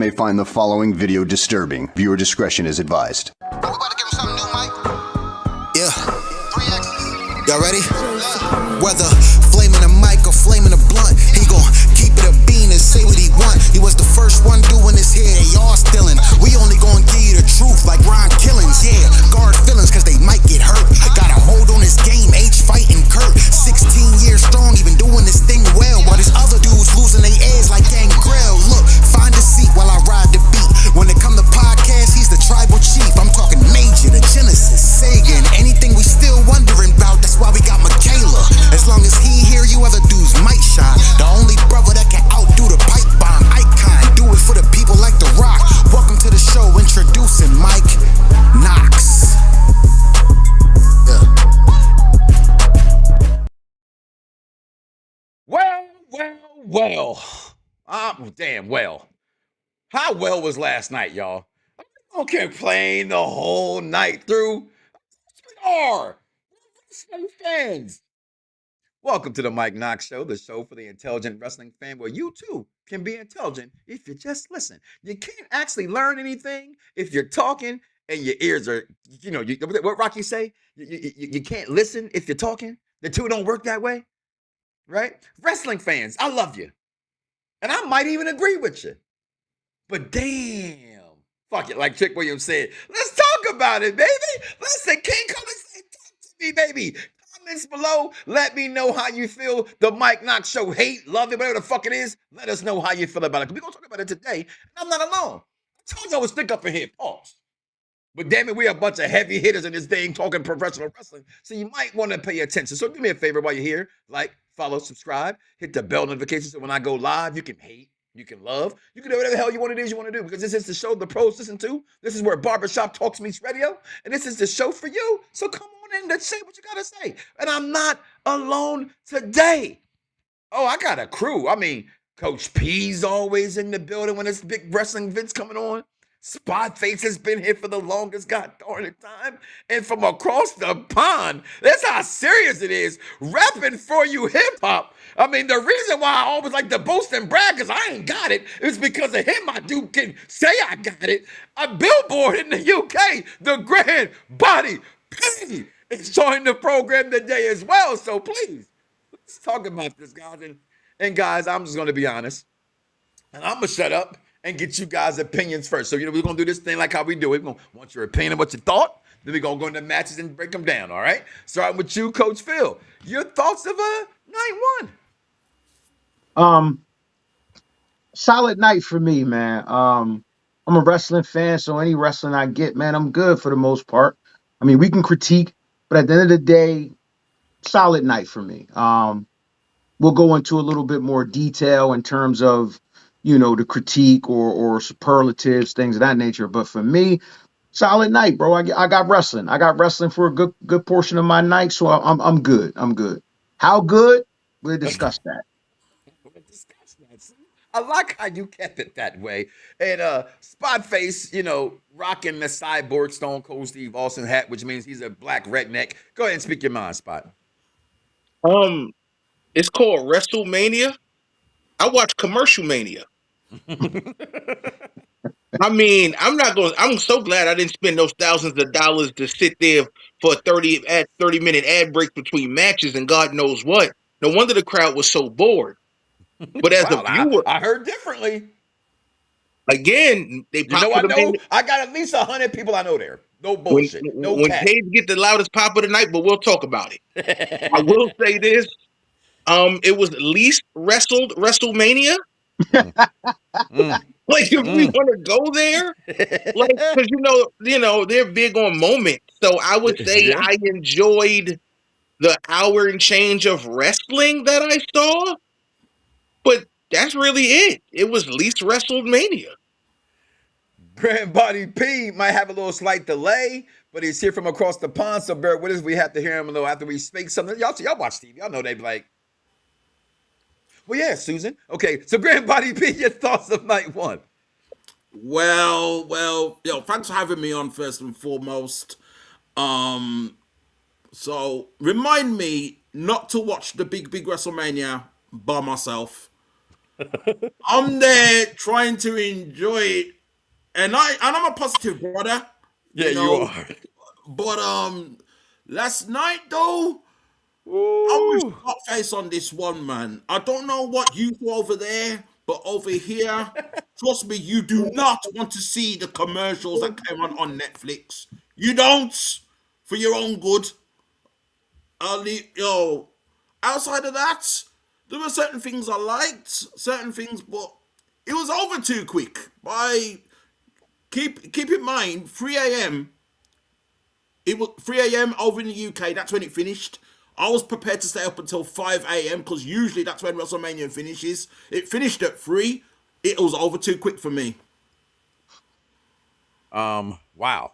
May find the following video disturbing. Viewer discretion is advised. We about to give him something new, Mike. Yeah. 3X. Y'all ready? Whether flaming a mic or flaming a blunt, he gon' keep it a bean and say what he want. He was the first one doing his hair, y'all stealing. We only gon' give you the truth like Ron Killings. Yeah, guard feelings cause they might get hurt. Got a hold on his game, H fighting Kurt. 16 years strong, even doing this thing well. While these other dudes losing their edge like Gangrel. Look, find a seat while I ride the beat. When it come to podcast, he's the tribal chief. I'm talking Major, the Genesis, Sega, and anything we still wondering about. That's why we got Michaela. As long as he here, you other dudes might shine. The only brother that can outdo the pipe bomb icon. Do it for the people like The Rock. Welcome to the show, introducing Mike Knoxxx. Well. Damn well. How well was last night, y'all? I don't complain the whole night through. We are wrestling fans. Welcome to the Mike Knoxxx Show, the show for the intelligent wrestling fan, where you too can be intelligent if you just listen. You can't actually learn anything if you're talking and your ears are, what Rocky say? You can't listen if you're talking. The two don't work that way, right? Wrestling fans, I love you. And I might even agree with you. But damn, fuck it, like Trick Williams said, let's talk about it, baby. Listen, King Cody said, talk to me, baby. Comments below, let me know how you feel. The Mike Knoxxx Show, hate, love it, whatever the fuck it is. Let us know how you feel about it. We're going to talk about it today, and I'm not alone. I told you I was thick up in here, pause. But damn it, we're a bunch of heavy hitters in this thing talking professional wrestling, so you might want to pay attention. So do me a favor while you're here, like, follow, subscribe, hit the bell notification so when I go live, you can hate, you can love, you can do whatever the hell you want to do, because this is the show the pros listen to. This is where Barbershop Talks meets radio, and this is the show for you. So come on in and say what you got to say. And I'm not alone today. Oh, I got a crew. I mean, Coach P's always in the building when there's big wrestling events coming on. Spot Face has been here for the longest god darn it time. And from across the pond, that's how serious it is. Rapping for you hip-hop. I mean, the reason why I always like to boast and brag, because I ain't got it, is because of him. My dude can say I got it. A billboard in the UK, the Grand Body P, is joining the program today as well. So please, let's talk about this, guys. And guys, I'm just going to be honest. And I'm going to shut up and get you guys' opinions first. So, we're going to do this thing like how we do it. We're going to want your opinion of what you thought. Then we're going to go into matches and break them down, all right? Starting with you, Coach Phil. Your thoughts of night one? Solid night for me, man. I'm a wrestling fan, so any wrestling I get, man, I'm good for the most part. I mean, we can critique, but at the end of the day, solid night for me. We'll go into a little bit more detail in terms of, the critique or superlatives, things of that nature. But for me, solid night, bro. I got wrestling. I got wrestling for a good portion of my night, so I'm good. I'm good. How good? We'll discuss that. I like how you kept it that way. And Spot Face, rocking the Cyborg Stone Cold Steve Austin hat, which means he's a black redneck. Go ahead and speak your mind, Spot. It's called WrestleMania. I watch Commercial Mania. I mean, I'm so glad I didn't spend those thousands of dollars to sit there for a 30-minute ad break between matches and God knows what. No wonder the crowd was so bored. But as a viewer, I heard differently. Again, they I got at least 100 people I know there. No bullshit. When Cage get the loudest pop of the night, but we'll talk about it. I will say this. It was least wrestled WrestleMania. Like, if we want to go there, like, because they're big on moments. So I would say I enjoyed the hour and change of wrestling that I saw, but that's really it. It was least wrestled Mania. Grand Body P might have a little slight delay, but he's here from across the pond, so bear with us. We have to hear him a little after we speak something. Y'all watch TV. Y'all know they be like, well, yeah, Susan. Okay, so Grand Body P, your thoughts of night one? Well, thanks for having me on first and foremost. So remind me not to watch the big WrestleMania by myself. I'm there trying to enjoy it, and I'm a positive brother, Yeah, you you know. are. But last night though, I'm with Ooh. face on this one, man. I don't know what you do over there, but over here, trust me, you do not want to see the commercials that came on Netflix. You don't, for your own good. Yo, outside of that, there were certain things I liked, certain things, but it was over too quick. By keep in mind, 3 a.m. It was 3 a.m. over in the UK. That's when it finished. I was prepared to stay up until 5 a.m. because usually that's when WrestleMania finishes. It finished at 3. It was over too quick for me. Wow.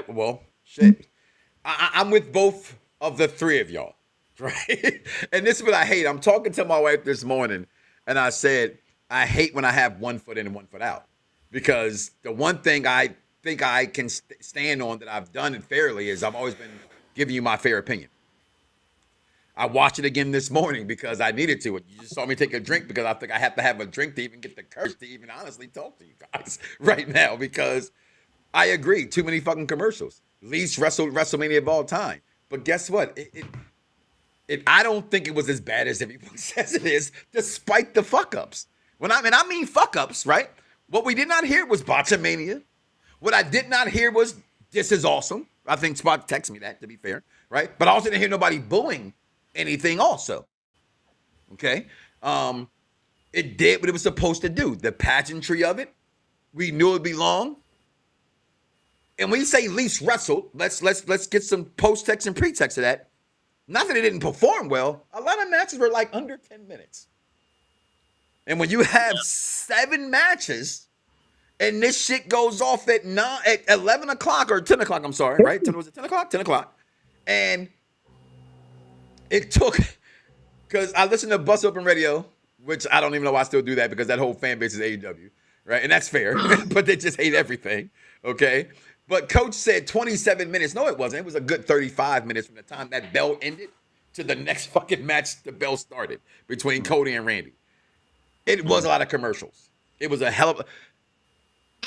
Well, shit. I'm with both of the three of y'all, right? And this is what I hate. I'm talking to my wife this morning, and I said, I hate when I have one foot in and one foot out. Because the one thing I think I can stand on that I've done it fairly is I've always been giving you my fair opinion. I watched it again this morning because I needed to. You just saw me take a drink because I think I have to have a drink to even get the courage to even honestly talk to you guys right now because I agree. Too many fucking commercials. Least WrestleMania of all time. But guess what? I don't think it was as bad as everyone says it is, despite the fuck ups. I mean fuck ups, right? What we did not hear was Botchamania. What I did not hear was this is awesome. I think Spot texted me that, to be fair, right? But I also didn't hear nobody booing anything also. Okay? It did what it was supposed to do. The pageantry of it, we knew it'd be long. And when you say least wrestled, let's get some post-text and pretext of that. Not that it didn't perform well. A lot of matches were like under 10 minutes. And when you have 7 matches and this shit goes off at 11 o'clock or 10 o'clock, I'm sorry, right? Was it 10 o'clock? 10 o'clock. And it took, because I listened to Bus Open Radio, which I don't even know why I still do that because that whole fan base is AEW, right? And that's fair, but they just hate everything, okay? But Coach said 27 minutes. No, it wasn't. It was a good 35 minutes from the time that bell ended to the next fucking match the bell started between Cody and Randy. It was a lot of commercials. It was a hell of a...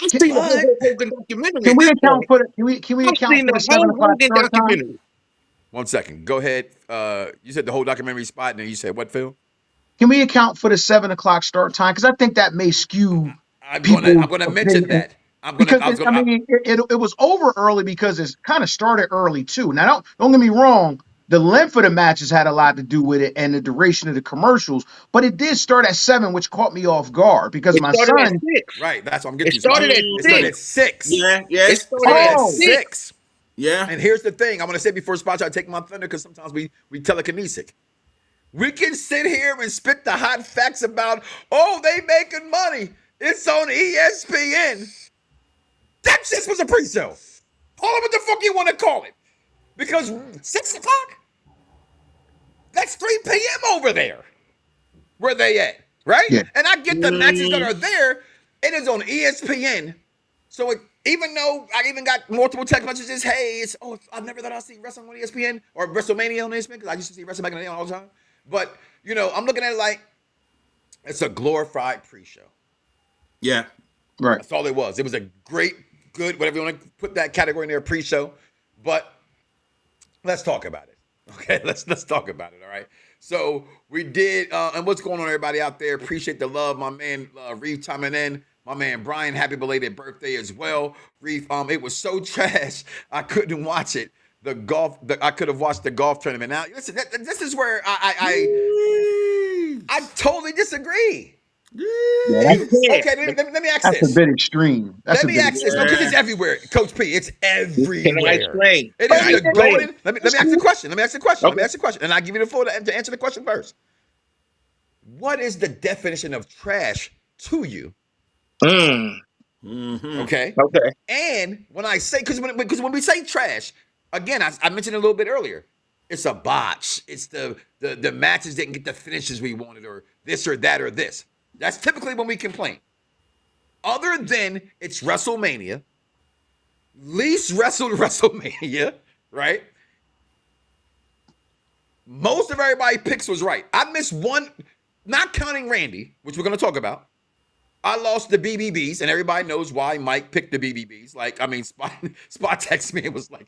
I've seen the whole Hogan documentary. Can we account for the can we I've account seen for the the 7 whole o'clock Hogan start time? documentary. 1 second. Go ahead. You said the whole documentary spot, and then you said what, Phil? Can we account for the 7 o'clock start time? Because I think that may skew I'm people's gonna mention opinion. that. It was over early because it kind of started early too. Now, don't get me wrong. The length of the matches had a lot to do with it and the duration of the commercials, but it did start at 7, which caught me off guard because It my started at son. 6. Right, that's what I'm getting It to. started at It started at 6. Yeah, It yes. started at Oh. 6. Yeah. And here's the thing. I'm going to say before Spot I take my thunder because sometimes we telekinetic. We can sit here and spit the hot facts about, oh, they making money. It's on ESPN. That shit was a pre-show. Call it what the fuck you want to call it. Because 6 o'clock, that's 3 p.m. over there. Where they at, right? Yeah. And I get the matches that are there. It is on ESPN. So even though I even got multiple text messages, hey, I never thought I'd see wrestling on ESPN or WrestleMania on ESPN because I used to see wrestling back in the day all the time. But, I'm looking at it like it's a glorified pre-show. Yeah. Right. That's all it was. It was a great, good, whatever you want to put that category in there, pre-show. But let's talk about it. Okay, let's talk about it, all right? So we did, and what's going on, everybody out there? Appreciate the love. My man, Reef chiming in. My man, Brian, happy belated birthday as well. Reef, it was so trash, I couldn't watch it. I could have watched the golf tournament. Now, listen, this is where I totally disagree. Yeah, Okay, let me ask that's this. a bit extreme. Let me ask this. No, because it's everywhere. Coach P, it's everywhere. Can I explain? It Can I is the explain? golden. Let me ask the question. Okay. Let me ask the question. And I'll give you the floor to answer the question first. What is the definition of trash to you? Mm-hmm. Okay. Okay. And when I say, because when we say trash, again, I mentioned it a little bit earlier. It's a botch. It's the matches didn't get the finishes we wanted, or this or that or this. That's typically when we complain. Other than it's WrestleMania, least wrestled WrestleMania, right? Most of everybody picks was right. I missed one. not counting Randy, which we're going to talk about. I lost the BBBs, and everybody knows why Mike picked the BBBs. Like, I mean, Spot texted me and was like,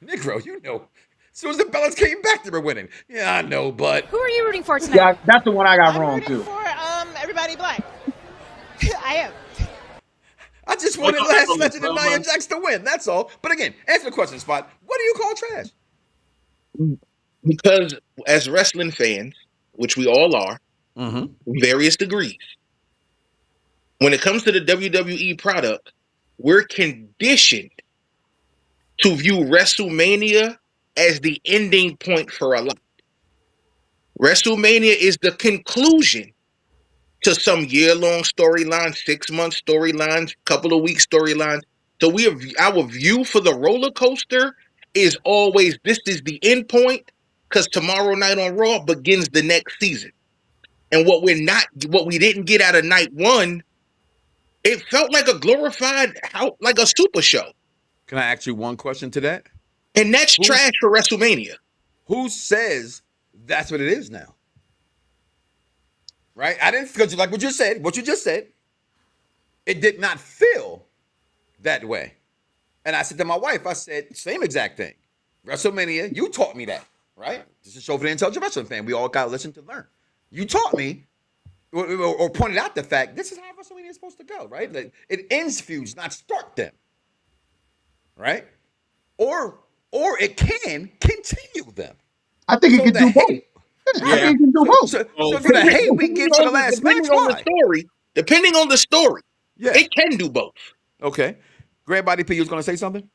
Negro, you know, as soon as the Bellas came back, they were winning. Yeah, I know, but Who are you rooting for tonight? Yeah, that's the one I got I'm wrong rooting too. for everybody black. I am. I just wanted Last Legend and Nia Jax to win. That's all. But again, answer the question, Spot. What do you call trash? Because as wrestling fans, which we all are, in various degrees, when it comes to the WWE product, we're conditioned to view WrestleMania as the ending point for a lot. WrestleMania is the conclusion to some year-long storyline, 6-month storylines, couple of weeks storylines. So our view for the roller coaster is always, this is the end point, because tomorrow night on Raw begins the next season. And what we didn't get out of night one, it felt like a glorified, like a super show. Can I ask you one question to that? And that's trash for WrestleMania. Who says that's what it is now? Right? I didn't, because like what you just said, it did not feel that way. And I said to my wife, I said, same exact thing. WrestleMania, you taught me that, right? This is a show for the intelligent wrestling fan. We all got to listen to learn. You taught me or pointed out the fact this is how WrestleMania is supposed to go, right? Like, it ends feuds, not start them, right? Or it can continue them. I think it can do both. I think it can do both. So for the hate we get for the last match, why? Depending on the story, Yeah. it can do both. Okay. Grandbody P, you was going to say something?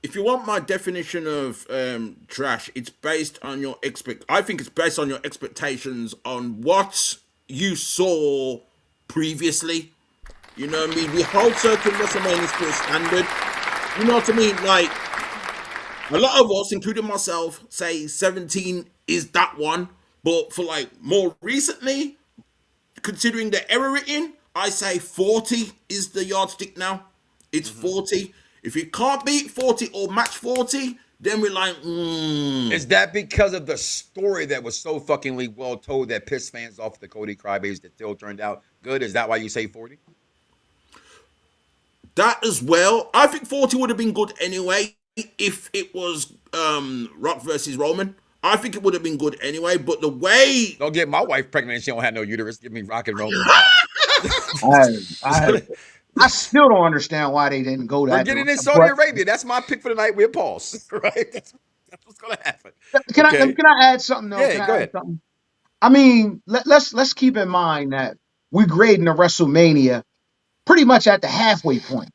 If you want my definition of trash, it's based on your I think it's based on your expectations on what you saw previously. You know what I mean? We hold certain WrestleManias to a standard. You know what I mean? Like, a lot of us, including myself, say 17 is that one. But for like more recently, considering the era we're in, I say 40 is the yardstick now. It's 40. If you can't beat 40 or match 40, then we're like, Is that because of the story that was so fuckingly well told that pissed fans off the Cody Crybabies that still turned out good? Is that why you say 40? That as well. I think 40 would have been good anyway if it was Rock versus Roman. I think it would have been good anyway, but the way... Don't get my wife pregnant and she don't have no uterus. Give me Rock and Roman. I still don't understand why they didn't go that. We're getting in Saudi Arabia. That's my pick for the night. We're pause. Right? That's what's going to happen. Can I add something though? Yeah, go ahead. I mean, let's keep in mind that we're grading a WrestleMania pretty much at the halfway point.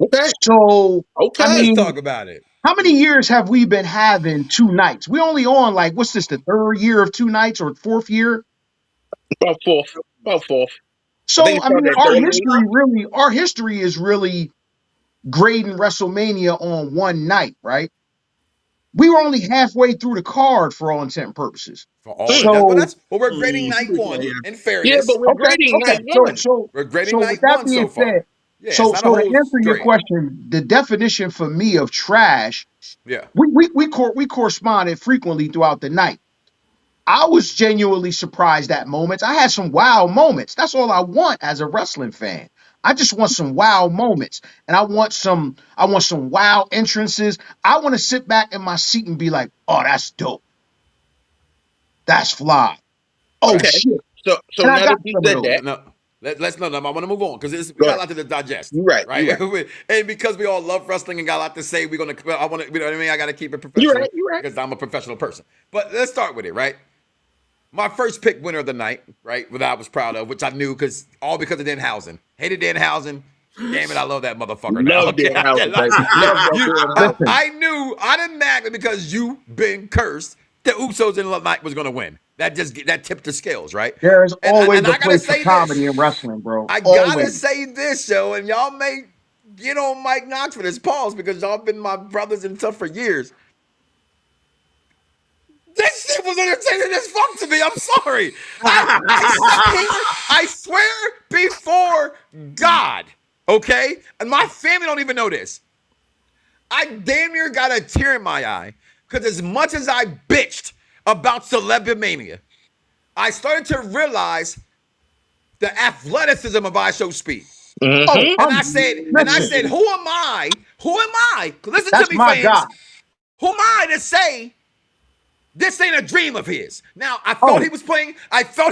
Okay. So I mean, let's talk about it. How many years have we been having 2 nights? We only on like, what's this, the 3rd year of 2 nights or 4th year? About fourth. So I mean, our history is really grading WrestleMania on one night, right? We were only halfway through the card for all intent and purposes. For all that, we're grading night one in fairness. Yeah, but we're grading night one. We're grading night with that one being so far. said, Yeah, so it's to not a whole answer your straight. question, the definition for me of trash, Yeah, we corresponded frequently throughout the night. I was genuinely surprised at moments. I had some wow moments. That's all I want as a wrestling fan. I just want some wow moments, and I want some wow entrances. I want to sit back in my seat and be like, "Oh, that's dope. That's fly. Oh Okay. shit." So now that you said that, no. Let's I want to move on because we got a lot to digest. You're right. And because we all love wrestling and got a lot to say, I want to. You know what I mean? I got to keep it professional. You're right. Because I'm a professional person. But let's start with it, right? My first pick winner of the night, right? That I was proud of, which I knew because of Danhausen. Hated Danhausen. Damn it, I love that motherfucker. Love Danhausen, baby. I knew automatically because you've been cursed that Usos in the night was going to win. That tipped the scales, right? There's always a I place for comedy in wrestling, bro. I gotta say this, though, and y'all may get on Mike Knoxxx for this pause because y'all been my brothers and stuff for years. This shit was entertaining as fuck to me. I'm sorry. I swear before God, okay? And my family don't even know this. I damn near got a tear in my eye because as much as I bitched about Celebimania, I started to realize the athleticism of I Show Speed. Oh, And I said, listen, who am I? Who am I? Listen to that's me, my fans. guy. Who am I to say this ain't a dream of his? Now, I Oh. felt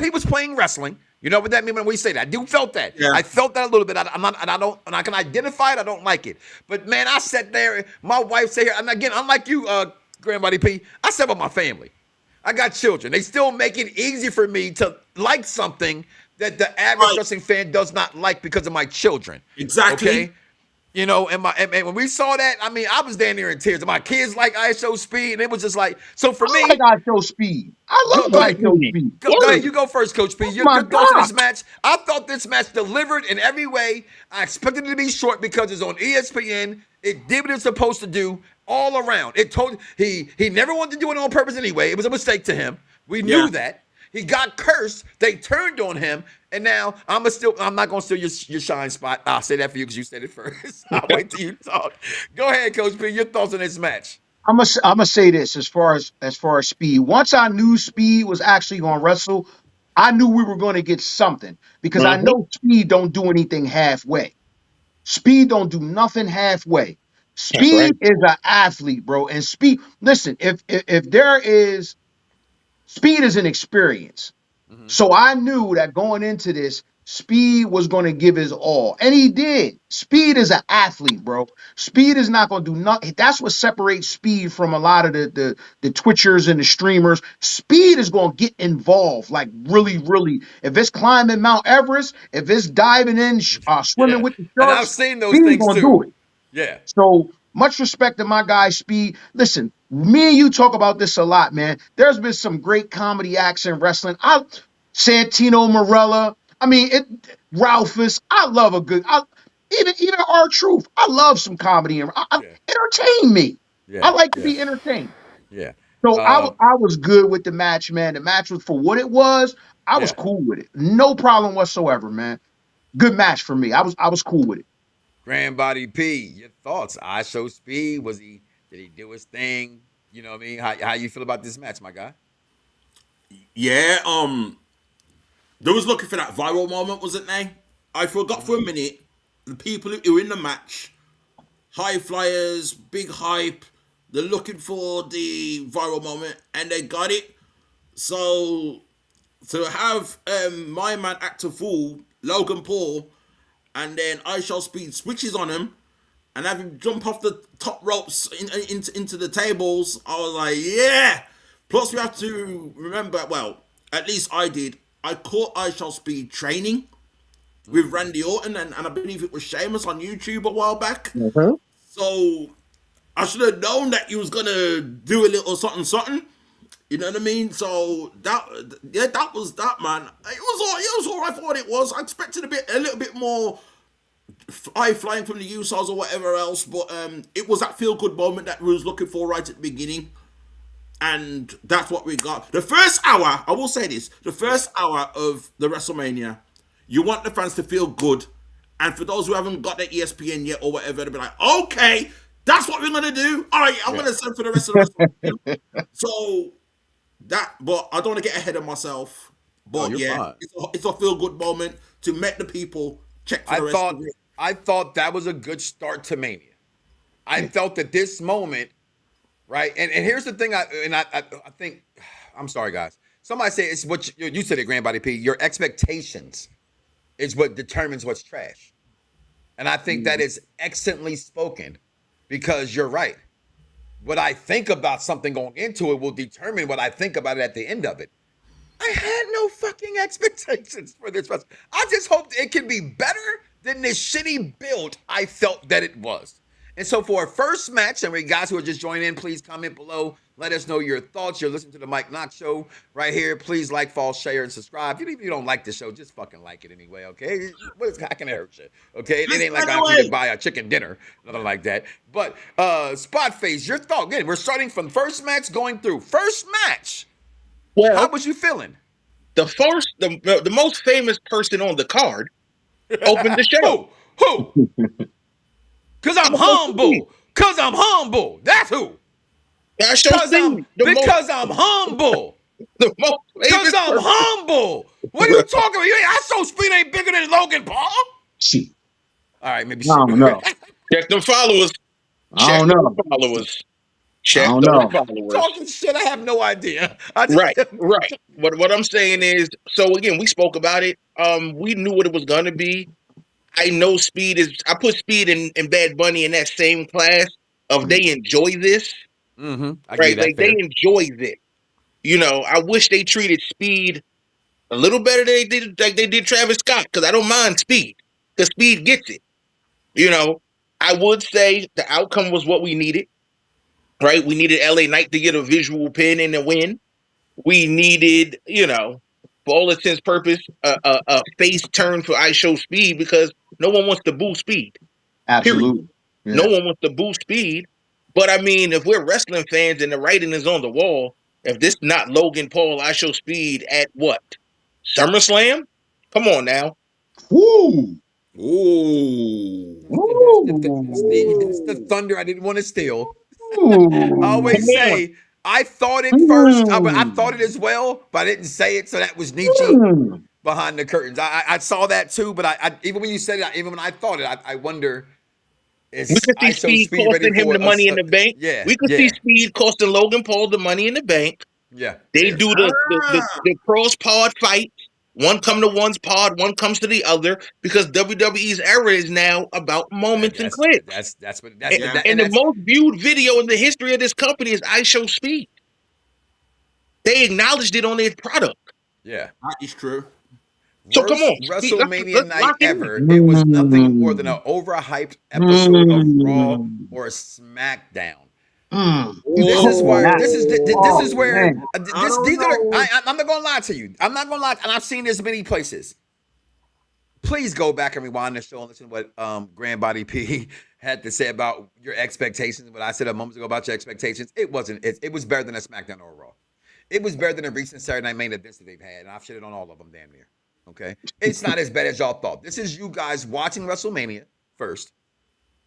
he was playing wrestling. You know what that means when we say that? I do felt that. Yeah. I felt that a little bit. I'm not, and I can identify it. I don't like it. But man, I sat there. My wife sat here, and again, unlike you, Grandbody P, I sat with my family. I got children. They still make it easy for me to like something that the average wrestling fan does not like because of my children. Exactly. Okay. You know, and when we saw that, I mean, I was down there in tears. My kids like I Show Speed, and it was just like, so for me, I like I Show Speed. I love I Show Speed. Go ahead, you go first, Coach P. Your thoughts on this match? I thought this match delivered in every way. I expected it to be short because it's on ESPN. It did what it's supposed to do all around. It told he never wanted to do it on purpose anyway. It was a mistake to him. We knew that. He got cursed. They turned on him, and now I'm not gonna steal your shine spot. I'll say that for you because you said it first. I'll wait till you talk. Go ahead, Coach P. Your thoughts on this match? I'm gonna say this as far as Speed. Once I knew Speed was actually gonna wrestle, I knew we were gonna get something because I know Speed don't do anything halfway. Speed don't do nothing halfway. Speed is an athlete, bro. And Speed, listen, if there is Speed is an experience. So I knew that going into this, Speed was going to give his all. And he did. Speed is an athlete, bro. Speed is not going to do nothing. That's what separates Speed from a lot of the Twitchers and the streamers. Speed is going to get involved, like really, really. If it's climbing Mount Everest, if it's diving in, swimming with the sharks, and I've seen those Speed things gonna too. do it. Yeah. So much respect to my guy Speed. Listen, me and you talk about this a lot, man. There's been some great comedy acts in wrestling. Santino Marella. I mean, Ralphus. I love a good. Even R-Truth. I love some comedy and entertain me. I like to be entertained. Yeah. So I was good with the match, man. The match was for what it was. I was cool with it. No problem whatsoever, man. Good match for me. I was cool with it. Grandbody P, your thoughts? I Show Speed. Did he do his thing? You know what I mean? How you feel about this match, my guy? Yeah, they was looking for that viral moment, wasn't they? I forgot for a minute the people who were in the match, high flyers, big hype. They're looking for the viral moment, and they got it. So to have my man act a fool, Logan Paul, and then I Shall Speed switches on him, and have him jump off the top ropes into the tables, I was like, yeah. Plus, we have to remember, well, at least I did. I caught I Shall Speed training with Randy Orton, and I believe it was Sheamus on YouTube a while back. So I should have known that he was gonna do a little something. You know what I mean? So that was that, man. It was all I thought it was. I expected a little bit more high flying from the Usos or whatever else, but it was that feel good moment that we was looking for right at the beginning. And that's what we got. The first hour, I will say this, the first hour of the WrestleMania, you want the fans to feel good. And for those who haven't got their ESPN yet or whatever, they'll be like, okay, that's what we're going to do. All right, I'm going to send for the rest of the WrestleMania. So, but I don't want to get ahead of myself. But it's a feel good moment to make the people check for the rest of it. I thought that was a good start to Mania. I felt that this moment, right? And here's the thing, I think, I'm sorry, guys. Somebody say it's what you said it, Grandbody P. Your expectations is what determines what's trash. And I think that is excellently spoken because you're right. What I think about something going into it will determine what I think about it at the end of it. I had no fucking expectations for this. I just hoped it can be better than this shitty build I felt that it was. And so for our first match, and we guys who are just joining in, please comment below. Let us know your thoughts. You're listening to the Mike Knoxxx Show right here. Please like, follow, share, and subscribe. Even if you don't like the show, just fucking like it anyway, okay? How can it hurt you? Okay? It ain't like I need to buy a chicken dinner, nothing like that. But Spot Face, your thought. Again, we're starting from first match going through. First match. Well, how was you feeling? The most famous person on the card opened the show. Who? Because I'm humble. That's who. I show speed. Because I'm humble. The most Because famous I'm person. humble. What are you talking about? I show speed ain't bigger than Logan Paul. Shit. All right, maybe I don't know. Check them followers. I don't know. Followers. I Check don't those know. followers. Talking shit, I have no idea. Right. What I'm saying is, so again, we spoke about it. We knew what it was gonna be. I know Speed is. I put Speed and Bad Bunny in that same class of they enjoy this, Mm-hmm. right? Like they enjoy this. You know, I wish they treated Speed a little better than they did, like they did Travis Scott, because I don't mind Speed, because Speed gets it. You know, I would say the outcome was what we needed, right? We needed LA Knight to get a visual pin and a win. We needed, you know, for all intents purpose, a face turn for I Show Speed, because no one wants to boo Speed. Absolutely. Yeah. No one wants to boo Speed. But I mean, if we're wrestling fans and the writing is on the wall, if this not Logan Paul, I Show Speed at what? SummerSlam? Come on now. Woo. Ooh. It's the thunder I didn't want to steal. I always Come on. say I thought it first. I thought it as well, but I didn't say it. So that was Nietzsche behind the curtains. I saw that too, but I even when you said it, even when I thought it, I wonder. We could see Speed costing him the money in the bank. Yeah, we could see Speed costing Logan Paul the money in the bank. Yeah, They do the cross pod fight. One come to one's pod, one comes to the other, because WWE's era is now about moments and clicks. That's what and the most viewed video in the history of this company is I Show Speed. They acknowledged it on their product. Yeah, That is true. So come on, WrestleMania Night ever. It was nothing more than an overhyped episode of Raw or SmackDown. This is where these are. I'm not gonna lie to you. I'm not gonna lie, and I've seen this many places. Please go back and rewind the show and listen to what Grandbody P had to say about your expectations. What I said a moment ago about your expectations. It wasn't. It was better than a SmackDown or a Raw. It was better than a recent Saturday Night main events that they've had, and I've shitted on all of them damn near. Okay, it's not as bad as y'all thought. This is you guys watching WrestleMania first,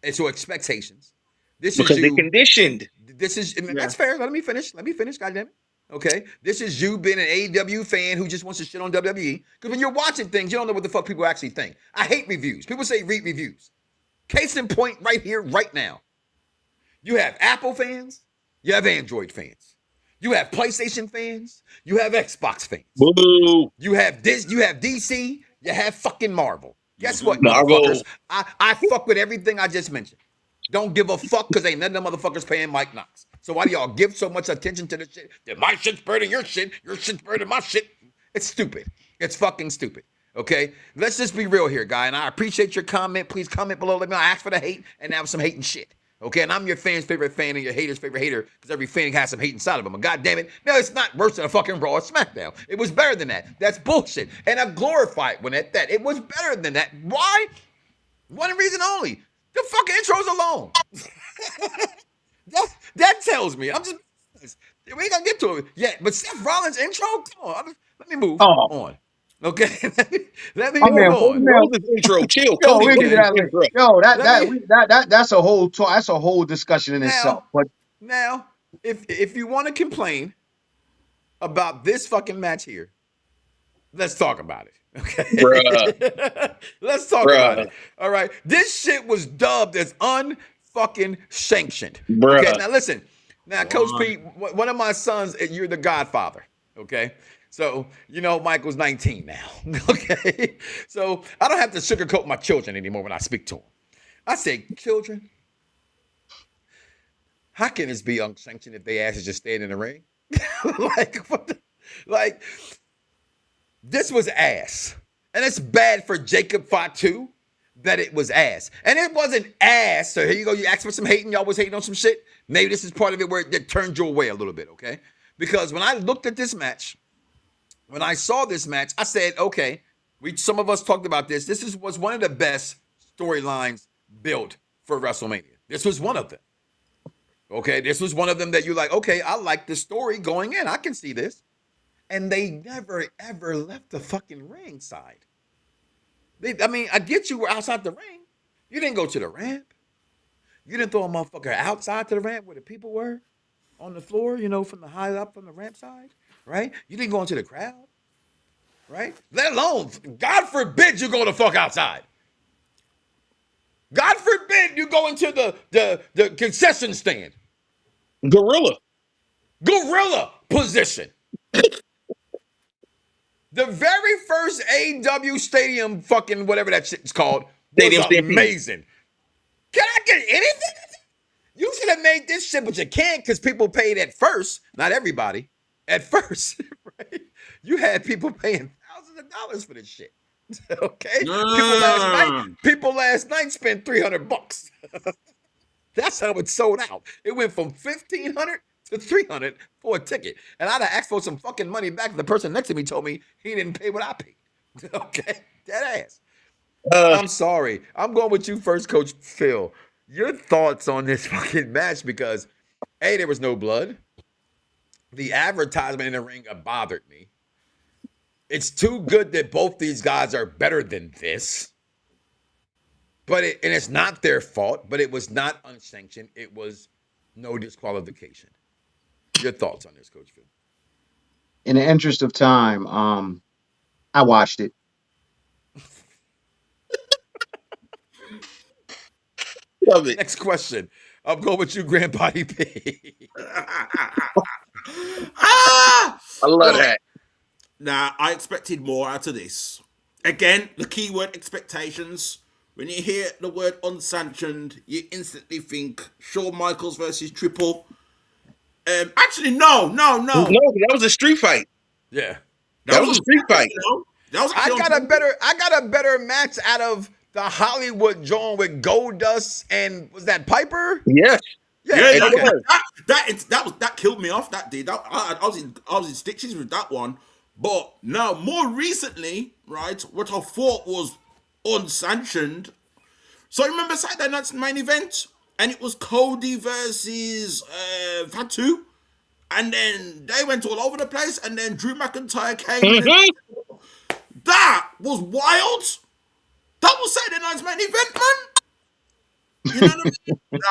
and so expectations. This because is you they conditioned. This is that's fair. Let me finish. Goddamn it. Okay, this is you being an AEW fan who just wants to shit on WWE. Because when you're watching things, you don't know what the fuck people actually think. I hate reviews. People say read reviews. Case in point, right here, right now. You have Apple fans. You have Android fans. You have PlayStation fans. You have Xbox fans. Boo. You have this. You have DC. You have fucking Marvel. Guess what, Marvel. motherfuckers? I fuck with everything I just mentioned. Don't give a fuck because ain't none of them motherfuckers paying Mike Knoxxx. So why do y'all give so much attention to this shit? That my shit's better than your shit's better than my shit. It's stupid. It's fucking stupid. Okay? Let's just be real here, guy. And I appreciate your comment. Please comment below. Let me know. I ask for the hate and have some hating shit. Okay? And I'm your fan's favorite fan and your hater's favorite hater because every fan has some hate inside of them. And God damn it, no, it's not worse than a fucking Raw or SmackDown. It was better than that. That's bullshit. And I glorify it when at that. It was better than that. Why? One reason only. The fucking intros alone. that tells me. We ain't gonna get to it yet. But Seth Rollins' intro, come on. Let me move on. Okay, let me move on. Rhodes' intro, chill. Yo, Cody that's a whole discussion in itself. But now, if you want to complain about this fucking match here, let's talk about it. Okay. Bruh. Let's talk about it. All right. This shit was dubbed as unfucking sanctioned. Bruh. Okay. Now listen. Now, Coach P, one of my sons, you're the godfather. Okay. So, you know, Michael's 19 now. Okay. So I don't have to sugarcoat my children anymore when I speak to them. I say, children, how can this be unsanctioned if they ask to just stand in the ring? This was ass. And it's bad for Jacob Fatu that it was ass. And it wasn't ass. So here you go. You asked for some hating. Y'all was hating on some shit. Maybe this is part of it where it turned you away a little bit, okay? Because when I looked at this match, when I saw this match, I said, okay, some of us talked about this. This was one of the best storylines built for WrestleMania. This was one of them. Okay, this was one of them that you're like, okay, I like the story going in. I can see this. And they never, ever left the fucking ring side. I get you were outside the ring. You didn't go to the ramp. You didn't throw a motherfucker outside to the ramp where the people were. on the floor, from the high up from the ramp side, right? You didn't go into the crowd, right? Let alone, God forbid you go the fuck outside. God forbid you go into the concession stand. Gorilla position. The very first AEW stadium fucking whatever that shit's called was amazing. Can I get anything? You should have made this shit, but you can't because people paid at first. Not everybody. At first, right? You had people paying thousands of dollars for this shit. Okay? People last night spent $300. That's how it sold out. It went from $1,500 to $300 for a ticket. And I'd have asked for some fucking money back. The person next to me told me he didn't pay what I paid. Okay? Dead ass. I'm sorry. I'm going with you first, Coach Phil. Your thoughts on this fucking match, because A, there was no blood. The advertisement in the ring bothered me. It's too good that both these guys are better than this. And it's not their fault, but it was not unsanctioned. It was no disqualification. Your thoughts on this, Coach Phil? In the interest of time, I watched it. Love it. Next question. I'm going with you, Grandbody P. I love that. Nah, I expected more out of this. Again, the keyword expectations. When you hear the word unsanctioned, you instantly think Shawn Michaels versus Triple. Actually, no. No, that was a street fight. Yeah. That was a street fight. That was I got a better match out of the Hollywood joint with Goldust and was that Piper? Yes. Yeah, okay. that killed me off. That did. I was in stitches with that one. But now, more recently, right, what I thought was unsanctioned. So remember Saturday night's main event, and it was Cody versus Fatu, and then they went all over the place, and then Drew McIntyre came in. That was wild. That was Saturday night's main event, man. You know what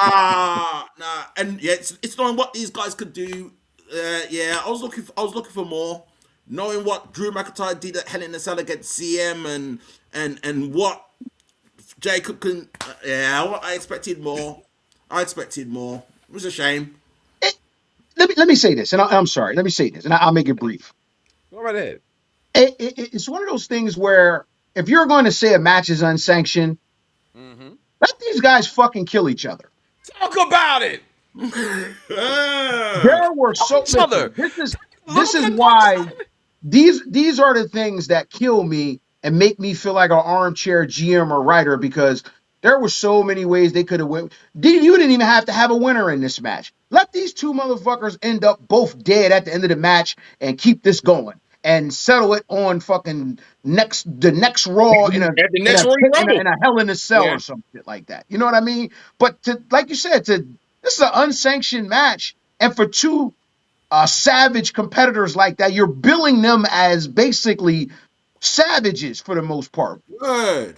I mean? Nah. And yeah, it's knowing what these guys could do. I was looking for more. Knowing what Drew McIntyre did at Hell in a Cell against CM and what Jacob can. I expected more. It was a shame. Let me say this, and I'm sorry. Let me say this, and I'll make it brief. Go right ahead. It's one of those things where if you're going to say a match is unsanctioned, let these guys fucking kill each other. Talk about it. There were so many. This is why these are the things that kill me and make me feel like an armchair GM or writer, because there were so many ways they could have went. You didn't even have to have a winner in this match. Let these two motherfuckers end up both dead at the end of the match and keep this going and settle it on fucking the next Raw in a Hell in a Cell or some shit like that. You know what I mean? But like you said, this is an unsanctioned match, and for two savage competitors like that, you're billing them as basically savages for the most part. Good.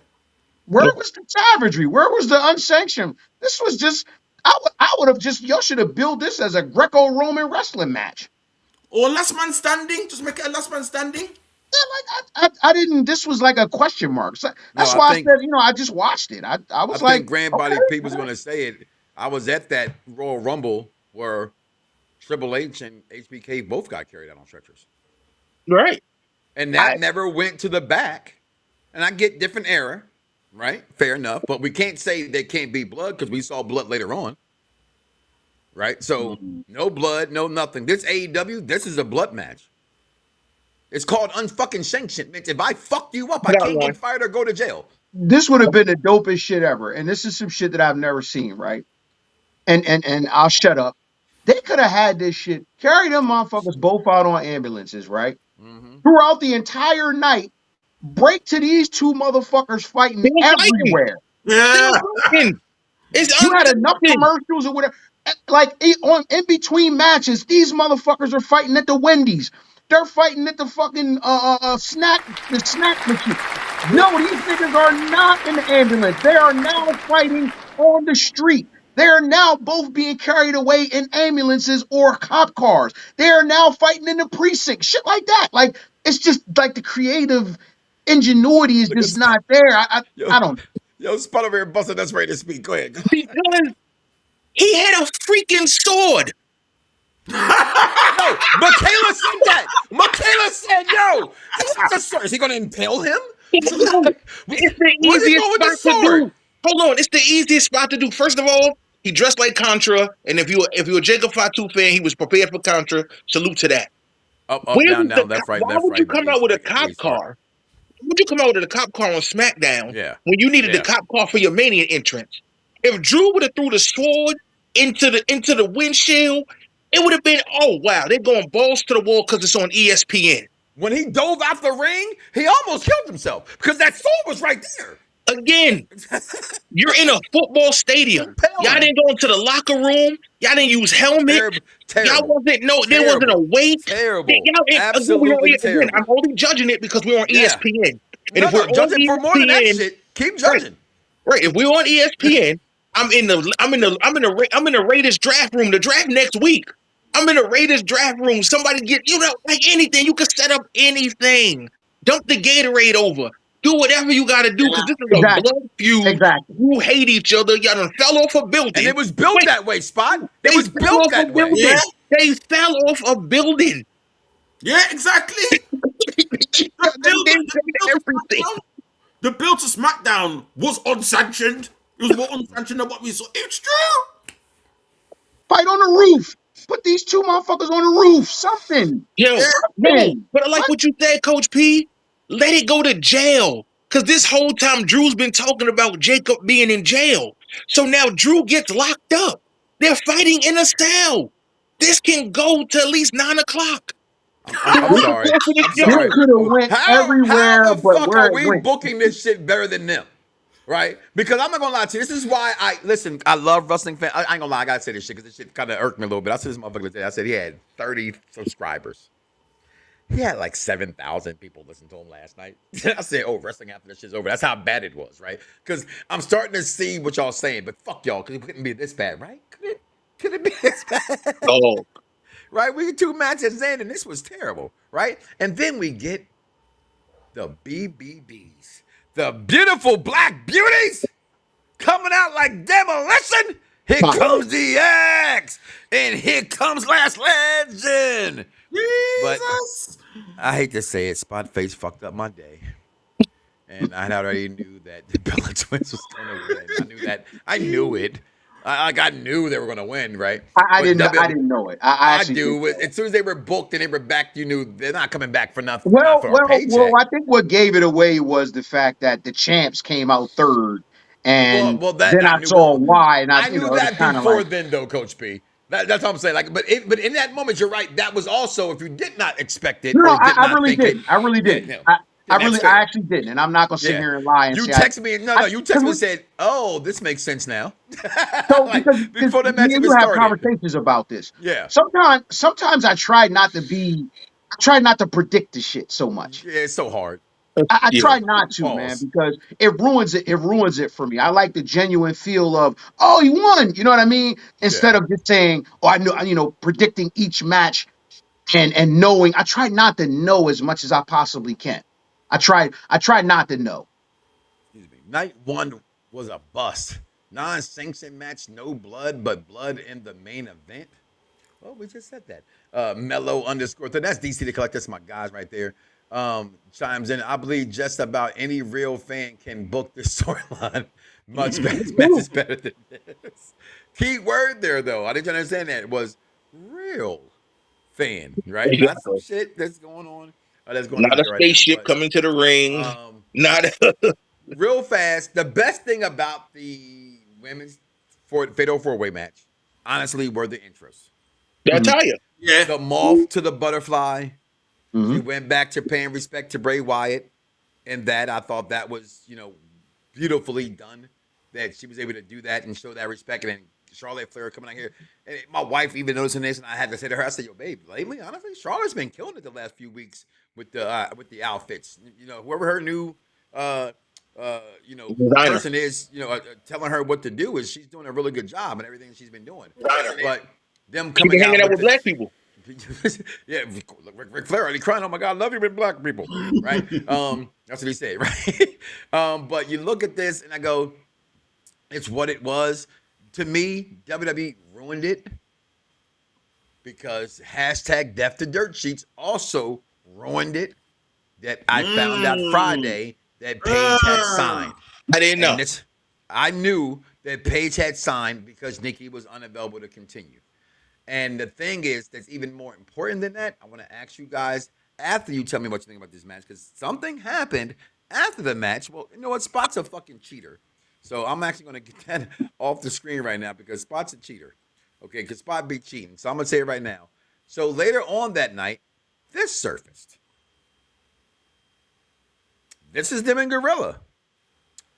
Where was the savagery? Where was the unsanctioned? This was just, I would have just, y'all should have billed this as a Greco-Roman wrestling match. Or last man standing. Just make it a last man standing. Yeah, I didn't, this was like a question mark. So that's why I said, I just watched it. I was like, think Grandbody P was going to say it. I was at that Royal Rumble where Triple H and HBK both got carried out on stretchers. Right. And that never went to the back. And I get different era, right? Fair enough. But we can't say they can't be blood because we saw blood later on. Right? So no blood, no nothing. This AEW, this is a blood match. It's called unfucking sanctioned. If I fuck you up, I can't get fired or go to jail. This would have been the dopest shit ever. And this is some shit that I've never seen, right? And I'll shut up. They could have had this shit, carry them motherfuckers both out on ambulances, right? Throughout the entire night, break to these two motherfuckers fighting everywhere. Yeah. You had enough commercials or whatever. Like in between matches, these motherfuckers are fighting at the Wendy's. They're fighting at the fucking snack machine. No, these niggas are not in the ambulance. They are now fighting on the street. They are now both being carried away in ambulances or cop cars. They are now fighting in the precinct. Shit like that. Like, it's just like the creative ingenuity is Look at just not there. yo, I don't. yo, Spot over here busting us ready to speak. Go ahead. Because he had a freaking sword. No, Michaela said that. Michaela said, "Yo, is he going to impale him? It's the Where's he easiest going with the spot to sword?" do. Hold on, it's the easiest spot to do. First of all, he dressed like Contra, and if you're a Jacob Fatu fan, he was prepared for Contra. Salute to that. Up, Where down, was the left, right, why left, would right. you come out with a cop restart. car? Why would you come out with a cop car on SmackDown Yeah. when you needed Yeah. the cop car for your Mania entrance? If Drew would have threw the sword into the windshield, it would have been, oh wow, they're going balls to the wall because it's on ESPN. When he dove out the ring, he almost killed himself because that sword was right there. Again, you're in a football stadium. Y'all didn't go into the locker room. Y'all didn't use helmets. Y'all wasn't there wasn't a weight. Terrible. Absolutely terrible. I'm only judging it because we're on ESPN. And if we're on judging for more than that ESPN, shit. Keep judging. Right. If we're on ESPN, I'm in the Raiders draft room. The draft next week. I'm in the Raiders draft room. Somebody get like anything. You can set up anything. Dump the Gatorade over. Do whatever you got to do because this is a blood feud. Exactly. You hate each other. Y'all done fell off a building. And it was built that way, Spot. It was fell built off that a way. building. They fell off a building. Yeah, exactly. The build to SmackDown was unsanctioned. It was more unsanctioned than what we saw. It's true. Fight on the roof. Put these two motherfuckers on the roof. Something. Yo, Man. but I like what you said, Coach P. Let it go to jail. Because this whole time, Drew's been talking about Jacob being in jail. So now Drew gets locked up. They're fighting in a cell. This can go to at least 9 o'clock. I'm sorry. I'm sorry. This could have went everywhere, how the but fuck where are it we went. booking this shit better than them? Right? Because I'm not gonna lie to you. This is why I love wrestling fans. I ain't gonna lie, I gotta say this shit because this shit kind of irked me a little bit. I said this motherfucker today. I said he had 30 subscribers. He had like 7,000 people listen to him last night. I said, oh, wrestling after this shit's over. That's how bad it was, right? Because I'm starting to see what y'all saying, but fuck y'all, because it couldn't be this bad, right? Could it be this bad? Oh. Right? We get 2 matches in, and this was terrible, right? And then we get the BBBs, the beautiful black beauties, coming out like demolition. Here comes the X, and here comes Last Legend. But I hate to say it, Spot Face fucked up my day. And I already knew that the Bella Twins was going to win. I knew that. I knew it. I knew they were going to win, right? I didn't know it. I do. As soon as they were booked and they were back, you knew they're not coming back for nothing. Well, for a paycheck. I think what gave it away was the fact that the champs came out third, and then I saw why. And I knew that before then, though, Coach P. That's what I'm saying. Like, but in that moment, you're right. That was also if you did not expect it. No, I really didn't. I really didn't. I actually didn't, and I'm not gonna sit here and lie and you say. Text me. You text me and said, "Oh, this makes sense now." So like, because before the match you even have started. conversations about this. Yeah. Sometimes I try not to predict the shit so much. Yeah, it's so hard. I try not to, man, because it ruins it. It ruins it for me. I like the genuine feel of, oh, he won. You know what I mean? Instead of just saying, oh, I know, predicting each match and knowing. I try not to know as much as I possibly can. I try not to know. Excuse me. Night 1 was a bust. Non-sanctioned match, no blood, but blood in the main event. Well, we just said that. Mellow _. So that's DC the Collector. That's my guys right there. Chimes in. I believe just about any real fan can book this storyline. Much better. Match is better than this. Key word there, though. I didn't understand that. It was real fan, right? Not some shit that's going on. That's going not on a spaceship right coming to the ring. Not real fast. The best thing about the women's Fatal 4-Way match, honestly, were the intros. I tell you. Yeah. The moth to the butterfly. Mm-hmm. She went back to paying respect to Bray Wyatt. And that, I thought that was, beautifully done. That she was able to do that and show that respect. And then Charlotte Flair coming out here. And my wife even noticing this, and I had to say to her, I said, yo, babe, lately, honestly, Charlotte's been killing it the last few weeks with the outfits. Whoever her new the person is, telling her what to do is she's doing a really good job and everything she's been doing. But them She been coming hanging out with this, black people. yeah, Ric Flair, he crying, oh my God, I love you with black people, right? That's what he said, right? But you look at this and I go, it's what it was. To me, WWE ruined it because hashtag Death to Dirt Sheets also ruined it. That I found out Friday that Paige had signed. I didn't know. I knew that Paige had signed because Nikki was unavailable to continue. And the thing is, that's even more important than that. I want to ask you guys after you tell me what you think about this match, because something happened after the match. Well, you know what? Spot's a fucking cheater. So I'm actually going to get that off the screen right now because Spot's a cheater. Okay, because Spot be cheating. So I'm going to say it right now. So later on that night, this surfaced. This is them and Gorilla.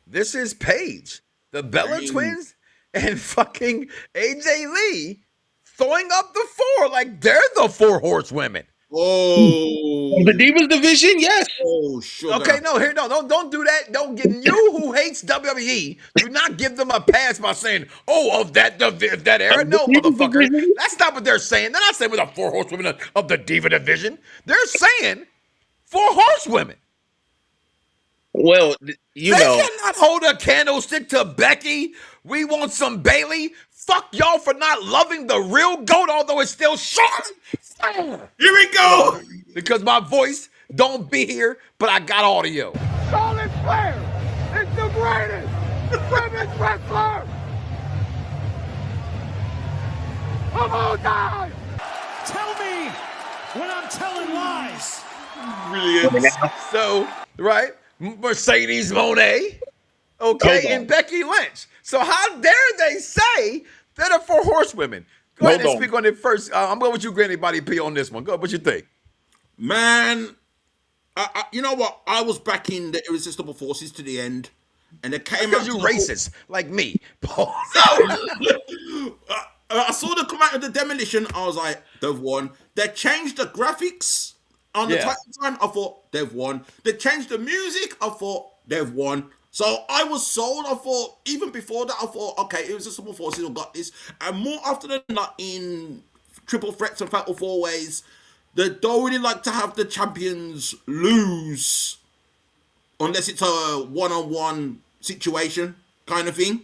This is Paige, the Bella Twins, and fucking AJ Lee throwing up the four like they're the four horsewomen. Oh, the Divas division, yes. Oh, sugar. Okay, don't do that. Don't give you who hates WWE. Do not give them a pass by saying, "Oh, of that era." No, motherfucker, that's not what they're saying. They're not saying we're the four horsewomen of the Diva division. They're saying four horsewomen. Well, they cannot hold a candlestick to Becky. We want some Bailey. Fuck y'all for not loving the real GOAT, although it's still short. Here we go. Because my voice don't be here, but I got audio. Charlotte Flair is the greatest women's wrestler of all time. Tell me when I'm telling lies. Brilliant. So, right? Mercedes Moné, okay, and Becky Lynch. So how dare they say they're the four horsewomen? Go ahead and speak on it first. I'm going with you, Granny Body P, on this one. Go, what you think? Man, you know what? I was backing the Irresistible Forces to the end, and it came out. Because you racist, like me. I saw them come out of the demolition. I was like, they've won. They changed the graphics on the title sign. I thought they've won. They changed the music. I thought they've won. So I was sold. I thought even before that, I thought, okay, Irresistible Forces have got this. And more often than not, in triple threats and fatal four ways, they don't really like to have the champions lose unless it's a one-on-one situation kind of thing.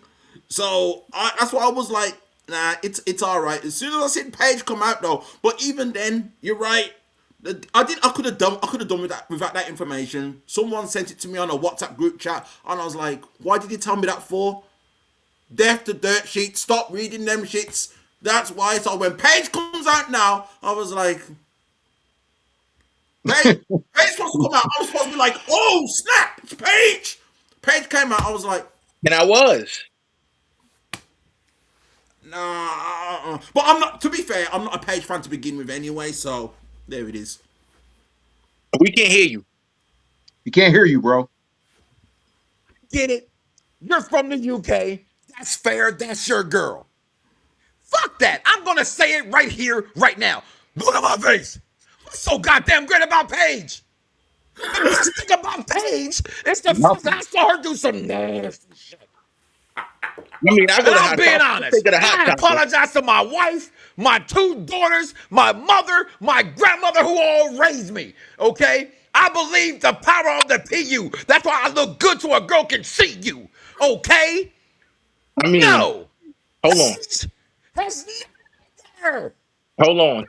So that's why I was like, nah, it's all right. As soon as I seen Paige come out though, but even then, you're right. I could have done without that information. Someone sent it to me on a WhatsApp group chat, and I was like, "Why did you tell me that for?" Death to Dirt Sheets. Stop reading them shits. That's why. So when Paige comes out now, I was like, Paige supposed to come out. I was supposed to be like, "Oh snap, it's Paige." Paige came out. I was like, and I was. Nah, but I'm not. To be fair, I'm not a Paige fan to begin with anyway. So there it is. We can't hear you. We can't hear you, bro. Get it? You're from the UK. That's fair. That's your girl. Fuck that. I'm gonna say it right here, right now. Look at my face. What's so goddamn great about Paige? The best thing about Paige is the fact that I saw her do some nasty shit. I mean, I'm being honest. I apologize to my wife, my two daughters, my mother, my grandmother, who all raised me. Okay? I believe the power of the PU. That's why I look good so a girl can see you. Okay? I mean, no. Hold on. Hold on.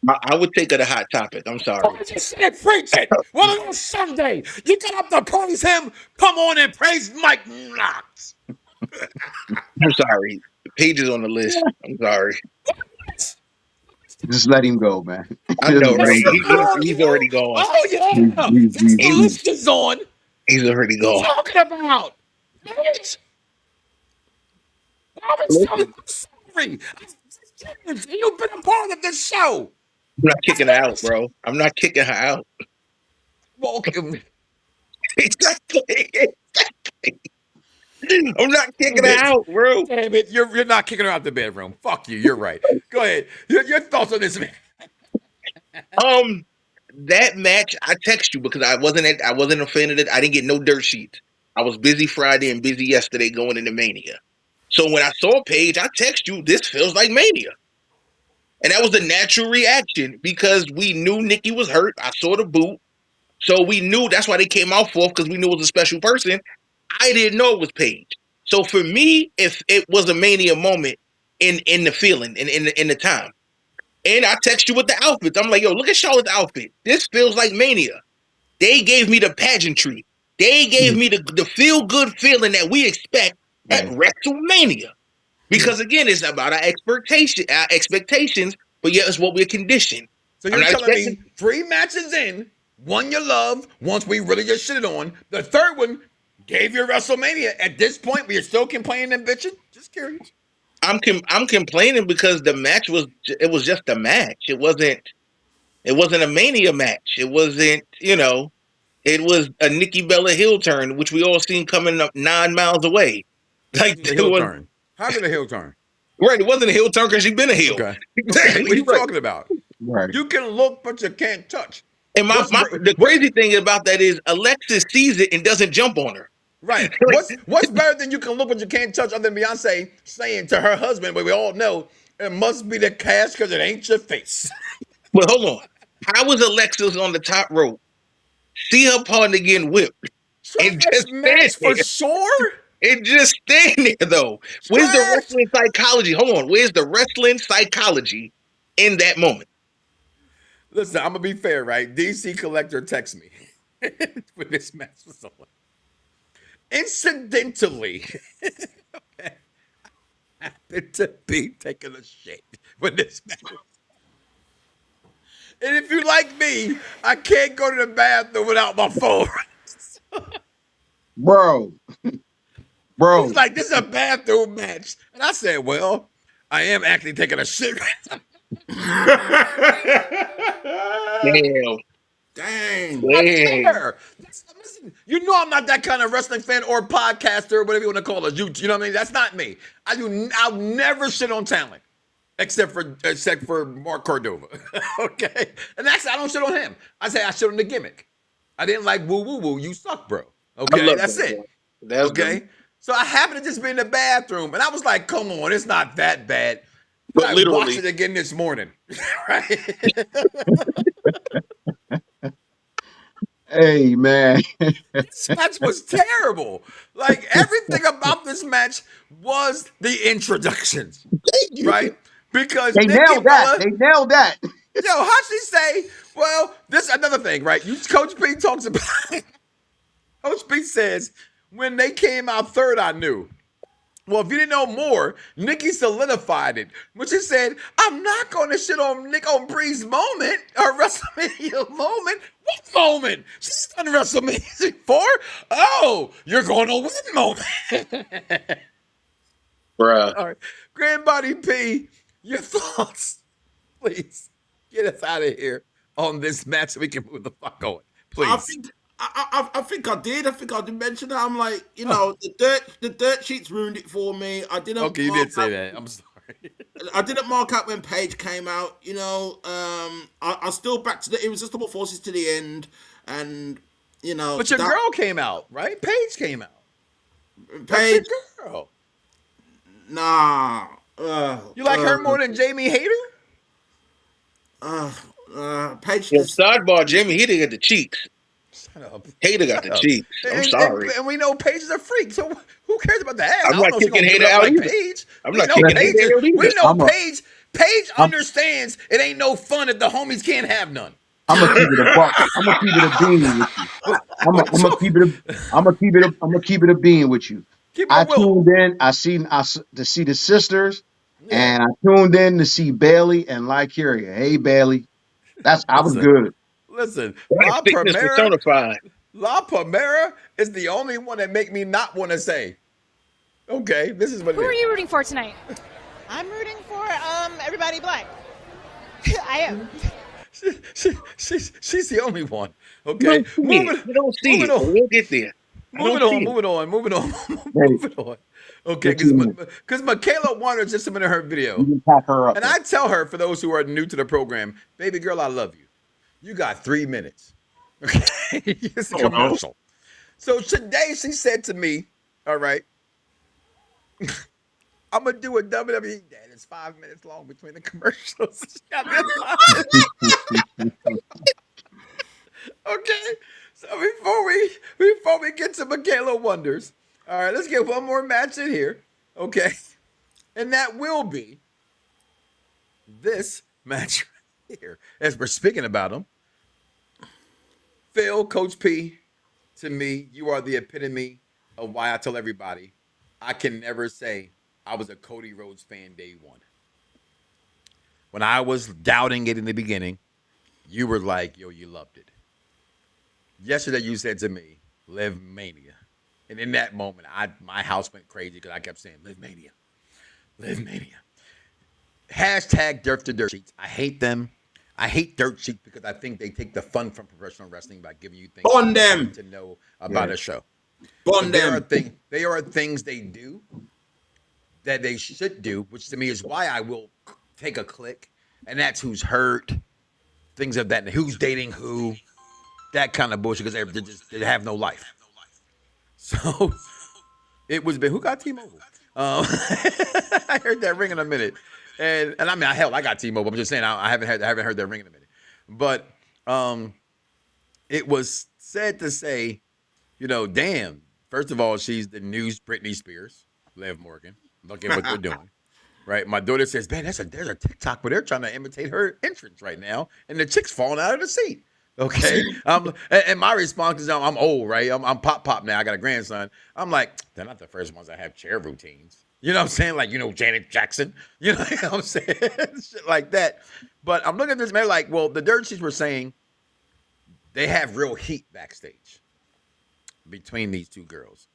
I would take it a hot topic. I'm sorry. I just said preach it. Well, on Sunday, you got up to praise him. Come on and praise Mike Knoxxx. I'm sorry. Paige is on the list. I'm sorry. Just let him go, man. I know, right? He's already gone. Oh, yeah. That's the list is on. He's already gone. What are you talking about? Bitch. I'm sorry. You've been a part of this show. I'm not kicking her out, bro. I'm not kicking her out. Well, okay. Exactly. I'm not kicking her out, bro. Damn it. You're not kicking her out the bedroom. Fuck you. You're right. Go ahead. Your thoughts on this, man. that match, I text you because I wasn't a fan of it. I didn't get no dirt sheets. I was busy Friday and busy yesterday going into Mania. So when I saw Paige, I text you, this feels like Mania. And that was the natural reaction because we knew Nikki was hurt. I saw the boot. So we knew that's why they came out fourth, because we knew it was a special person. I didn't know it was Paige. So for me, if it was a Mania moment in the feeling, in the time. And I text you with the outfits. I'm like, yo, look at Charlotte's outfit. This feels like Mania. They gave me the pageantry. They gave me the feel-good feeling that we expect at WrestleMania. Because again, it's about our expectations, but yet it's what we're conditioned. So you're telling me 3 matches in, one you love, once we really just shitted on, the third one gave you WrestleMania. At this point, we are still complaining and bitching? Just curious. I'm complaining because the match was just a match. It wasn't a Mania match. It wasn't, it was a Nikki Bella heel turn, which we all seen coming up 9 miles away. Like the heel turn. How did a heel turn? Right, it wasn't a heel turn because she's been a heel. Okay. Exactly. What are you talking about? Right. You can look, but you can't touch. And the crazy thing about that is Alexis sees it and doesn't jump on her. Right. What's better than you can look, but you can't touch, other than Beyonce saying to her husband, but we all know it must be the cash because it ain't your face. But hold on. How was Alexis on the top rope? See her partner getting whipped. And just match for sure. And just stand there, though. Where's the wrestling psychology? Hold on. Where's the wrestling psychology in that moment? Listen, I'm going to be fair, right? DC Collector texted me when this match was on. Incidentally, okay, I happened to be taking a shit when this match was on. And if you like me, I can't go to the bathroom without my phone. Bro. He's like, this is a bathroom match. And I said, well, I am actually taking a shit right now. Damn. Fair. Listen, you know I'm not that kind of wrestling fan or podcaster, whatever you want to call it. You know what I mean? That's not me. I'll never shit on talent. Except for Mark Cordova. Okay? And I don't shit on him. I say I shit on the gimmick. I didn't like woo woo woo. You suck, bro. Okay, that's it. That's okay. Good. So I happened to just be in the bathroom, and I was like, "Come on, it's not that bad." But I literally watched it again this morning. Right? Hey, man. This match was terrible. Like everything about this match was the introductions, right? Because they nailed that. They nailed that. Yo, how'd she say? Well, this is another thing, right? Coach P talks about. Coach P says when they came out third, I knew. Well, if you didn't know more, Nikki solidified it. When she said, I'm not going to shit on Bree's moment, or WrestleMania moment. What moment? She's done WrestleMania before. Oh, you're going to win moment. Bruh. All right. Grandbody P, your thoughts. Please get us out of here on this match so we can move the fuck on. Please. I think I did. I think I did mention that. I'm like, the dirt sheets ruined it for me. I didn't. Okay, you did say that. I'm sorry. I didn't mark out when Paige came out. I still back to the irresistible forces to the end, and But your girl came out, right? Paige came out. Paige, that's your girl. Nah. You like her more than Jamie Hayter? Paige. Well, sidebar, Jamie Hayter got the cheeks. Shut up. Hayter got the cheeks. I'm sorry. And we know Paige is a freak, so who cares about the ass? I'm not kicking Hayter out either. Paige. I'm not kicking Hayter out either. We know Paige. Paige understands it ain't no fun if the homies can't have none. I'm gonna keep it a buck. I'm gonna keep it a bean with you. I'm gonna keep it a bean with you. I tuned in. I to see the sisters, and I tuned in to see Bailey and Lycaria. Hey Bailey, I was good. Listen, La Palmera is the only one that make me not want to say. Okay, this is what. Who are you rooting for tonight? I'm rooting for everybody black. I am. She's the only one. Okay, you don't see it. We'll get there. Moving on. Okay, because Michaela Warner just submitted her video, you can pack her up, and I tell her, for those who are new to the program, baby girl, I love you. You got 3 minutes. Okay, it's a Oh, no. commercial. So today she said to me, "All right, I'm gonna do a WWE. Dad, it's 5 minutes long between the commercials." She got me a Okay, so before we get to Michaela Wonders, all right, let's get one more match in here, okay, and that will be this match right here. As we're speaking about them, Phil, Coach P, to me, you are the epitome of why I tell everybody I can never say I was a Cody Rhodes fan day one. When I was doubting it in the beginning, you were like, yo, you loved it. Yesterday, you said to me, Live Mania. And in that moment, my house went crazy because I kept saying, Live Mania. Live Mania. Hashtag dirt to dirt sheets. I hate them. I hate dirt sheets because I think they take the fun from professional wrestling by giving you things Bond them. to know about a show. Bond them. There are things they do that they should do, which to me is why I will take a click, and that's who's hurt, things of that, who's dating who, that kind of bullshit, because they have no life. So it was who got T-Mobile? I heard that ring in a minute, and I mean, hell, I got T-Mobile. I'm just saying I haven't heard that ring in a minute, but it was said to say, you know, damn. First of all, she's the new Britney Spears, Liv Morgan. Look at what they're doing. Right, my daughter says, "Man, there's a TikTok where they're trying to imitate her entrance right now, and the chick's falling out of the seat." Okay, and my response is, I'm old, right? I'm pop now. I got a grandson. I'm like, they're not the first ones that have chair routines. You know what I'm saying? Like, you know, Janet Jackson. You know what I'm saying? Shit like that. But I'm looking at this man like, well, the dirt sheets were saying they have real heat backstage between these two girls.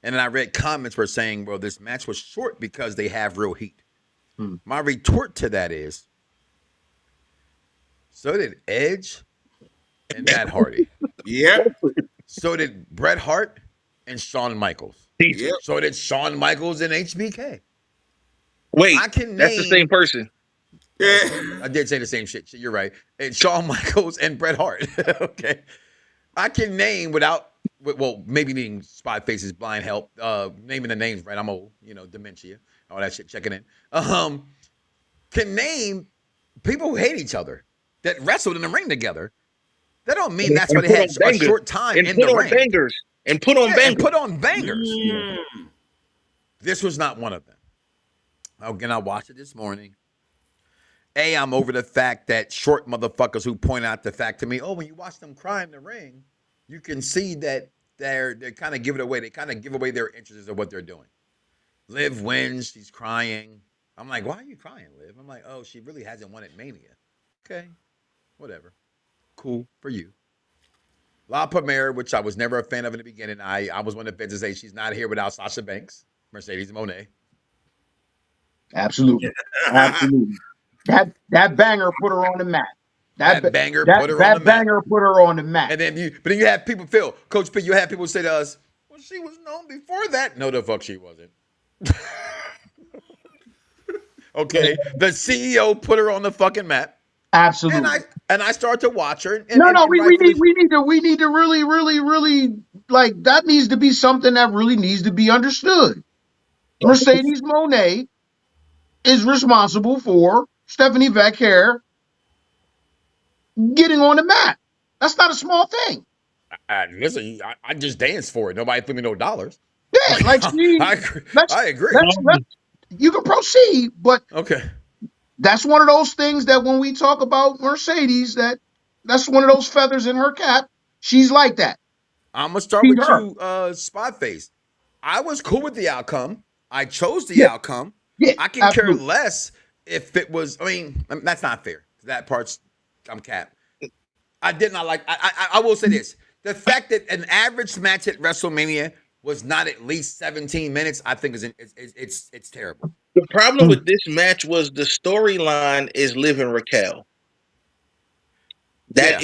And then I read comments were saying, well, this match was short because they have real heat. My retort to that is, so did Edge and Matt Hardy. Yeah. So did Bret Hart and Shawn Michaels. Yeah. So did Shawn Michaels and HBK. Wait, I can that's the name- same person. Yeah. I did say the same shit. You're right. And Shawn Michaels and Bret Hart. Okay. I can name without, well, maybe needing spot faces, blind help, naming the names right. I'm old, you know, dementia, all that shit, checking in. Can name people who hate each other that wrestled in the ring together. That don't mean that's why they had a short time in the ring. Bangers. And put on bangers. And put on bangers. This was not one of them. Again, I watched it this morning. I'm over the fact that short motherfuckers who point out the fact to me, oh, when you watch them cry in the ring, you can see that they're kind of giving it away. They kind of give away their interests of what they're doing. Liv wins. She's crying. I'm like, why are you crying, Liv? I'm like, oh, she really hasn't won at Mania. Okay, whatever. Cool for you. La Primera, which I was never a fan of in the beginning. I was one of the fans to say she's not here without Sasha Banks, Mercedes Moné. Absolutely. Absolutely. That banger put her on the map. That banger put her on the map. And then you have people, Phil, Coach P, you have people say to us, well, she was known before that. No, the fuck she wasn't. Okay. The CEO put her on the fucking map. Absolutely. And I started to watch her. We need to really like that needs to be something that really needs to be understood. Mercedes Moné is responsible for Stephanie Vacquer getting on the map. That's not a small thing. Listen, I just danced for it. Nobody threw me no dollars. Yeah, like I agree. You can proceed, but okay. That's one of those things that when we talk about Mercedes, that's one of those feathers in her cap. She's like that. I'm gonna start with you, Spot Face. I was cool with the outcome. I chose the outcome. Yeah, I can care less if it was. I mean, that's not fair. That part's I'm capped. I did not like. I will say this: the fact that an average match at WrestleMania was not at least 17 minutes, I think it's terrible. The problem with this match was the storyline is Liv and Raquel. That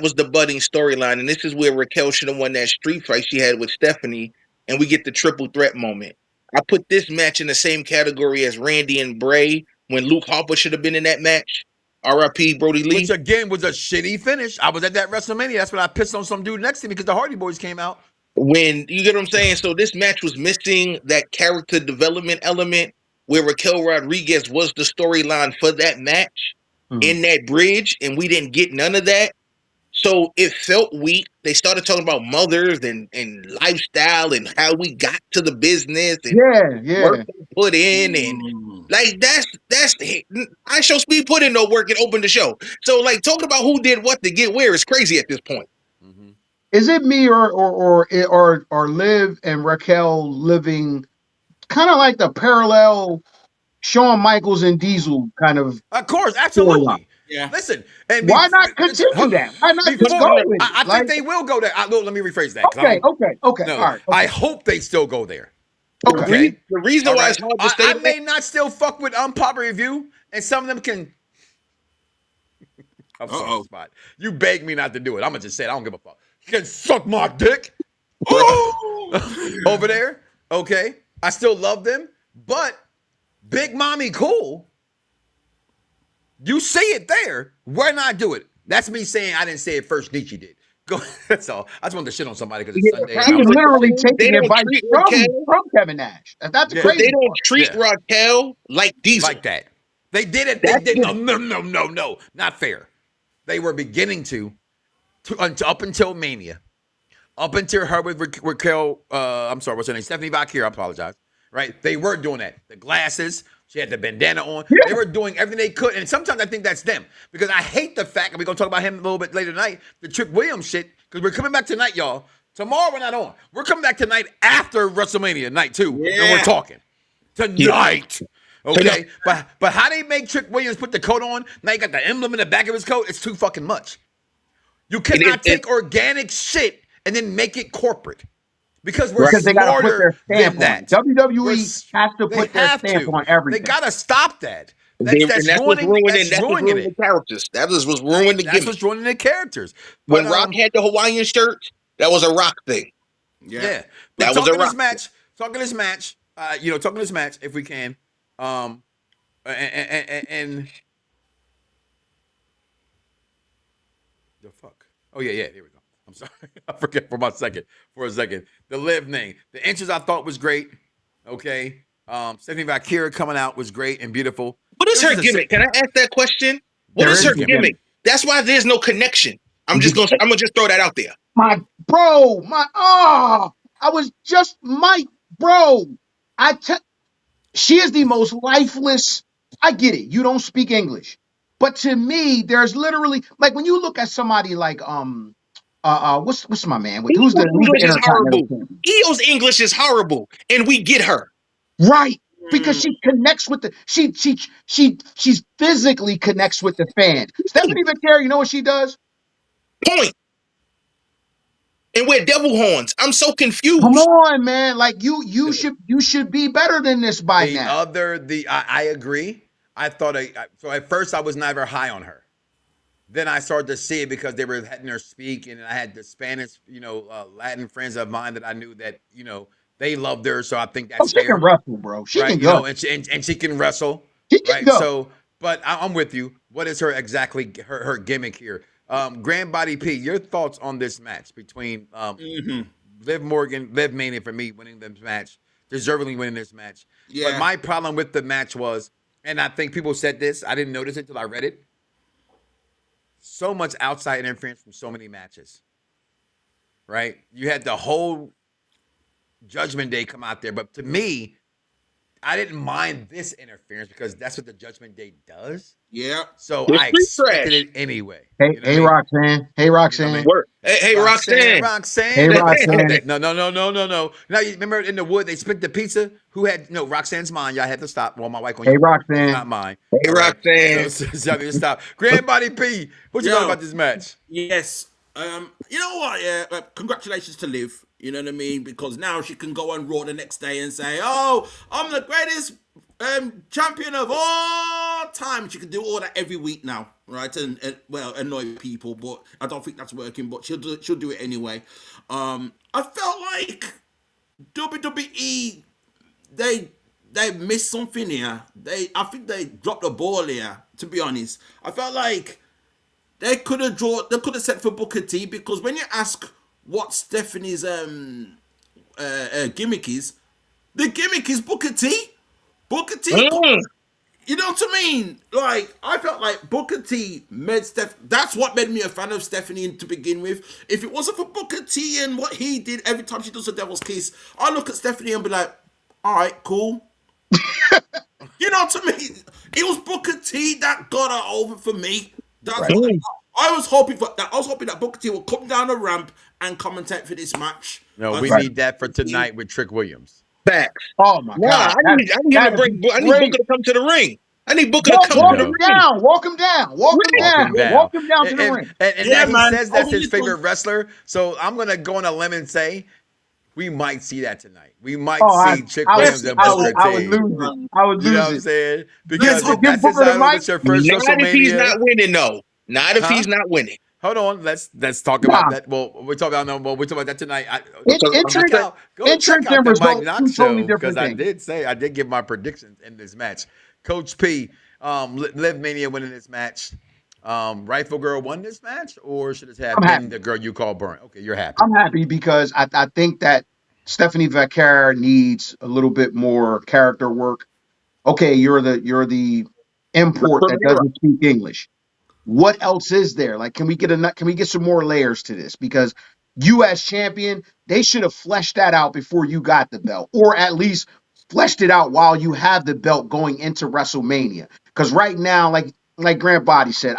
was the budding storyline, and this is where Raquel should have won that street fight she had with Stephanie, and we get the triple threat moment. I put this match in the same category as Randy and Bray when Luke Harper should have been in that match. R.I.P. Brody Lee. Which again was a shitty finish. I was at that WrestleMania. That's when I pissed on some dude next to me because the Hardy Boys came out. When you get what I'm saying, so this match was missing that character development element where Raquel Rodriguez was the storyline for that match in that bridge, and we didn't get none of that. So it felt weak. They started talking about mothers and lifestyle and how we got to the business and work they put in and like that's I show speed put in no work and opened the show. So like talking about who did what to get where is crazy at this point. Is it me or Liv and Raquel living kind of like the parallel Shawn Michaels and Diesel kind of? Of course, absolutely. Yeah. Listen, and why not continue that? Why not just go with it? I think they will go there. Let me rephrase that. Okay. No, All right. Okay. I hope they still go there. Okay. The reason why it's hard to stay I may not still fuck with unpopular review, and some of them can. I'm sorry, Spot. You begged me not to do it. I'm gonna just say it. I don't give a fuck. You can suck my dick. Over there. Okay. I still love them, but Big Mommy Cool. You say it there. Why not do it? That's me saying I didn't say it first. Nietzsche did. Go. That's all. I just wanted to shit on somebody because it's Sunday. He was literally taking advice from Kevin Nash. That's crazy. They don't treat Raquel like Diesel. Like that. They did it. They did. No. Not fair. They were beginning to up until Mania. Up until her with Raquel, I'm sorry, what's her name? Stephanie Valkyrie, I apologize. Right? They were doing that. The glasses, she had the bandana on. Yeah. They were doing everything they could. And sometimes I think that's them. Because I hate the fact, and we're going to talk about him a little bit later tonight, the Trick Williams shit, because we're coming back tonight, y'all. Tomorrow we're not on. We're coming back tonight after WrestleMania Night 2, and we're talking. Tonight. Okay? But how they make Trick Williams put the coat on, now you got the emblem in the back of his coat, it's too fucking much. You cannot take organic shit and then make it corporate. Because we're smarter than that. WWE has to put their stamp on everything. They got to stop that. That's what's ruining the characters. That is what's ruining the gimmick. That's what's ruining the characters. When Rock had the Hawaiian shirt, that was a Rock thing. Yeah. But that was a Rock match. Talking this match, if we can. And the fuck. Oh yeah, here we go. I'm sorry. I forget for a second. The Liv name. The entrance I thought was great. Okay. Stephanie Valkyrie coming out was great and beautiful. What is her gimmick? Can I ask that question? What is her gimmick? That's why there's no connection. I'm gonna just throw that out there. I was just she is the most lifeless. I get it. You don't speak English. But to me, there's literally like when you look at somebody like what's my man? Who's the English is horrible. Io's English is horrible, and we get her right because she connects with the she's physically connects with the fan. Stephanie McIntyre, you know what she does? Point. And wear devil horns. I'm so confused. Come on, man! Like you should be better than this by now. I agree. I thought so at first I was never high on her. Then I started to see it because they were letting her speak, and I had the Spanish, Latin friends of mine that I knew that, they loved her. So I think that's she can wrestle, bro. She can go, and she can wrestle. She can go. So, but I'm with you. What is her gimmick here? Grand Body P, your thoughts on this match between Liv Mania for me winning this match, deservedly winning this match. Yeah. But my problem with the match was, and I think people said this, I didn't notice it until I read it. So much outside interference from so many matches, right? You had the whole Judgment Day come out there, but to me, I didn't mind this interference because that's what the Judgment Day does. Yeah. So I expected it anyway. Hey, Roxanne. Hey, Roxanne. Hey, Roxanne. Hey, Roxanne. No. Now you remember in the wood they split the pizza? Who had Roxanne's mine? Y'all had to stop. Well, my wife. Hey, Roxanne. Not mine. Hey, Roxanne. So stop. Grand Body P. What you know about this match? Yes. You know what? Yeah. Congratulations to Liv. You know what I mean? Because now she can go on Raw the next day and say, "Oh, I'm the greatest champion of all time." She can do all that every week now, right? And annoy people, but I don't think that's working. But she'll do it anyway. I felt like WWE they missed something here. I think they dropped the ball here. To be honest, I felt like they could have set for Booker T, because when you ask what Stephanie's gimmick is, the gimmick is Booker T. Booker T. You know what I mean? Like, I felt like Booker T made that's what made me a fan of Stephanie to begin with. If it wasn't for Booker T and what he did every time she does a Devil's Kiss, I look at Stephanie and be like, all right, cool. You know what I mean? It was Booker T that got her over for me. That's what I was hoping for. That I was hoping that Booker T would come down the ramp and commentate for this match. No, we need that for tonight with Trick Williams. Facts. Oh my God! I need him to bring. I need Booker to come to the ring. I need Booker to come to the ring. Walk him down. Walk him down to the ring. And yeah, he says that's his favorite wrestler. So I'm gonna go on a limb and say we might see that tonight. We might see Trick Williams and Booker T. I would lose it. I would lose it. You know what I'm saying? Because if that's Booker his the mic. it's your first Not WrestleMania. if he's not winning, though. Not if he's not winning. Hold on, let's talk about that. Well, we're talking about that tonight. Entrance and the Mike results, Knoxxx two totally Show, different because things. I did give my predictions in this match. Coach P, Liv Mania winning this match. Rightful Girl won this match, or should it have been the girl you call Burn? Okay, you're happy. I'm happy because I think that Stephanie Vaquer needs a little bit more character work. Okay, you're the import that doesn't speak English. What else is there? Like, can we get some more layers to this? Because you as champion, they should have fleshed that out before you got the belt, or at least fleshed it out while you have the belt going into WrestleMania. Because right now, like Grant Body said,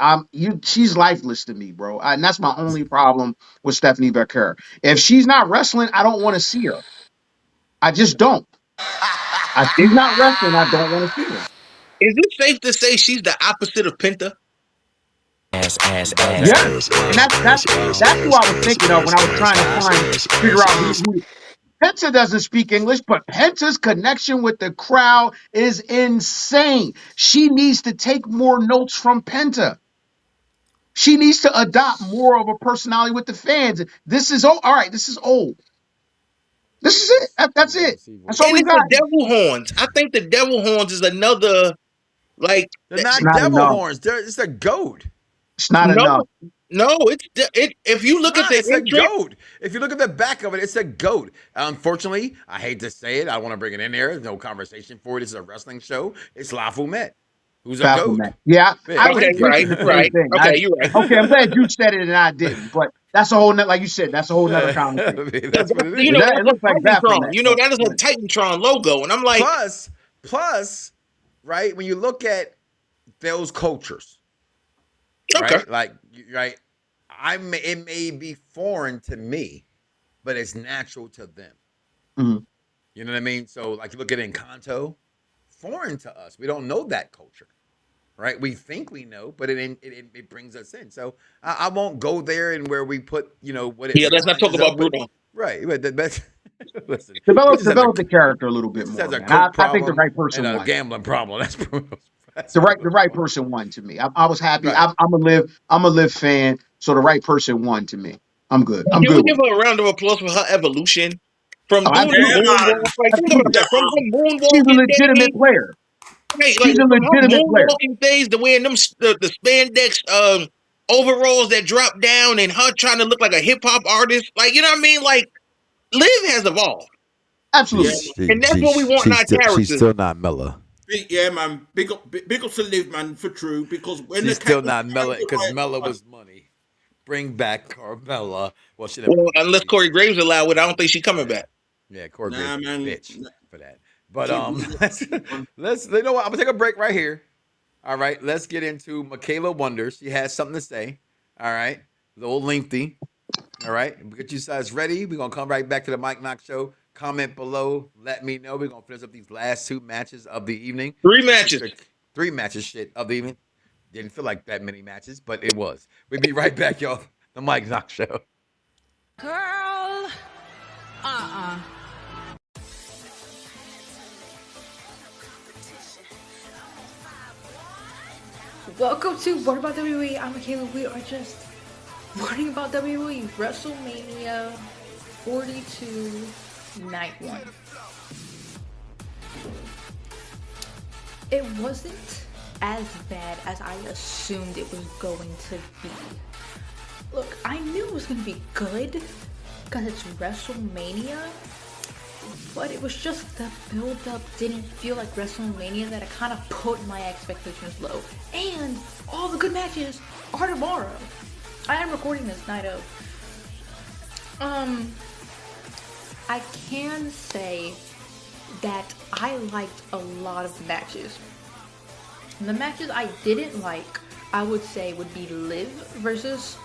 she's lifeless to me, bro. And that's my only problem with Stephanie Vaquer. If she's not wrestling, I don't want to see her. I just don't. If she's not wrestling, I don't want to see her. Is it safe to say she's the opposite of Penta? Yeah, and that's who I was thinking of when I was trying to figure out who. Penta doesn't speak English, but Penta's connection with the crowd is insane. She needs to take more notes from Penta. She needs to adopt more of a personality with the fans. This is all right. This is old. This is it. That's it. That's all we got. The devil horns. I think the devil horns is another like. They're not devil horns. It's a goat. It's not enough. No, if you look at it's a goat. If you look at the back of it, it's a goat. Unfortunately, I hate to say it. I want to bring it in there. There's no conversation for it. This is a wrestling show. It's Lafumet, who's a goat. Yeah. Okay, right. Okay, you're right. Okay, I'm glad you said it and I didn't. But that's a whole nother, like you said, that's a whole nother conversation. That's what it is. You know, it looks like Titantron. You know, that is a Titantron logo, and I'm like, plus, right? When you look at those cultures. Okay. Right? It may be foreign to me, but it's natural to them. Mm-hmm. You know what I mean? So, like, you look at Encanto, foreign to us. We don't know that culture, right? We think we know, but it brings us in. So, I won't go there and where we put, what it. Yeah, let's not talk about Bruno. Right. But listen. Develop the character a little bit more. I think the right person and a won. Gambling problem. That's Bruno's. The right person won to me. I was happy. Right. I'm a Liv fan, so the right person won to me. I'm good. Can we give her a round of applause for her evolution from doing moonwalk? Think about that. From moonwalking, she's a legitimate player. She's a legitimate player. Moonwalking days, the wearing the spandex overalls that drop down, and her trying to look like a hip hop artist. Like, you know what I mean? Like, Liv has evolved. Absolutely, and that's what we want in our characters. She's still not Mella. Yeah, man. Big up to Liv, man, for true. Because when she's still not Mella, because Mella was money. Bring back Carmella. Well, unless Corey Graves allowed it, I don't think she's coming back. Yeah, Corey Graves, bitch for that. But let's. You know what? I'm gonna take a break right here. All right, let's get into Michaela Wonders. She has something to say. All right, a little lengthy. All right, we get you guys ready. We're gonna come right back to the Mike Knoxxx Show. Comment below. Let me know. We're going to finish up these last two matches of the evening. 3 matches. 3 matches of the evening. Didn't feel like that many matches, but it was. We'll be right back, y'all. The Mike Knoxxx Show. Girl. Welcome to What About WWE? I'm Michaela. We are just learning about WWE. WrestleMania 42. Night 1. It wasn't as bad as I assumed it was going to be. Look, I knew it was going to be good because it's WrestleMania, but it was just the build-up didn't feel like WrestleMania, that it kind of put my expectations low. And all the good matches are tomorrow. I am recording this night of. I can say that I liked a lot of matches. The matches I didn't like, I would say, would be Liv versus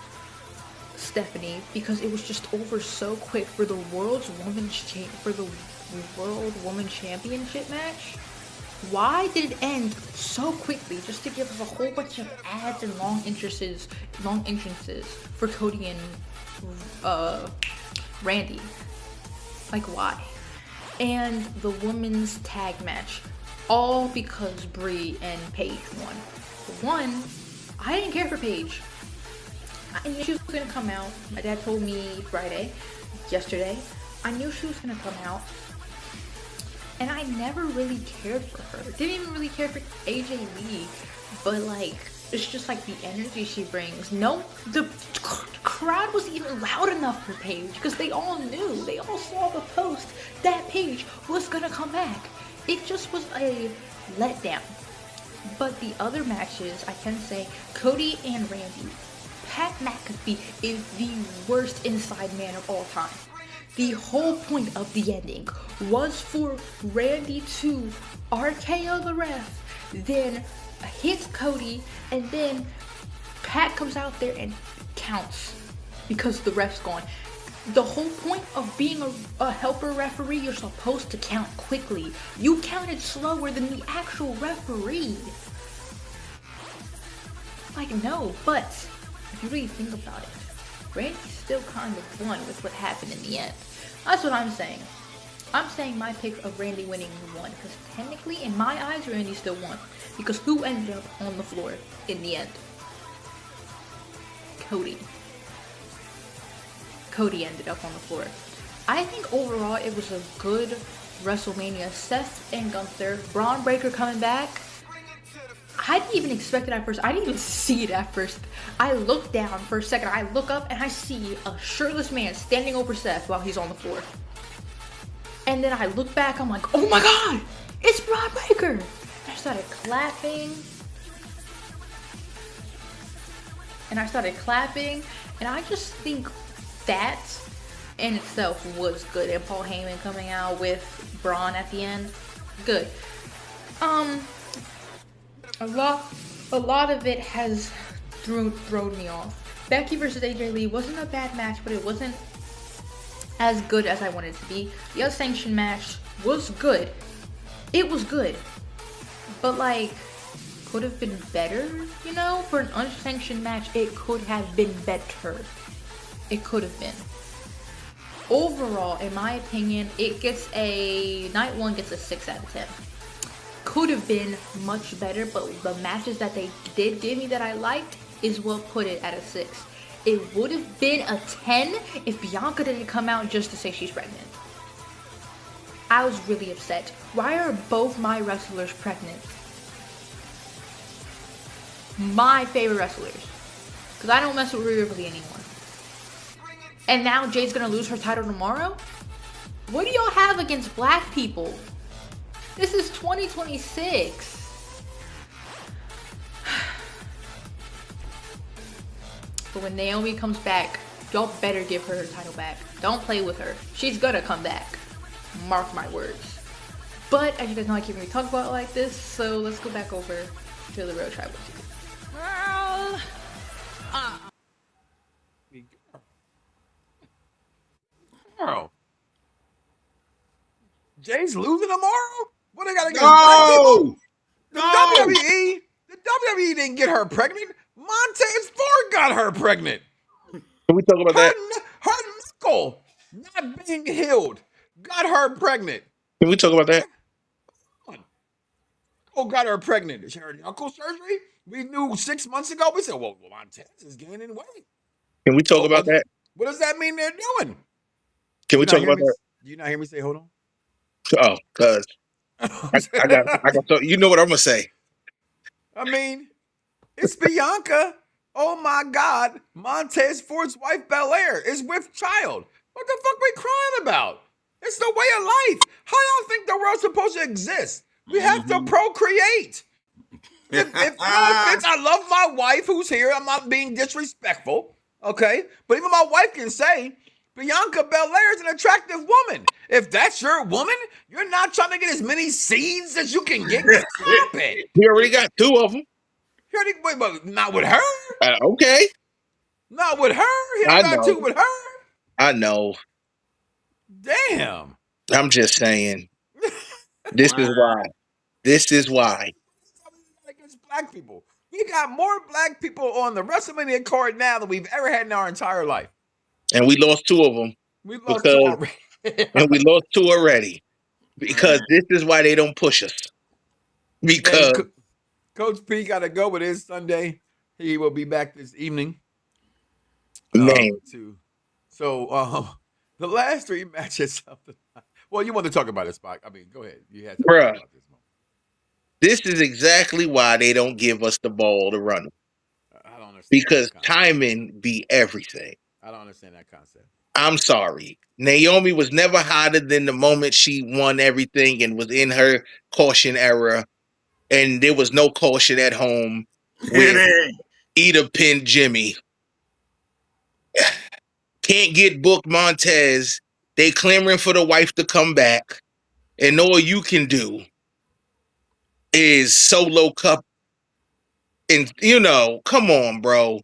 Stephanie, because it was just over so quick for the World Woman Championship match. Why did it end so quickly, just to give us a whole bunch of ads and long entrances for Cody and Randy? Like, why? And the women's tag match, all because Brie and Paige won. One, I didn't care for Paige. I knew she was gonna come out. My dad told me yesterday. I knew she was gonna come out. And I never really cared for her. Didn't even really care for AJ Lee. But like, it's just like the energy she brings. No, the crowd wasn't even loud enough for Paige, because they all knew. They all saw the post that Paige was gonna come back. It just was a letdown. But the other matches, I can say, Cody and Randy. Pat McAfee is the worst inside man of all time. The whole point of the ending was for Randy to RKO the ref, then hit Cody, and then Pat comes out there and counts because the ref's gone. The whole point of being a helper referee, you're supposed to count quickly. You counted slower than the actual referee. Like, no, but if you really think about it, Randy still kind of won with what happened in the end. That's what I'm saying. I'm saying my pick of Randy winning won, because technically, in my eyes, Randy still won. Because who ended up on the floor in the end? Cody. Cody ended up on the floor. I think overall it was a good WrestleMania. Seth and Gunther, Braun Breaker coming back. I didn't even expect it at first. I didn't even see it at first. I looked down for a second. I look up and I see a shirtless man standing over Seth while he's on the floor. And then I look back. I'm like, oh my god, it's Braun Breaker. And I started clapping. And I just think that in itself was good. And Paul Heyman coming out with Braun at the end, good. A lot of it has thrown me off. Becky versus AJ Lee wasn't a bad match, but it wasn't as good as I wanted it to be. The Unsanctioned match was good. It was good. But like, could have been better, you know? For an Unsanctioned match, it could have been better. It could have been. Overall, in my opinion, night one gets a 6 out of 10. Could have been much better, but the matches that they did give me that I liked is what put it at a 6. It would have been a 10 if Bianca didn't come out just to say she's pregnant. I was really upset. Why are both my wrestlers pregnant? My favorite wrestlers. Because I don't mess with Rhea Ripley anymore. And now Jade's gonna lose her title tomorrow? What do y'all have against black people? This is 2026. But when Naomi comes back, y'all better give her title back. Don't play with her. She's gonna come back. Mark my words. But as you guys know, I can't really talk about it like this, so let's go back over to the Real Tribal Chief. Girl. Jay's losing tomorrow? What they got against black people? The WWE didn't get her pregnant. Montez Ford got her pregnant. Can we talk about that? Her knuckle not being healed got her pregnant. Can we talk about that? Oh, got her pregnant. Is her knuckle surgery? We knew 6 months ago. We said, well, Montez is gaining weight. Can we talk about that? What does that mean they're doing? Can we talk about that? Do you not hear me say, hold on? Oh, cuz I got so, you know what I'm gonna say. I mean, it's Bianca. Oh my God, Montez Ford's wife Belair is with child. What the fuck we crying about? It's the way of life. How y'all think the world's supposed to exist? We have to procreate. If no offense, I love my wife who's here. I'm not being disrespectful, okay? But even my wife can say, Bianca Belair is an attractive woman. If that's your woman, you're not trying to get as many seeds as you can get. Stop it. We already got 2 of them. Wait, but not with her. Okay. Not with her. He only got 2 with her. I know. Damn. I'm just saying. This is why. This is why. Against black people. We got more black people on the WrestleMania card now than we've ever had in our entire life. And we lost 2 of them. We lost 2 already. And we lost 2 already. Because this is why they don't push us. Because Coach P got to go with his Sunday. He will be back this evening. Man. So the last 3 matches of the night. Well, you want to talk about it, Spock. I mean, go ahead. You had to talk about this moment. This is exactly why they don't give us the ball to run. I don't understand. Because timing be everything. I don't understand that concept. I'm sorry. Naomi was never hotter than the moment she won everything and was in her caution era. And there was no caution at home with Ida pinned Jimmy. Can't get booked Montez. They clamoring for the wife to come back. And all you can do is solo cup. And come on, bro.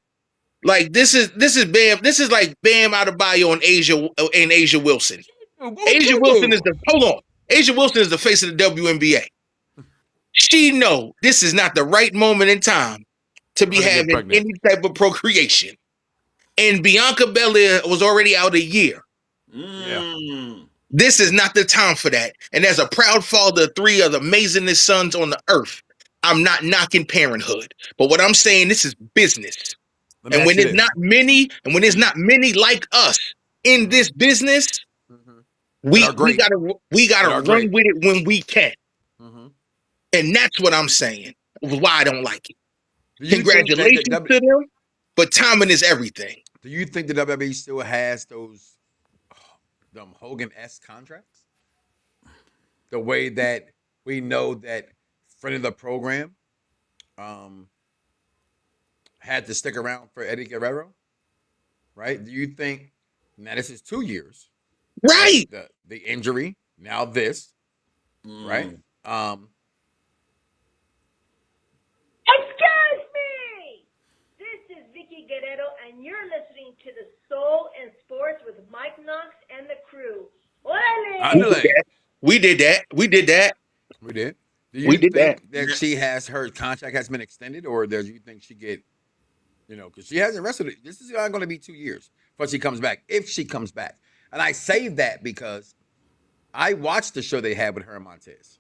Like this is Bam. This is like Bam Adebayo and Asia Wilson. Asia Wilson is the face of the WNBA. She know this is not the right moment in time to be having any type of procreation. And Bianca Belair was already out a year. This is not the time for that. And as a proud father of 3 of the amazingest sons on the earth, I'm not knocking parenthood. But what I'm saying, this is business. And when there's not many like us in this business, we gotta run with it when we can. And that's what I'm saying. Why I don't like it. Congratulations to them, but timing is everything. Do you think the WWE still has those Hogan-esque contracts? The way that we know that friend of the program had to stick around for Eddie Guerrero, right? Do you think now this is 2 years, right? The injury, now this, right? Excuse me. This is Vicky Guerrero, and you're listening to the Soul and Sports with Mike Knoxxx and the crew. We did that. We did. Do you think that she has her contract has been extended, or do you think she get, because she hasn't wrestled? This is going to be 2 years before she comes back, if she comes back. And I say that because I watched the show they had with her and Montez.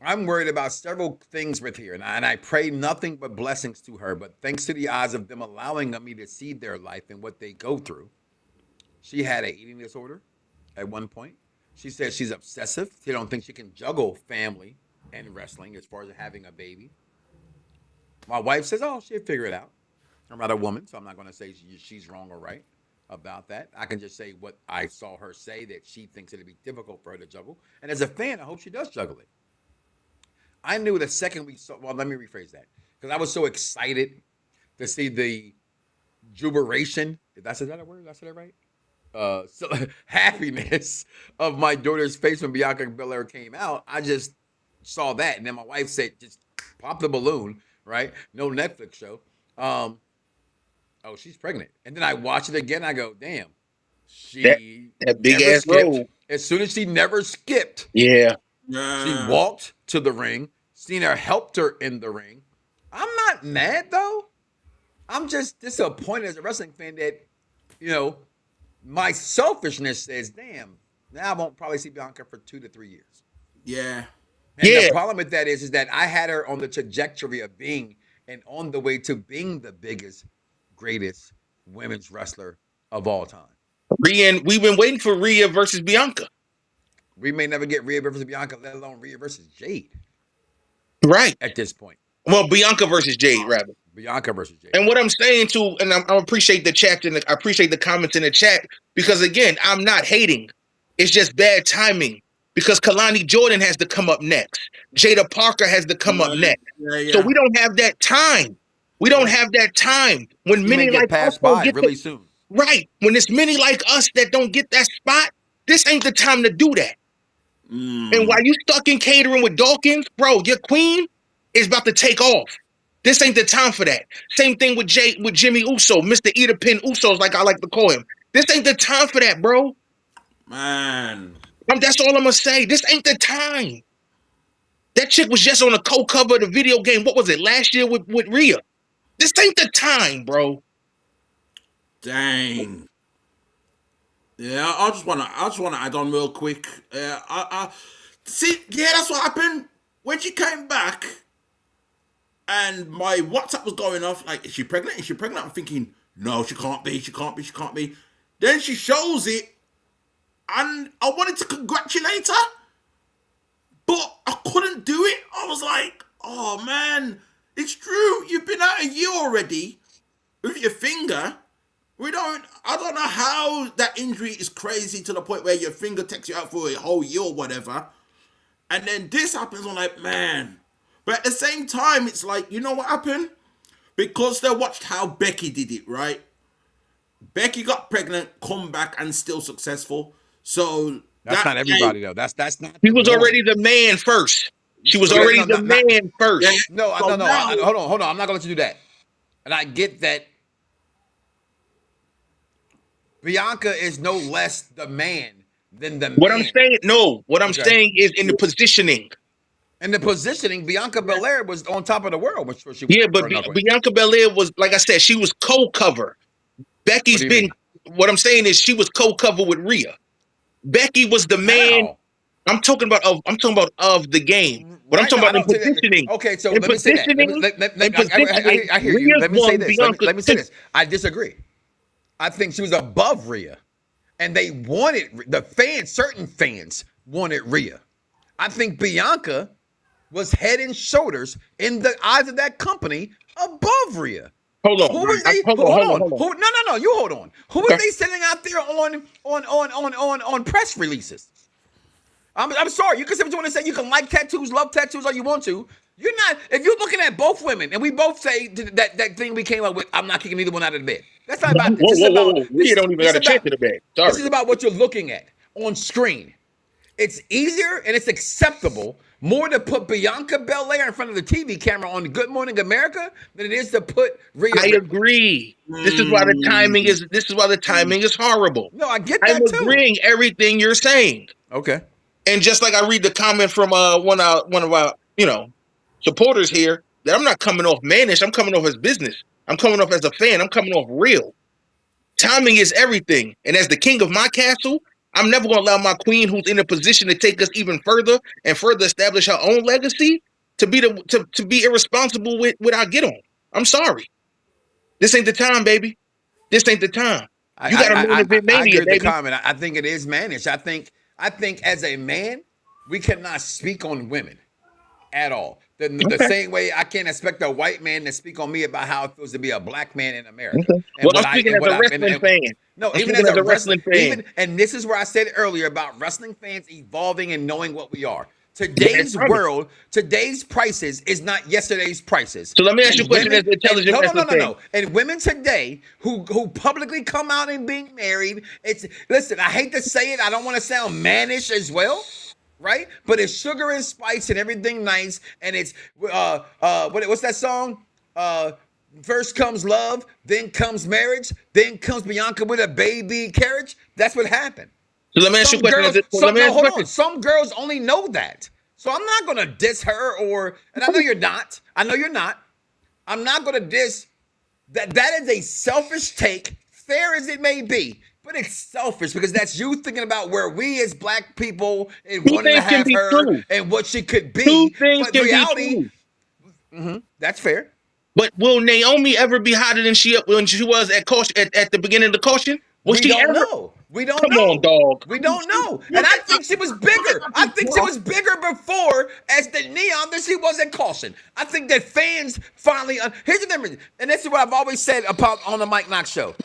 I'm worried about several things with her, and I pray nothing but blessings to her. But thanks to the odds of them allowing me to see their life and what they go through, she had an eating disorder at one point. She says she's obsessive. She don't think she can juggle family and wrestling as far as having a baby. My wife says, oh, she'll figure it out. I'm not a woman, so I'm not going to say she's wrong or right about that. I can just say what I saw her say, that she thinks it'll be difficult for her to juggle. And as a fan, I hope she does juggle it. I knew the second we saw, well, let me rephrase that, because I was so excited to see the jubilation. Did I say that a word? Did I say that right? So happiness of my daughter's face when Bianca Belair came out. I just saw that, and then my wife said, "Just pop the balloon, right? No Netflix show." Oh, she's pregnant, and then I watch it again. I go, "Damn, she that big ass roll." As soon as she never skipped, she walked to the ring. Cena helped her in the ring. I'm not mad though. I'm just disappointed as a wrestling fan that, my selfishness says, damn, now I won't probably see Bianca for 2 to 3 years. Yeah. And the problem with that is that I had her on the trajectory of being and on the way to being the biggest, greatest women's wrestler of all time. We've been waiting for Rhea versus Bianca. We may never get Rhea versus Bianca, let alone Rhea versus Jade. Right. At this point. Well, Bianca versus Jade, rather. Bianca versus Jade. And what I'm saying too, and I appreciate the chat and I appreciate the comments in the chat, because again, I'm not hating. It's just bad timing because Kalani Jordan has to come up next. Jada Parker has to come up next. So we don't have that time. We don't have that time. When You many may get like passed us don't by get really soon. Right. When it's many like us that don't get that spot, this ain't the time to do that. And while you stuck in catering with Dawkins, bro, your queen is about to take off. This ain't the time for that. Same thing with Jimmy Uso, Mr. Eater Pin Usos, like I like to call him. This ain't the time for that, bro. Man. That's all I'm gonna say. This ain't the time. That chick was just on the co-cover of the video game. What was it, last year with Rhea? This ain't the time, bro. Dang. Yeah, I just wanna add on real quick. See, yeah, that's what happened when she came back, and my WhatsApp was going off. Like, is she pregnant? Is she pregnant? I'm thinking, no, she can't be. She can't be. She can't be. Then she shows it, and I wanted to congratulate her, but I couldn't do it. I was like, oh man, it's true. You've been out a year already with your finger. I don't know how that injury is crazy to the point where your finger takes you out for a whole year or whatever. And then this happens, I'm like, man. But at the same time, it's like, you know what happened? Because they watched how Becky did it, right? Becky got pregnant, come back, and still successful. So that's not everybody, though. That's not. He was already the man first. She was already the man first. No, hold on. I'm not gonna let you do that. And I get that. Bianca is no less the man than the What man. I'm saying is in the positioning. In the positioning, Bianca Belair was on top of the world. But Bianca Belair was, like I said, she was co-cover. Becky's been. What I'm saying is she was co-cover with Rhea. Becky was the man. How? I'm talking about of the game. But I'm talking about in positioning. Okay, so let me say that. I hear you. Let me say this. Let me say this. I disagree. I think she was above Rhea, and they wanted the fans. Certain fans wanted Rhea. I think Bianca was head and shoulders in the eyes of that company above Rhea. Hold on. Who was they? Hold on. No. You hold on. Who was they sitting out there on press releases? I'm sorry. You can say what you want to say. You can like tattoos, love tattoos, all you want to. You're not. If you're looking at both women, and we both say that thing we came up with, I'm not kicking either one out of the bed. That's not about this. Whoa. You don't even got a chance to the bed. Sorry. This is about what you're looking at on screen. It's easier and it's acceptable more to put Bianca Belair in front of the TV camera on Good Morning America than it is to put Rhea. I agree. This is why the timing is. This is why the timing is horrible. No, I get that too. I'm agreeing everything you're saying. Okay. And just like I read the comment from one of our supporters here, that I'm not coming off mannish. I'm coming off as business. I'm coming off as a fan. I'm coming off real. Timing is everything. And as the king of my castle, I'm never going to allow my queen, who's in a position to take us even further and further establish her own legacy, to be irresponsible with our get on. I'm sorry. This ain't the time, baby. This ain't the time. You got to move a bit mania, I agree with baby. the comment. I think it is mannish. I think as a man, we cannot speak on women at all. The same way I can't expect a white man to speak on me about how it feels to be a black man in America. Okay. Well, I'm speaking as a wrestling fan. No, even as a wrestling fan. And this is where I said earlier about wrestling fans evolving and knowing what we are. Today's world, today's prices is not yesterday's prices. So let me ask you a question as an intelligent wrestling fan. No. And women today who publicly come out and being married, listen, I hate to say it, I don't want to sound mannish as well. Right, but it's sugar and spice and everything nice, and it's what's that song? First comes love, then comes marriage, then comes Bianca with a baby carriage. That's what happened. So let me ask you a question. Hold on. Some girls only know that, so I'm not gonna diss her and I know you're not. I'm not gonna diss that. That is a selfish take, fair as it may be. But it's selfish because that's you thinking about where we as black people and wanting to have her and what she could be. Two things can reality, be true. That's fair. But will Naomi ever be hotter than when she was at the beginning of the caution? We don't know. We don't Come on, know. dog. We don't know. And I think she was bigger. I think she was bigger before as the Neon than she was at Caution. I think that fans finally. Here's the difference. And this is what I've always said about on the Mike Knoxxx Show.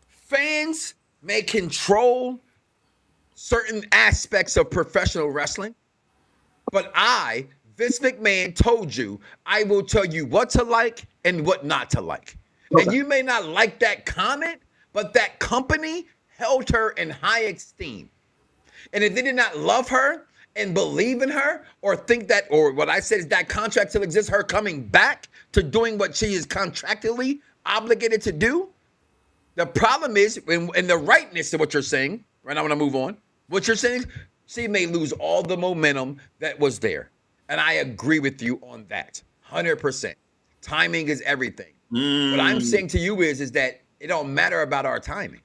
Fans may control certain aspects of professional wrestling, but I, Vince McMahon, told you I will tell you what to like and what not to like. And you may not like that comment, but that company held her in high esteem. And if they did not love her and believe in her or think that, or what I said is that contract still exists, her coming back to doing what she is contractually obligated to do, the problem is, in the rightness of what you're saying, right now I want to move on, what you're saying, she may lose all the momentum that was there. And I agree with you on that, 100%. Timing is everything. What I'm saying to you is that it don't matter about our timing.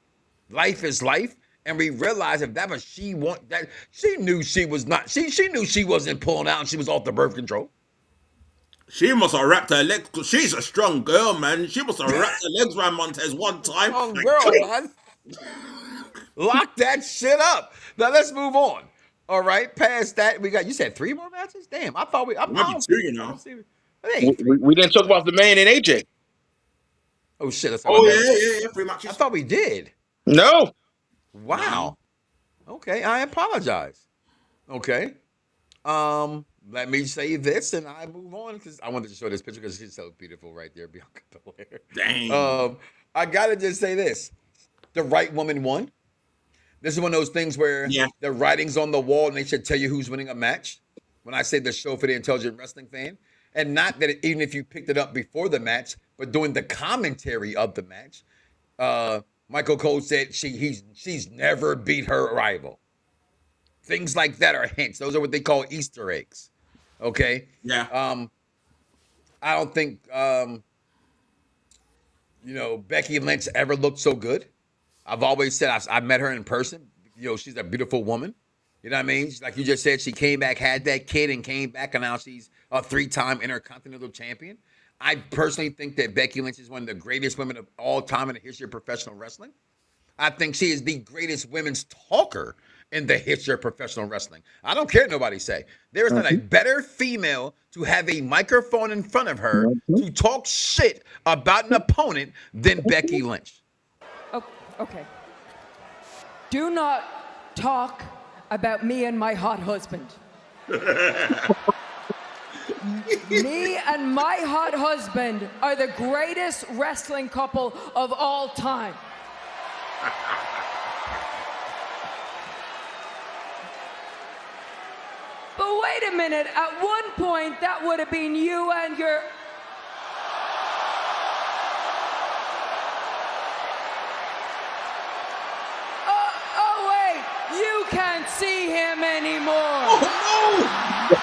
Life is life, and we realize if that was she knew she was not. She knew she wasn't pulling out, and she was off the birth control. She must have wrapped her legs, because she's a strong girl, man. She must have wrapped her legs around Montez one time. Strong girl, man. Lock that shit up. Now let's move on. All right, past that, you said 3 more matches? Damn, I thought Maybe 2, you know. We didn't talk about the man and AJ. Oh shit! Let's yeah, 3 matches. I thought we did. No. Wow. Okay, I apologize. Okay. Let me say this and I move on because I wanted to show this picture because she's so beautiful right there, Bianca Belair. Dang. I gotta just say this: the right woman won. This is one of those things where the writing's on the wall and they should tell you who's winning a match. When I say the show for the intelligent wrestling fan, and not that even if you picked it up before the match, but doing the commentary of the match, Michael Cole said she's never beat her rival. Things like that are hints. Those are what they call Easter eggs. Okay. Yeah. I don't think Becky Lynch ever looked so good. I've always said I met her in person. She's a beautiful woman. You know what I mean? Like you just said, she came back, had that kid, and came back, and now she's a 3-time Intercontinental Champion. I personally think that Becky Lynch is one of the greatest women of all time in the history of professional wrestling. I think she is the greatest women's talker in the history of professional wrestling. I don't care what nobody say. There is not a better female to have a microphone in front of her to talk shit about an opponent than Becky Lynch. Oh, okay. Do not talk about me and my hot husband. Me and my hot husband are the greatest wrestling couple of all time. But wait a minute, at one point that would have been you and your... Oh wait, you can't see him anymore. Oh no!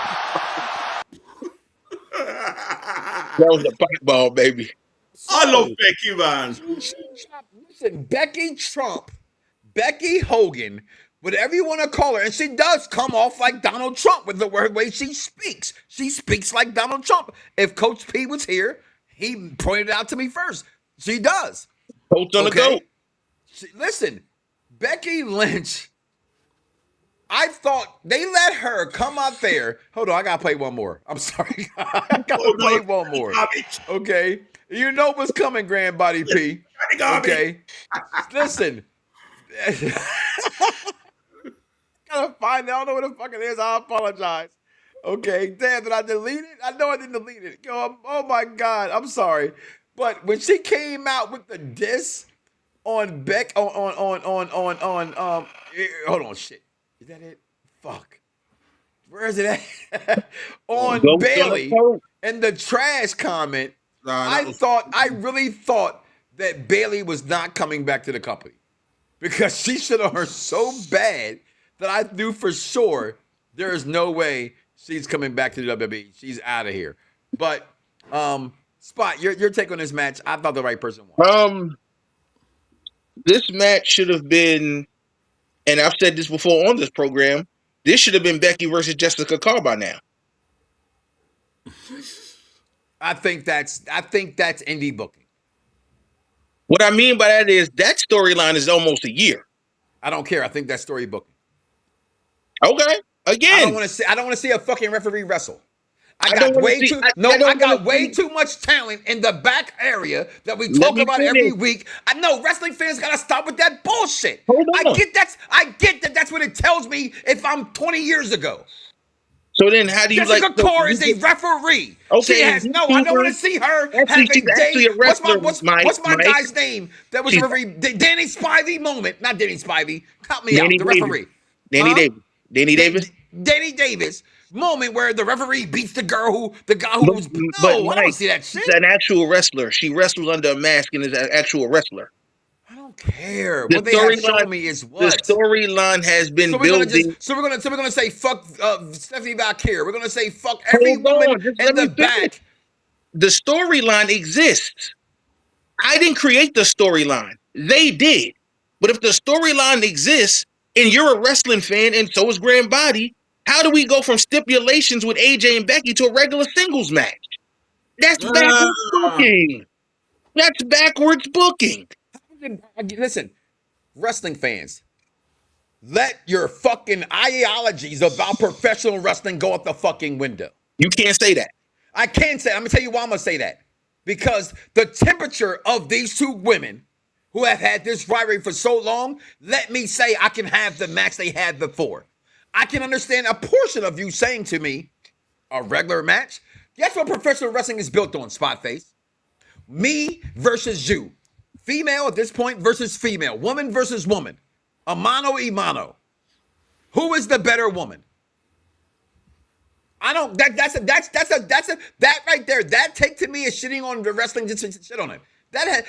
That was a fireball, baby. I love Becky, man. Listen, Becky Trump, Becky Hogan, whatever you want to call her, and she does come off like Donald Trump with the way she speaks. She speaks like Donald Trump. If Coach P was here, he pointed it out to me first. She does. Coach on the go. Listen, Becky Lynch, I thought they let her come out there. Hold on, I gotta play one more. I'm sorry. I gotta play one more. Okay. You know what's coming, Grand Body P. Okay. Listen. Gotta find it. I don't know what the fuck it is. I apologize. Okay. Damn, did I delete it? I know I didn't delete it. Oh my God. I'm sorry. But when she came out with the diss on Beck hold on, shit. Is that it? Fuck. Where is it at? On Bailey and the trash comment. I really thought that Bailey was not coming back to the company because she shit on her so bad that I knew for sure there is no way she's coming back to the WWE. She's out of here. But Spot, your take on this match, I thought the right person won. This match should have been, and I've said this before on this program, this should have been Becky versus Jessica Carr by now. I think that's indie booking. What I mean by that is that storyline is almost a year. I don't care. I think that's story booking. Okay. Again, I don't want to see a fucking referee wrestle. I don't got wanna way see- too I no. don't I got wanna way see- too much talent in the back area that we Let talk me about finish. every week. I know wrestling fans gotta stop with that bullshit. Hold on. I get that. That's what it tells me if I'm 20 years ago. So then, how do you Jessica like? so Carr you is a get- referee. Okay, She has no. I don't want to see her Actually, have a she's actually day. a wrestler, What's Mike. my guy's name? That was She's- a referee. Danny Spivey moment. Not Danny Spivey. Help me Danny out. The Davis. referee. Danny Huh? Davis. Danny Davis. Danny Davis moment where the referee beats the guy who was. No, But I Mike, don't see that shit. she's an actual wrestler. She wrestles under a mask and is an actual wrestler. I don't care. The What they have storyline- shown me is The what. storyline has been So we're gonna building. we're gonna say fuck Stephanie Valkyrie. We're gonna say fuck every Hold woman on, just in let the me finish. back. The storyline exists. I didn't create the storyline. They did. But if the storyline exists and you're a wrestling fan and so is Grand Body, how do we go from stipulations with AJ and Becky to a regular singles match? That's backwards booking. That's backwards booking. Listen, wrestling fans, let your fucking ideologies about professional wrestling go out the fucking window. You can't say that. I can't say. I'm gonna tell you why I'm gonna say that. Because the temperature of these two women who have had this rivalry for so long, let me say I can have the match they had before. I can understand a portion of you saying to me, a regular match. Guess what professional wrestling is built on, spot face? Me versus you. Female at this point versus female. Woman versus woman. A mano y mano. Who is the better woman? I don't. That right there. That take to me is shitting on the wrestling. Just shit on it.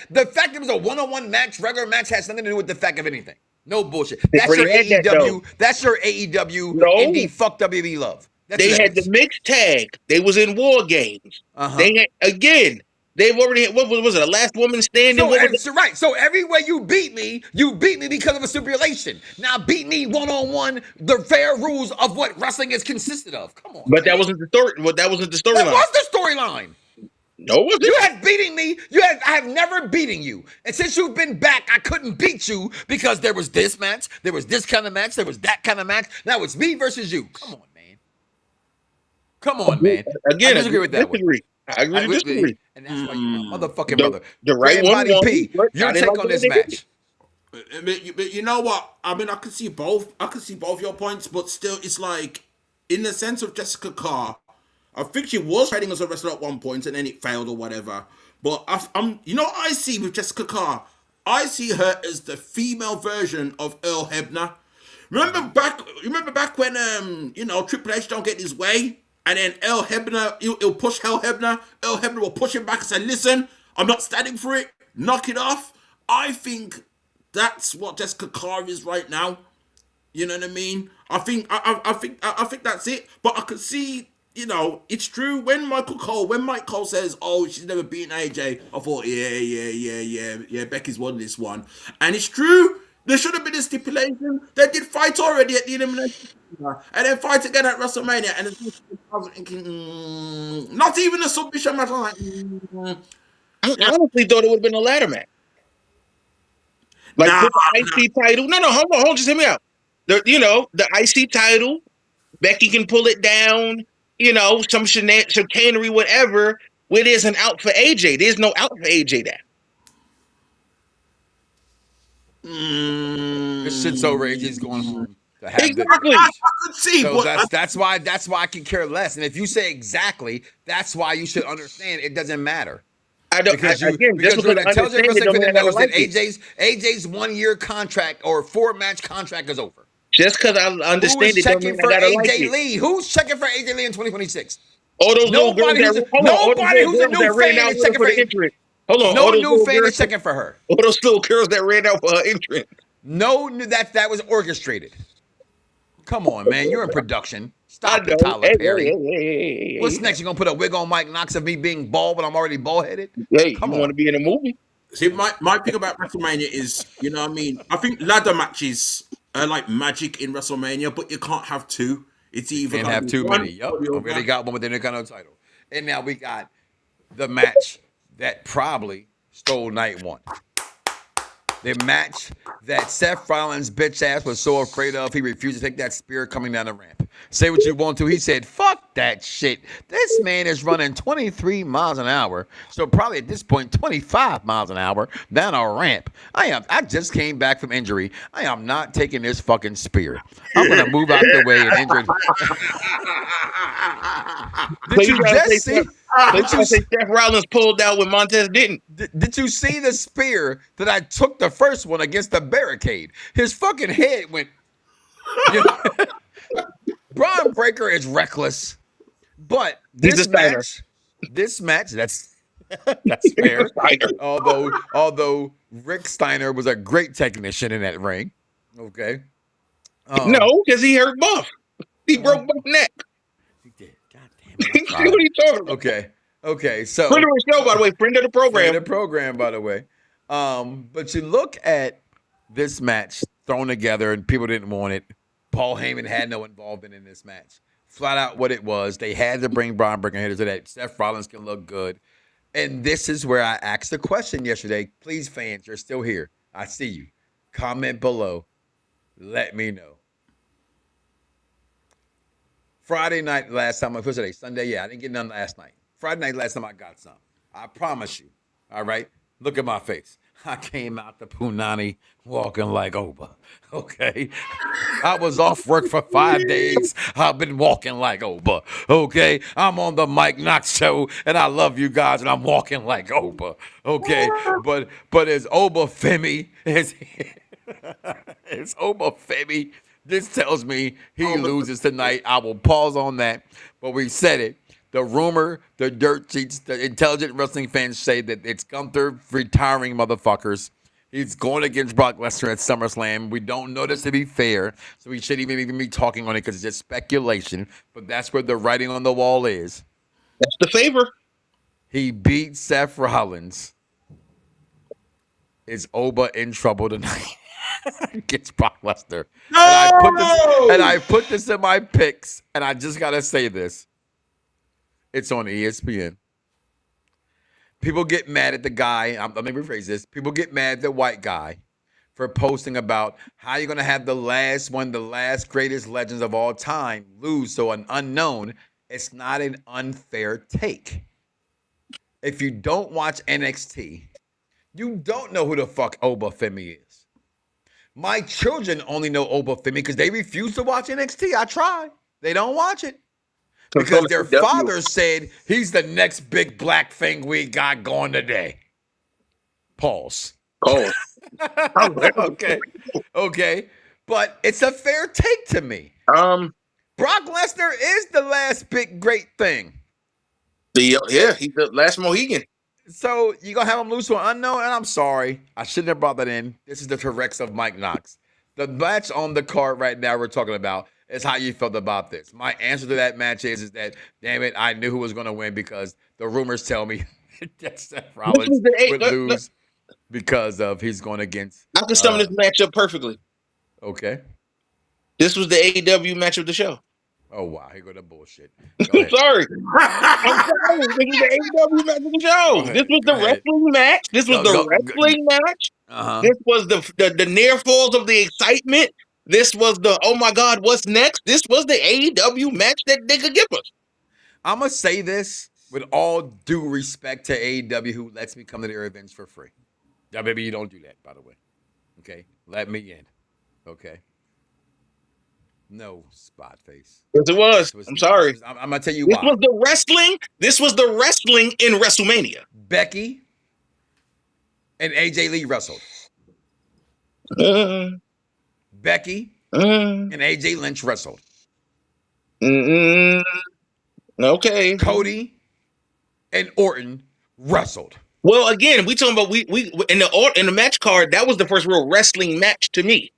The fact it was a one-on-one match, regular match, has nothing to do with the fact of anything. No bullshit. That's your already had that, AEW. though. That's your AEW No. indie fuck WWE love. That's They what that had the is. mixed tag. They was in War Games. Uh-huh. They had, again. They've already had, what was it? The last woman standing. So every way you beat me because of a stipulation. Now beat me one-on-one, the fair rules of what wrestling is consisted of. Come on. But that wasn't the story. That wasn't the storyline. That was the storyline. No, it wasn't. You have beating me. I have never beaten you. And since you've been back, I couldn't beat you because there was this match, there was this kind of match, there was that kind of match. Now it's me versus you. Come on, man. Come on, man. Again, I disagree with that one. I agree to disagree. And that's why you my motherfucking brother. The right Grand one Body won, P, but your I didn't take like on the this way they did match. But you know what? I mean, I could see both. I could see both your points, but still, it's like, in the sense of Jessica Carr, I think she was fighting as a wrestler at one point, and then it failed or whatever. But you know what I see with Jessica Carr? I see her as the female version of Earl Hebner. Remember back when Triple H don't get his way, and then Earl Hebner he'll push Earl Hebner. Earl Hebner will push him back and say, "Listen, I'm not standing for it. Knock it off." I think that's what Jessica Carr is right now. You know what I mean? I think that's it. But I could see, it's true when Mike Cole says, "Oh, she's never beaten AJ," I thought, yeah, Becky's won this one. And it's true. There should have been a stipulation. They did fight already at the elimination. And then fight again at WrestleMania. And I was thinking, not even a submission match. I'm like, I honestly thought it would have been a ladder match. Like put the IC title. No, hold on, just hear me out. The IC title, Becky can pull it down, some chicanery, whatever, where there's an out for AJ. There's no out for AJ there. This shit's over. AJ's going home. To have Exactly. I could see, so but that's why I can care less. And if you say exactly, that's why you should understand it doesn't matter. I don't. Because you're an intelligent wrestling fan knows that like AJ's 1 year contract or 4-match contract is over. Just because I understand Who's it, don't checking mean for I gotta AJ like it. Lee? Who's checking for AJ Lee in 2026? All those Nobody who's a new fan is checking for entrance. Hold on, no new fan is checking for her. All those little girls that ran out for her entrance. No, that was orchestrated. Come on, man. You're in production. Stop it, Tyler Perry. Hey. What's next? You gonna put a wig on Mike Knoxxx of me being bald, but I'm already bald-headed? Hey, Come you on. want to be in a movie? see, my thing about WrestleMania is, you know what I mean? I think ladder matches are like magic in WrestleMania, but you can't have two. It's either Can't have too one many. Yup. or the We other. already got one with the Intercontinental title. And now we got the match that probably stole night one. The match that Seth Rollins' bitch ass was so afraid of, he refused to take that spear coming down the ramp. Say what you want to. He said, fuck that shit. This man is running 23 miles an hour, so probably at this point 25 miles an hour down a ramp. I just came back from injury. I am not taking this fucking spear. I'm going to move out the way and injure. Did you just see? Did you say Seth Rollins pulled out when Montez didn't? Did you see the spear that I took the first one against the barricade? His fucking head went. Braun Breaker is reckless, but this match, that's fair. Although Rick Steiner was a great technician in that ring. Okay. No, because he hurt Buff. He broke Buff's neck. He did. God damn it. What are you talking about? Okay. So friend of the show, by the way. Friend of the program. Friend of the program, by the way. But you look at this match thrown together, and people didn't want it. Paul Heyman had no involvement in this match. Flat out what it was. They had to bring Braun Breaker here so that Seth Rollins can look good. And this is where I asked the question yesterday. Please, fans, you're still here. I see you. Comment below. Let me know. Friday night last time, what's today? Sunday? Yeah, I didn't get none last night. Friday night last time I got some. I promise you. All right? Look at my face. I came out the Punani walking like Oba. Okay? I was off work for 5 days. I've been walking like Oba. Okay? I'm on the Mike Knoxxx Show, and I love you guys, and I'm walking like Oba. Okay? But it's Oba Femi. It's Oba Femi. This tells me he loses tonight. I will pause on that. But we said it. The rumor, the dirt sheets, the intelligent wrestling fans say that it's Gunther retiring motherfuckers. He's going against Brock Lesnar at SummerSlam. We don't know this to be fair, so we shouldn't even be talking on it because it's just speculation. But that's where the writing on the wall is. That's the favor. He beat Seth Rollins. Is Oba in trouble tonight? Gets Brock Lesnar. No! And I put this in my picks, and I just got to say this. It's on ESPN. People get mad at the guy. Let me rephrase this. People get mad at the white guy for posting about how you're going to have the last greatest legends of all time lose to an unknown. It's not an unfair take. If you don't watch NXT, you don't know who the fuck Oba Femi is. My children only know Oba Femi because they refuse to watch NXT. I try. They don't watch it. Because their father said he's the next big black thing we got going today. Pause. Oh. Okay. But it's a fair take to me. Brock Lesnar is the last big great thing. He's the last Mohican. So you're going to have him lose to an unknown? And I'm sorry. I shouldn't have brought that in. This is the T-Rex of Mike Knoxxx. The match on the card right now we're talking about is how you felt about this. My answer to that match is that, damn it, I knew who was going to win because the rumors tell me that Seth Rollins would lose because of he's going against. I can sum this match up perfectly. Okay. This was the AEW match of the show. Oh, wow. Here go the bullshit. I'm sorry. This is the AEW match of the show. This was the wrestling match. This was the wrestling match. Uh-huh. This was the near falls of the excitement. This was the, oh my God, what's next? This was the AEW match that they could give us. I'm going to say this with all due respect to AEW, who lets me come to their events for free. Now, maybe you don't do that, by the way. Okay? Let me in. Okay? No, spot face. Yes, it was. I'm sorry. I'm going to tell you why. This was the wrestling in WrestleMania. Becky and AJ Lee wrestled. Becky and AJ Lynch wrestled. Okay. Cody and Orton wrestled. Well, again, we talking about we in the match card. That was the first real wrestling match to me.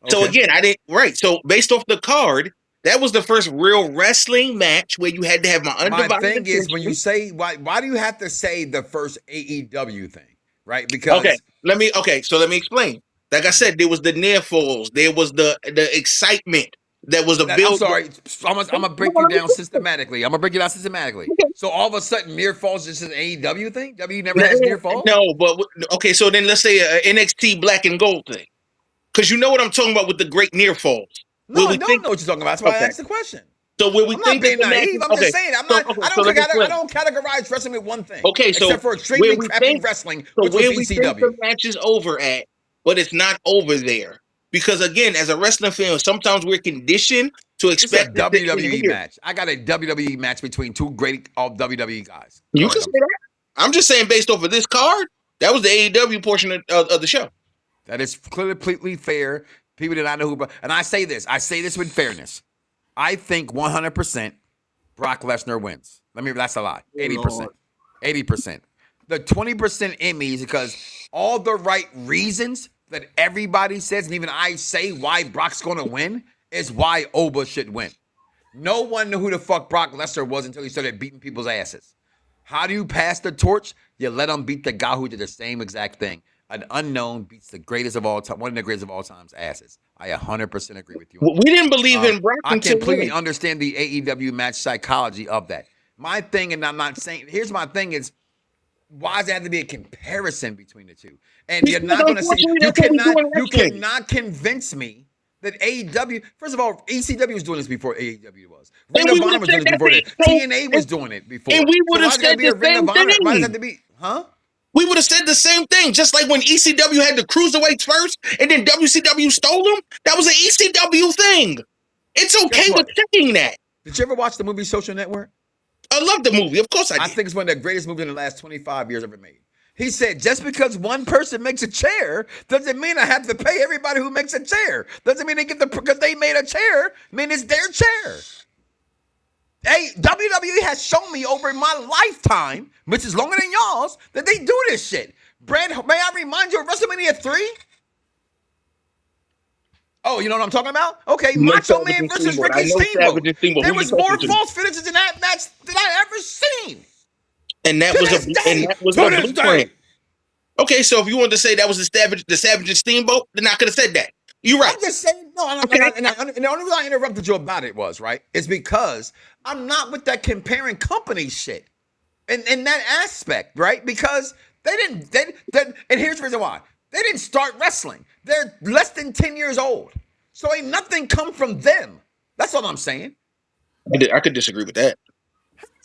Okay. So again, I didn't So based off the card, that was the first real wrestling match where you had to have my undivided. My thing is when you say why do you have to say the first AEW thing, right? Because let me explain. Like I said, there was the near falls, there was the excitement, that was a I'm build. sorry. I'm gonna break you down systematically. So all of a sudden, near falls is just an AEW thing. W never has near falls. No, but okay. So then let's say a NXT Black and Gold thing, because you know what I'm talking about with the great near falls. No, I don't know what you're talking about. That's why I asked the question. So where we I'm think not being naive. I'm just saying. I don't categorize wrestling with one thing. Okay, so except for extremely crappy wrestling, which was where we think ECW. the match is over at, but it's not over there. Because again, as a wrestling fan, sometimes we're conditioned to expect a WWE match. I got a WWE match between two great all WWE guys. You can say that. I'm just saying, based off of this card, that was the AEW portion of the show. That is completely fair. People did not know who, and I say this with fairness. I think 100% Brock Lesnar wins. That's a lie. 80%. 80%. The 20% in me is because all the right reasons that everybody says, and even I say why Brock's going to win, is why Oba should win. No one knew who the fuck Brock Lesnar was until he started beating people's asses. How do you pass the torch? You let him beat the guy who did the same exact thing. An unknown beats the greatest of all time, one of the greatest of all time's asses. I 100% agree with you. We didn't believe in Brock. I completely understand the AEW match psychology of that. My thing, and I'm not saying, here's my thing is, why does there have to be a comparison between the two? And you're not going to see, you cannot convince me that AEW, first of all, ECW was doing this before AEW was. Ring of Honor was doing it before that. TNA was doing it before. And we would have said the same thing. Why does it have to be, We would have said the same thing, just like when ECW had the cruiserweights first, and then WCW stole them. That was an ECW thing. It's okay with saying that. Did you ever watch the movie Social Network? I love the movie. Of course I did. I think it's one of the greatest movies in the last 25 years ever made. He said, just because one person makes a chair doesn't mean I have to pay everybody who makes a chair. Doesn't mean they get because they made a chair, mean it's their chair. Hey, WWE has shown me over my lifetime, which is longer than y'all's, that they do this shit. Brad, may I remind you of WrestleMania 3? Oh, you know what I'm talking about? Okay, Macho Man versus Ricky Steamboat. There was more false finishes in that match than I ever seen. And that was a blueprint. Okay, so if you wanted to say that was the Savage and Steamboat, then I could have said that. You're right. I'm just saying, no, okay. And the only reason I interrupted you about it was, right, is because I'm not with that comparing company shit in that aspect, right? Because they didn't, and here's the reason why. They didn't start wrestling. They're less than 10 years old. So ain't nothing come from them. That's all I'm saying. I could disagree with that.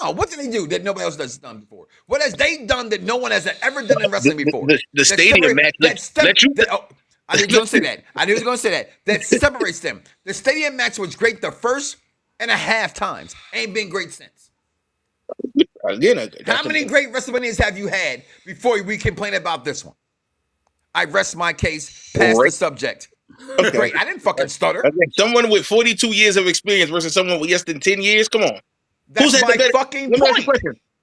Oh, what did they do that nobody else has done before? What has they done that no one has ever done in wrestling before? The stadium match. I was going to say that. That separates them. The stadium match was great the first and a half times. Ain't been great since. Again, how many great WrestleManias have you had before we complain about this one? I rest my case past the subject. Okay. Great. I didn't fucking stutter. Someone with 42 years of experience versus someone with less than 10 years? Come on. That's my fucking point.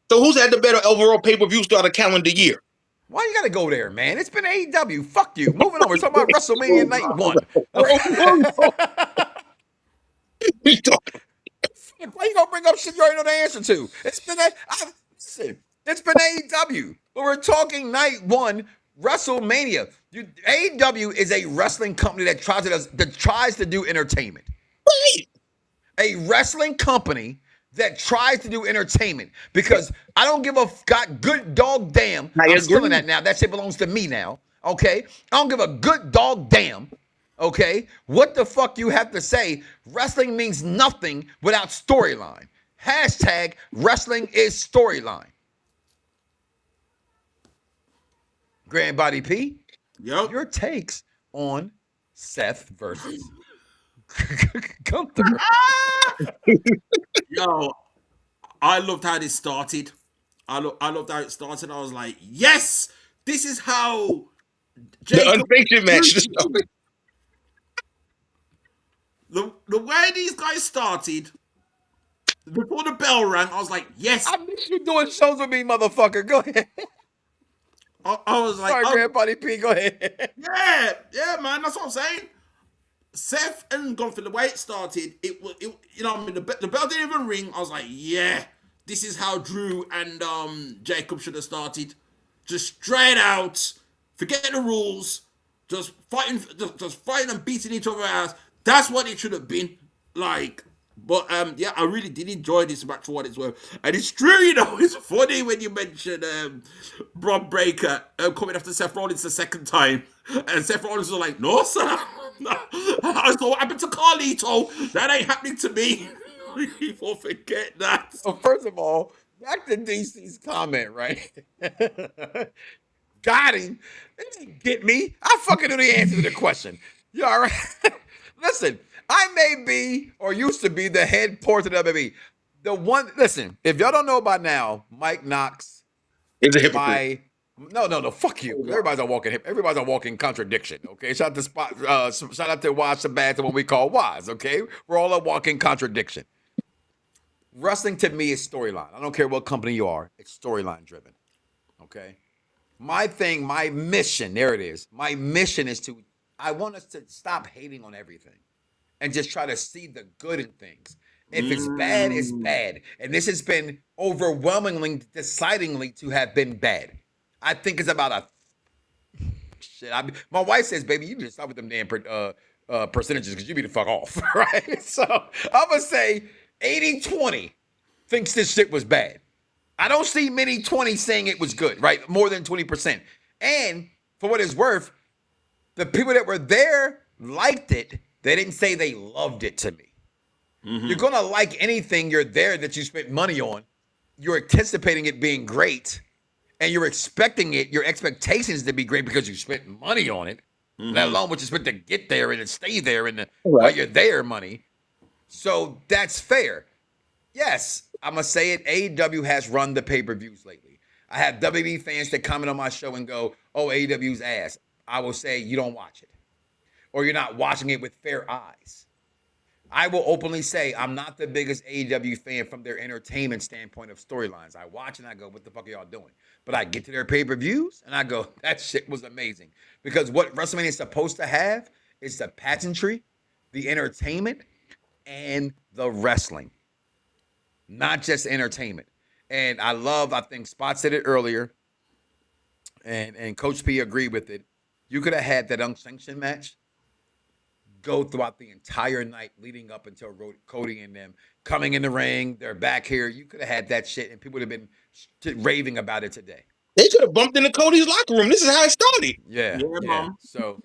So who's had the better overall pay-per-view start a calendar year? Why you gotta go there, man? It's been AEW. Fuck you. Moving on. We're talking about WrestleMania Night 1. Why you gonna bring up shit you already know the answer to? It's been AEW. But we're talking Night 1, WrestleMania. AEW is a wrestling company that tries to do entertainment. Right. A wrestling company that tries to do entertainment because I don't give a good dog damn. I'm stealing that now. That shit belongs to me now. Okay? I don't give a good dog damn. Okay? What the fuck you have to say? Wrestling means nothing without storyline. Hashtag wrestling is storyline. Grand Body P. Yep. Your takes on Seth versus Gunther. Yo, I loved how this started. I loved how it started. I was like, yes, this is how the Unsanctioned match started. The way these guys started, before the bell rang, I was like, yes. I miss you doing shows with me, motherfucker. Go ahead. I was like, sorry, Grandpa P, go ahead. Yeah, man, that's what I'm saying. Seth and Gunther, the way it started, it you know, I mean, the bell didn't even ring. I was like, yeah, this is how Drew and Jacob should have started. Just straight out, forget the rules, just fighting and beating each other ass. That's what it should have been. Like, but yeah, I really did enjoy this match for what it's worth. And it's true, you know, it's funny when you mention Braun Breaker coming after Seth Rollins the second time, and Seth Rollins was like, "No, sir, no. I saw what happened to Carlito. That ain't happening to me." People forget that. So first of all, back to DC's comment, right? Got him. It didn't get me. I fucking knew the answer to the question. You all right? Listen, I may be or used to be the head portrait of WWE. The one, listen, if y'all don't know by now, Mike Knoxxx is a hypocrite. No, fuck you. Everybody's a walking contradiction. Okay, shout out to Waz Sabat, the one we call Waz. Okay, we're all a walking contradiction. Wrestling to me is storyline. I don't care what company you are. It's storyline driven. Okay. My thing, my mission, there it is. My mission is I want us to stop hating on everything and just try to see the good in things. If it's bad, it's bad. And this has been overwhelmingly, decidingly to have been bad. I think it's about shit. My wife says, baby, you just stop with them damn percentages because you be the fuck off, right? So I'm going to say 80-20 thinks this shit was bad. I don't see many 20 saying it was good, right? More than 20%. And for what it's worth, the people that were there liked it. They didn't say they loved it to me. Mm-hmm. You're going to like anything you're there that you spent money on. You're anticipating it being great. And you're expecting it, your expectations to be great because you spent money on it. Mm-hmm. Let alone what you spent to get there and to stay there and while you're there money. So that's fair. Yes, I'm going to say it. AEW has run the pay-per-views lately. I have WWE fans that comment on my show and go, oh, AEW's ass. I will say you don't watch it. Or you're not watching it with fair eyes. I will openly say I'm not the biggest AEW fan from their entertainment standpoint of storylines. I watch and I go, what the fuck are y'all doing? But I get to their pay-per-views and I go, that shit was amazing. Because what WrestleMania is supposed to have is the pageantry, the entertainment, and the wrestling. Not just entertainment. And I think Spot said it earlier, and Coach P agreed with it. You could have had that unsanctioned match go throughout the entire night leading up until Cody and them coming in the ring. They're back here. You could have had that shit, and people would have been raving about it today. They could have bumped into Cody's locker room. This is how it started. Yeah. Mom. So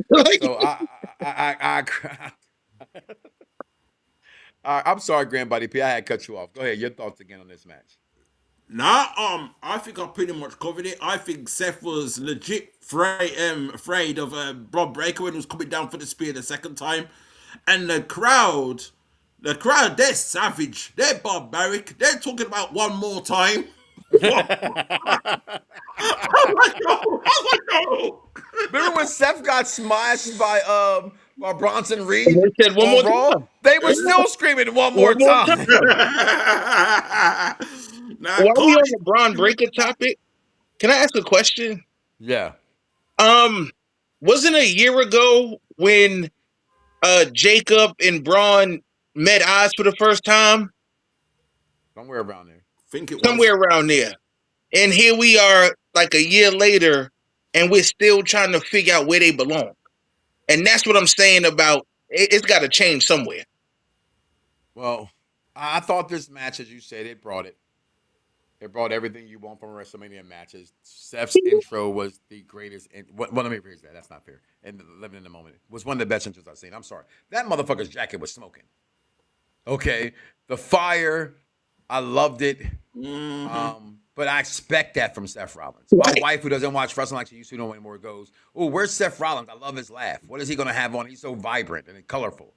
I'm sorry, Grandbody P. I had cut you off. Go ahead. Your thoughts again on this match. Nah, I think I pretty much covered it. I think Seth was legit afraid of Braun Breaker when he was coming down for the spear the second time. And the crowd, they're savage. They're barbaric. They're talking about one more time. I was like, no. Remember when Seth got smashed by Bronson Reed? They said one more time. They were still screaming one more time. Now, while we on the Braun Breaker topic, can I ask a question? Yeah. Wasn't a year ago when Jacob and Braun met eyes for the first time? Somewhere around there. Think it was. Somewhere around there. And here we are like a year later, and we're still trying to figure out where they belong. And that's what I'm saying about it's got to change somewhere. Well, I thought this match, as you said, it brought it. It brought everything you want from WrestleMania matches. Seth's intro was the greatest. Well, let me rephrase that. That's not fair. And living in the moment was one of the best intros I've seen. I'm sorry. That motherfucker's jacket was smoking. Okay. The fire, I loved it. Mm-hmm. But I expect that from Seth Rollins. My wife, who doesn't watch wrestling like she used to know anymore, goes, oh, where's Seth Rollins? I love his laugh. What is he going to have on? He's so vibrant and colorful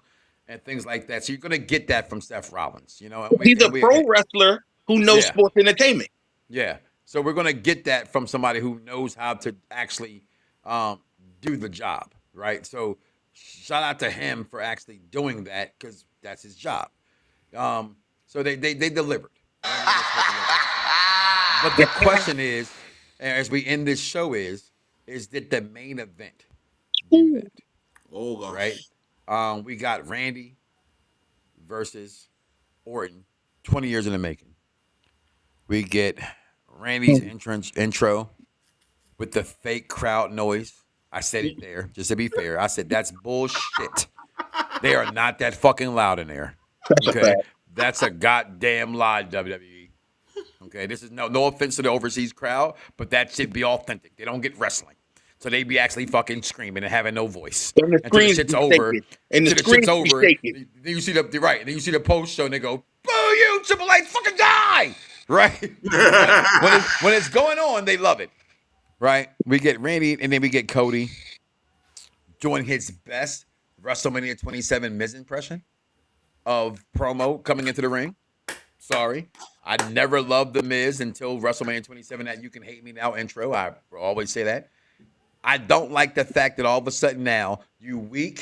and things like that. So you're going to get that from Seth Rollins. You know, he's a pro wrestler who knows sports entertainment. Yeah. So we're going to get that from somebody who knows how to actually do the job, right? So shout out to him for actually doing that because that's his job. So they delivered. But the question is, as we end this show is did the main event do that? Oh, gosh. Right? We got Randy versus Orton, 20 years in the making. We get Randy's intro with the fake crowd noise. I said it there, just to be fair. I said, that's bullshit. They are not that fucking loud in there. Okay, that's a goddamn lie, WWE. Okay, this is no offense to the overseas crowd, but that should be authentic. They don't get wrestling, so they be actually fucking screaming and having no voice. And the Until the screens shit's be over. shaking. And the Until the shit's screens be over. shaking. Then you see the right. Then you see the post show and they go, "Boo you, Triple H, fucking die!" Right? when it's going on, they love it. Right? We get Randy and then we get Cody doing his best WrestleMania 27 Miz impression of promo coming into the ring. Sorry. I never loved The Miz until WrestleMania 27, that You Can Hate Me Now intro. I always say that. I don't like the fact that all of a sudden now, you weak,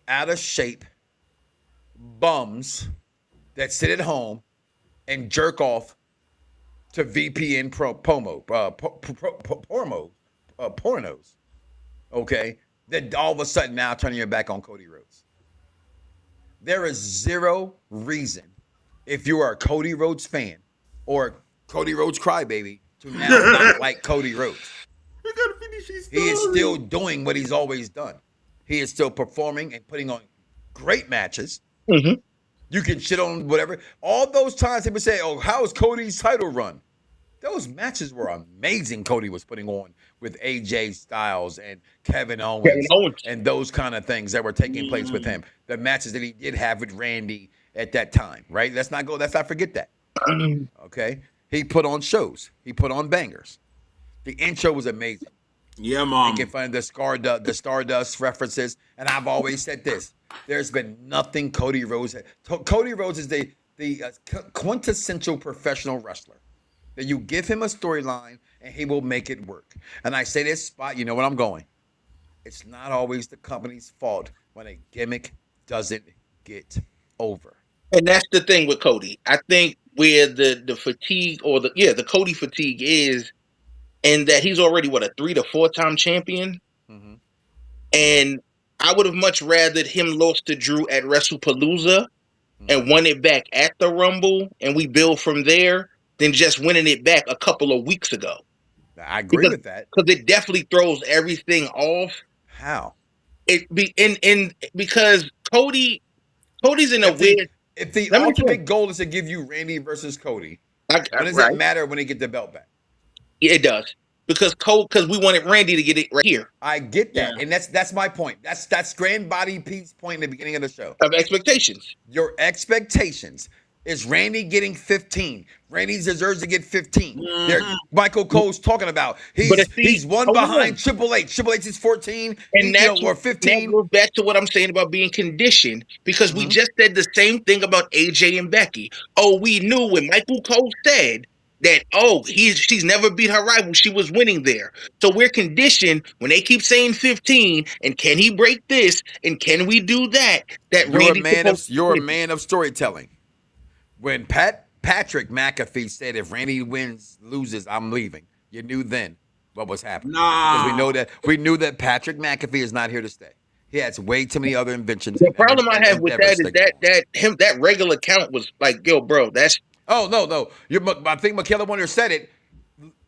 out of shape bums that sit at home and jerk off to VPN pornos, okay, that all of a sudden now turning your back on Cody Rhodes. There is zero reason, if you are a Cody Rhodes fan or Cody Rhodes crybaby, to now not like Cody Rhodes. We gotta finish his story. He is still doing what he's always done. He is still performing and putting on great matches. Mm-hmm. You can shit on whatever. All those times people say, "Oh, how's Cody's title run?" Those matches were amazing. Cody was putting on with AJ Styles and Kevin Owens. And those kind of things that were taking place with him. The matches that he did have with Randy at that time, right? Let's not forget that. Okay? He put on shows. He put on bangers. The intro was amazing. Yeah, Mom. You can find the Stardust references. And I've always said this. There's been nothing Cody Rhodes. Cody Rhodes is the quintessential professional wrestler. That you give him a storyline and he will make it work. And I say this spot, you know where I'm going. It's not always the company's fault when a gimmick doesn't get over. And that's the thing with Cody. I think where the fatigue or the Cody fatigue is, and that he's already a 3 to 4 time champion. Mm-hmm. And I would have much rather him lost to Drew at WrestlePalooza and won it back at the Rumble, and we build from there, than just winning it back a couple of weeks ago. I agree with that. Because it definitely throws everything off. How? Because Cody's in a weird. If the ultimate goal is to give you Randy versus Cody, when does it matter when they get the belt back? Yeah, it does. Because we wanted Randy to get it right here. I get that. Yeah. And that's my point. That's Grand Body Pete's point in the beginning of the show. Of expectations. Your expectations. Is Randy getting 15? Randy deserves to get 15. Mm-hmm. Michael Cole's talking about. He's one behind Triple H. Triple H is 14 or 15. That goes back to what I'm saying about being conditioned, because we just said the same thing about AJ and Becky. Oh, we knew when Michael Cole said that, she's never beat her rival. She was winning there. So we're conditioned when they keep saying 15 and can he break this and can we do that? You're a man of storytelling. When Patrick McAfee said, if Randy loses, I'm leaving, you knew then what was happening. Because we knew that Patrick McAfee is not here to stay. He has way too many other inventions. The problem I have with that is that regular count was like, yo, bro, that's. Oh, no. I think Michaela Wonder said it.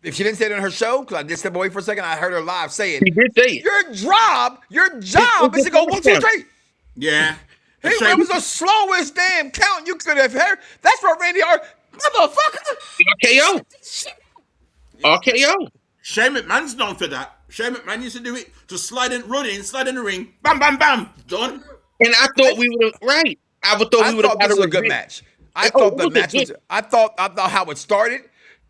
If she didn't say it on her show, because I did step away for a second, I heard her live say it. She did say it. Your job is to go 1, 2, 3. Yeah. It was the slowest damn count you could have heard. That's what Randy motherfucker. RKO. Shane McMahon's known for that. Shane McMahon used to do it. Just slide in the ring. Bam, bam, bam. Done. And I thought we would have right. I thought this was a good match. I thought the match was. I thought how it started.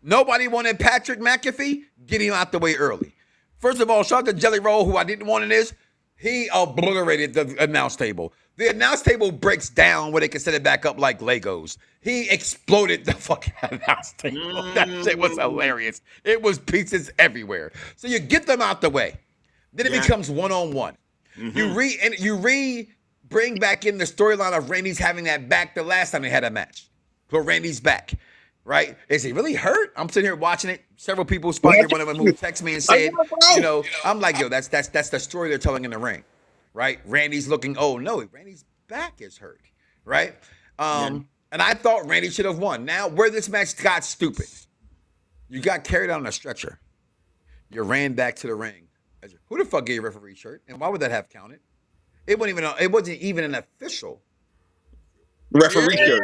Nobody wanted Patrick McAfee. Get him out the way early. First of all, shout out to Jelly Roll, who I didn't want in this. He obliterated the announce table. The announce table breaks down where they can set it back up like Legos. He exploded the fucking announce table. That shit was hilarious. It was pieces everywhere. So you get them out the way. Then it becomes one-on-one. Mm-hmm. You bring back in the storyline of Randy's having that back the last time they had a match. So Randy's back. Right? Is he really hurt? I'm sitting here watching it. Several people spotted one of them who texted me and said, I'm like, yo, that's the story they're telling in the ring. Right? Randy's looking, Randy's back is hurt. Right? And I thought Randy should have won. Now, where this match got stupid, you got carried on a stretcher. You ran back to the ring. Who the fuck gave you a referee shirt? And why would that have counted? It wasn't even an official Referee shirt.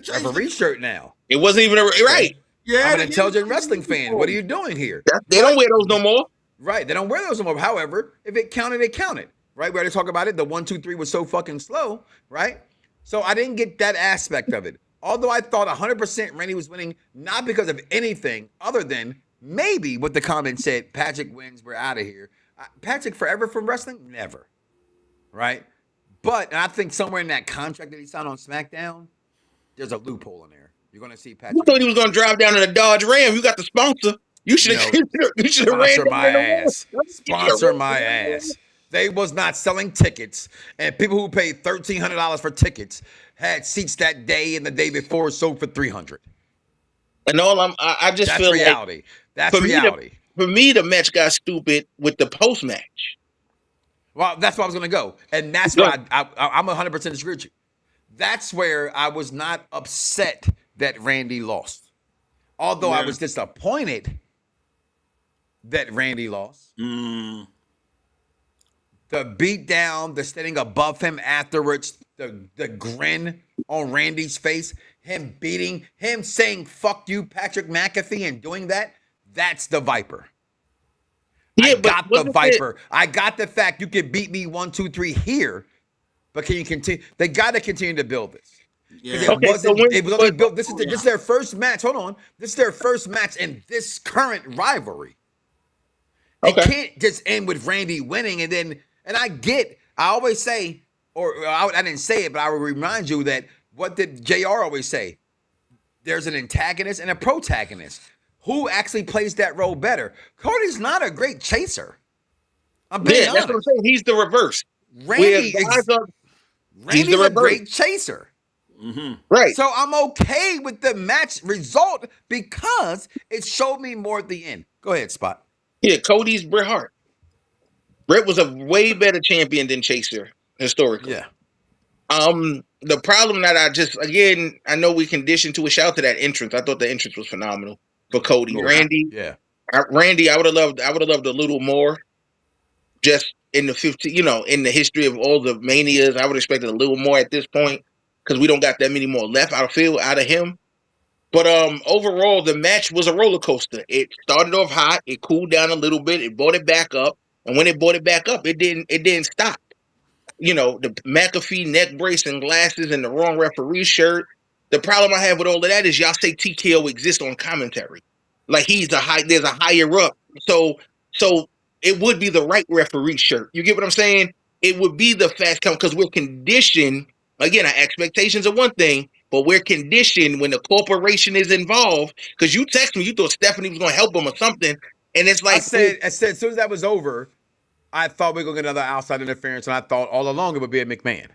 Referee shirt now. It wasn't even right. Yeah, I'm an intelligent wrestling fan. What are you doing here? They don't wear those no more. Right. They don't wear those no more. However, if it counted, it counted. Right? We already talked about it. The 1, 2, 3 was so fucking slow. Right? So I didn't get that aspect of it. Although I thought 100% Randy was winning, not because of anything other than maybe what the comment said, Patrick wins, we're out of here. Patrick forever from wrestling? Never. Right? But and I think somewhere in that contract that he signed on SmackDown, there's a loophole in there. You're going to see Patrick. You thought he was going to drive down in a Dodge Ram. You got the sponsor. You should have sponsor my ass. Sponsor my ass. They was not selling tickets, and people who paid $1,300 for tickets had seats that day and the day before sold for $300. And I just That's feel reality. That's reality. For me, the match got stupid with the post match. Well, that's where I was going to go, and that's where I'm 100% disagree with you. That's where I was not upset that Randy lost, although I was disappointed that Randy lost. The beat down, the standing above him afterwards, the grin on Randy's face, him beating, him saying, fuck you, Patrick McAfee, and doing that, that's the Viper. Yeah, I got the Viper. I got the fact you can beat me 1, 2, 3 here, but can you continue? They got to continue to build this. Yeah. It was only built. This is their first match. Hold on. This is their first match in this current rivalry. It can't just end with Randy winning and then. And I always say, I didn't say it, but I will remind you that what did JR always say? There's an antagonist and a protagonist. Who actually plays that role better? Cody's not a great chaser. I'm being honest. That's what I'm saying. He's the reverse. Randy's a great chaser. Mm-hmm. Right. So I'm okay with the match result because it showed me more at the end. Go ahead, Spot. Yeah, Cody's Bret Hart. Bret was a way better champion than Chaser historically. Yeah. The problem that I know we conditioned to a shout to that entrance. I thought the entrance was phenomenal for Cody. Randy. Yeah. Randy, I would have loved a little more. Just in the in the history of all the manias, I would have expected a little more at this point because we don't got that many more left out of him. But overall, the match was a roller coaster. It started off hot, it cooled down a little bit, it brought it back up. And when it brought it back up, it didn't stop. The McAfee neck brace and glasses and the wrong referee shirt. The problem I have with all of that is y'all say TKO exists on commentary. Like there's a higher up. So it would be the right referee shirt. You get what I'm saying? It would be the fast count because we're conditioned. Again, our expectations are one thing, but we're conditioned when the corporation is involved. Because you text me, you thought Stephanie was going to help him or something. And it's like I said, as soon as that was over, I thought we were going to get another outside interference, and I thought all along it would be a McMahon.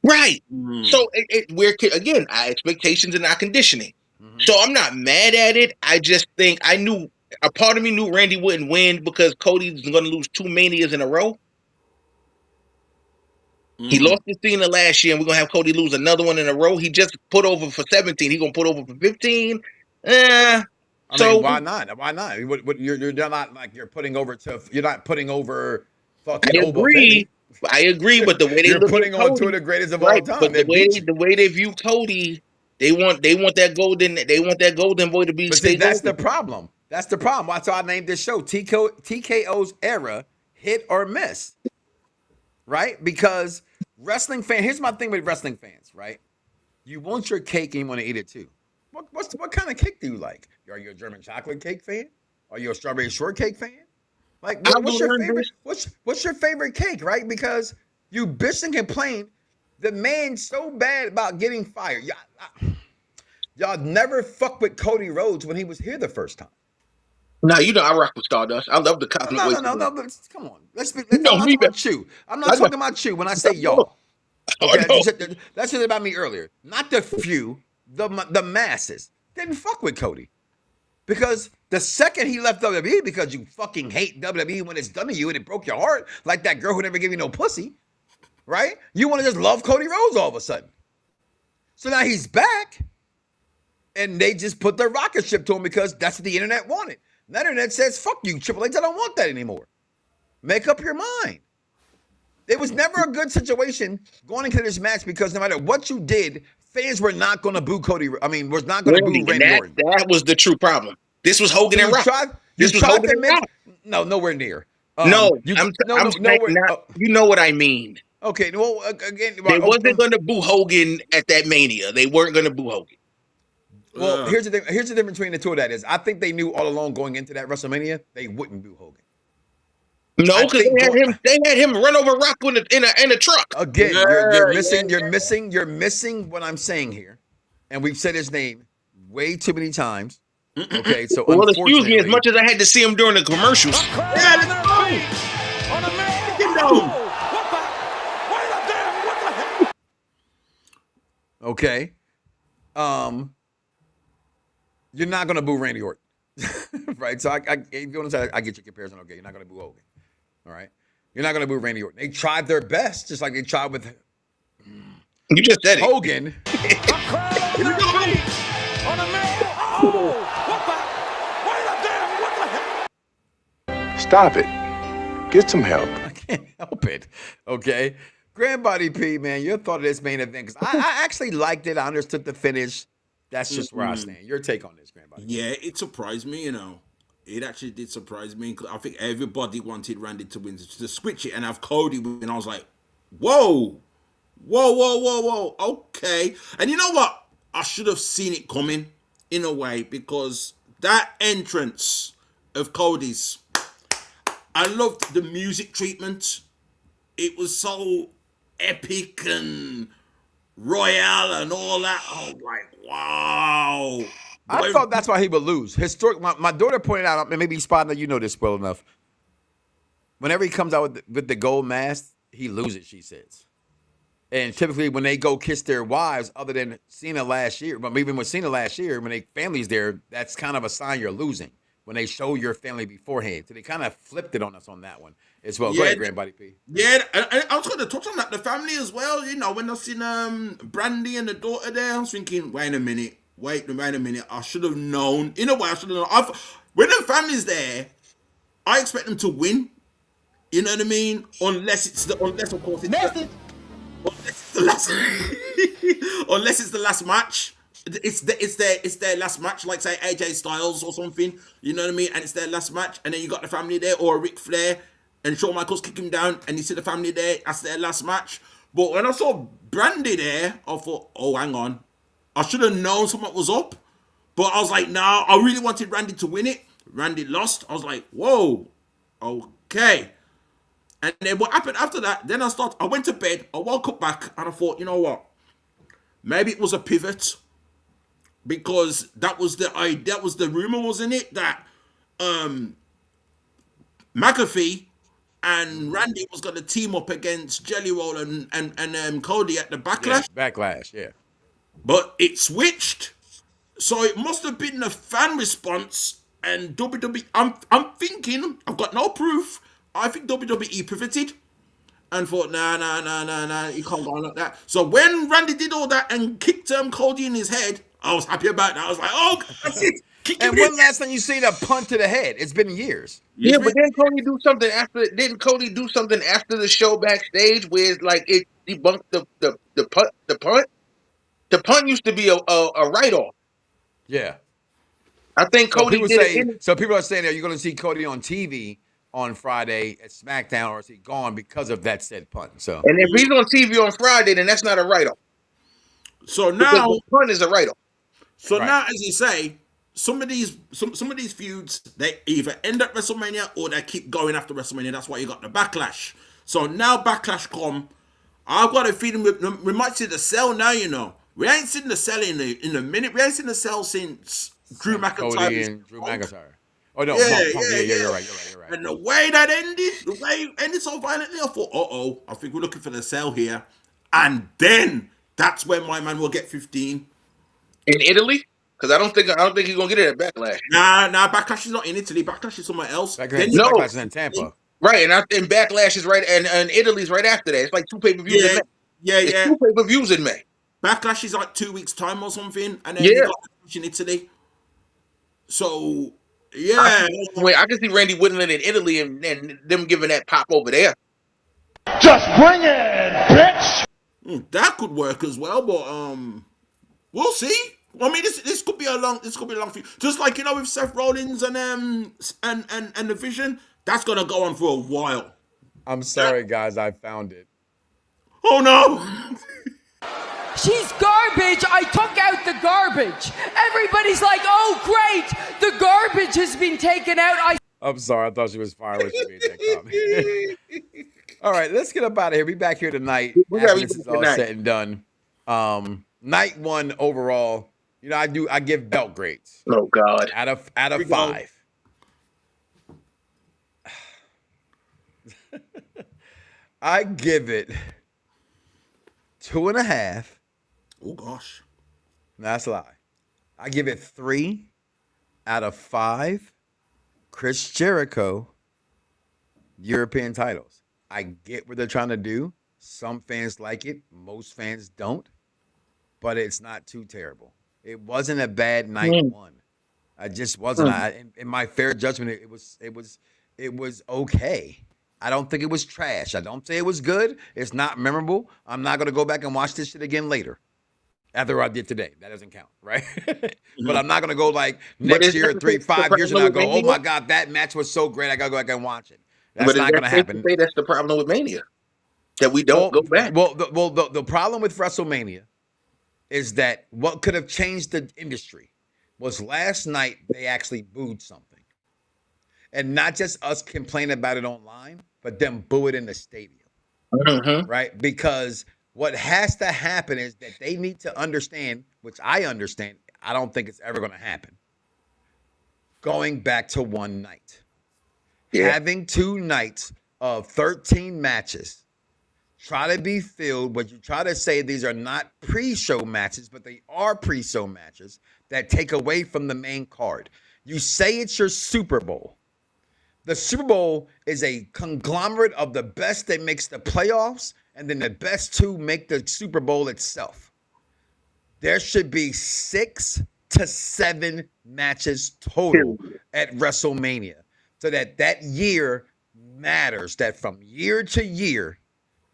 Right. So we're again our expectations and our conditioning. So I'm not mad at it. I just think a part of me knew Randy wouldn't win because Cody's going to lose 2 manias in a row. He lost to Cena last year, and we're going to have Cody lose another one in a row. He just put over for 17. He's going to put over for 15. I mean, why not? Why not? You're not like you're not putting over fucking I agree, but the way you're putting on 2 of the greatest of all time. But the way they view Cody, they want that golden boy to be. But see, that's the problem. That's the problem. That's why I named this show TKO's era, hit or miss. Right? Because wrestling fan. Here's my thing with wrestling fans. Right? You want your cake and you want to eat it too. What kind of cake do you like? Are you a German chocolate cake fan? Are you a strawberry shortcake fan? Like, what's your favorite? What's your favorite cake, right? Because you bitch and complain. The man's so bad about getting fired. Y'all never fuck with Cody Rhodes when he was here the first time. No, I rock with Stardust. I love the cosmic. No. But come on. I'm not talking about you. I'm not talking about you when I say y'all. Okay, that's just about me earlier. Not the few, the masses didn't fuck with Cody. Because the second he left WWE, because you fucking hate WWE when it's done to you and it broke your heart, like that girl who never gave you no pussy, right? You want to just love Cody Rhodes all of a sudden. So now he's back, and they just put their rocket ship to him because that's what the internet wanted. The internet says, fuck you, Triple H, I don't want that anymore. Make up your mind. It was never a good situation going into this match because no matter what you did, fans were not going to boo Cody. I mean, was not going to boo Randy Orton. That was the true problem. This was Hogan and Rock. You tried to make no, nowhere near. I'm saying you know what I mean. Okay, well, again, they wasn't going to boo Hogan at that Mania. They weren't going to boo Hogan. Well, here's the thing. Here's the difference between the two of that is I think they knew all along going into that WrestleMania they wouldn't boo Hogan. No, because they had him run over Rock in a truck. Again, you're missing what I'm saying here, and we've said his name way too many times. Okay, so well, excuse me. As much as I had to see him during the commercials. Okay, you're not gonna boo Randy Orton, right? So I get your comparison. Okay, you're not gonna boo Hogan. All right, you're not gonna boo Randy Orton. They tried their best, just like they tried with. You just said Hogan. Stop it. Get some help. I can't help it. Okay. Grandbody P, man, your thought of this main event, because I actually liked it. I understood the finish. That's just where I stand. Your take on this, Grandbody? Yeah, it surprised me, you know. It actually did surprise me. I think everybody wanted Randy to win, to switch it and have Cody win. And I was like, whoa. Okay. And you know what? I should have seen it coming in a way, because that entrance of Cody's, I loved the music treatment. It was so epic and royal and all that. I was like, wow. I thought that's why he would lose. My daughter pointed out, and maybe Spot, you know this well enough. Whenever he comes out with the gold mask, he loses, she says. And typically when they go kiss their wives, other than Cena last year, but even with Cena last year, when they family's there, that's kind of a sign you're losing. When they show your family beforehand. So they kind of flipped it on us on that one as well. Go ahead, Grandbody P. Yeah, I was going to touch on that. The family as well, you know, when I seen Brandy and the daughter there, I was thinking, wait a minute. I should have known. In a way, I should have known. When the family's there, I expect them to win. You know what I mean? Unless of course, unless it's the last match. It's their last match, like say AJ Styles or something, you know what I mean? And it's their last match, and then you got the family there, or Ric Flair, and Shawn Michaels kick him down, and you see the family there. That's their last match. But when I saw Brandy there, I thought, oh, hang on, I should have known something was up. But I was like, nah, I really wanted Randy to win it. Randy lost. I was like, whoa, okay. And then what happened after that? Then I went to bed. I woke up back, and I thought, you know what? Maybe it was a pivot. Because that was the rumor, wasn't it? That McAfee and Randy was going to team up against Jelly Roll and Cody at the Backlash. Yeah, Backlash, yeah. But it switched, so it must have been a fan response. And WWE, I'm thinking, I've got no proof. I think WWE pivoted and thought, nah, you can't go on like that. So when Randy did all that and kicked Cody in his head, I was happy about that. I was like, oh, that's it. And when last time you seen a punt to the head? It's been years. Yeah, but didn't Cody do something after? Didn't Cody do something after the show backstage where like it debunked the punt? The punt? The punt used to be a write-off. Yeah, I think Cody So people are saying that you're going to see Cody on TV on Friday at SmackDown, or is he gone because of that said punt? So, and if he's on TV on Friday, then that's not a write-off. So now the punt is a write-off. So now, as you say, some of these feuds, they either end at WrestleMania or they keep going after WrestleMania. That's why you got the Backlash. So now Backlash come. I've got a feeling we might see the Cell now. You know, we ain't seen the Cell in a minute. We ain't seen the Cell since Drew McIntyre. Cody and Drew McIntyre. Oh no, yeah, you're right. And the way that ended so violently, I thought, I think we're looking for the Cell here, and then that's when my man will get 15. In Italy? Because I don't think he's gonna get it at Backlash. Nah, Backlash is not in Italy. Backlash is somewhere else. Backlash is in Tampa. Right, and Backlash is right, and Italy's right after that. It's like 2 pay-per-views in May. Yeah. 2 pay-per-views in May. Backlash is like 2 weeks time or something, and then you got Backlash in Italy. So yeah, I can see Randy winning it in Italy and them giving that pop over there. Just bring it, bitch. That could work as well, but we'll see. I mean, this could be a long few. Just like with Seth Rollins and the Vision, that's gonna go on for a while. I'm sorry, guys. I found it. Oh no! She's garbage. I took out the garbage. Everybody's like, oh, great. The garbage has been taken out. I'm sorry. I thought she was fired when she made that comment. All right, let's get up out of here. Be back here tonight after this is all said and done. Night 1 overall. I give belt grades. Oh God. Out of 5. I give it 2.5. Oh gosh. No, that's a lie. I give it 3 out of 5. Chris Jericho European titles. I get what they're trying to do. Some fans like it. Most fans don't. But it's not too terrible. It wasn't a bad night 1. I just wasn't. In my fair judgment, it was okay. I don't think it was trash. I don't say it was good. It's not memorable. I'm not going to go back and watch this shit again later. After I did today. That doesn't count, right? But I'm not going to go like next year, 5 years from now, go, oh my God, that match was so great. I got to go back and watch it. That's not going to happen. That's the problem with Mania. That we don't go back. The problem with WrestleMania is that what could have changed the industry was last night they actually booed something. And not just us complaining about it online, but them boo it in the stadium. Right? Because what has to happen is that they need to understand, which I understand, I don't think it's ever going to happen, going back to one night. Yeah. Having 2 nights of 13 matches, try to be filled, but you try to say these are not pre-show matches, but they are pre-show matches that take away from the main card. You say it's your Super Bowl. The Super Bowl is a conglomerate of the best that makes the playoffs, and then the best 2 make the Super Bowl itself. There should be 6 to 7 matches total at WrestleMania, so that year matters, that from year to year,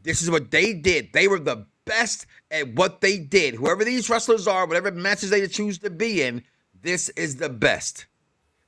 this is what they did. They were the best at what they did. Whoever these wrestlers are, whatever matches they choose to be in, this is the best.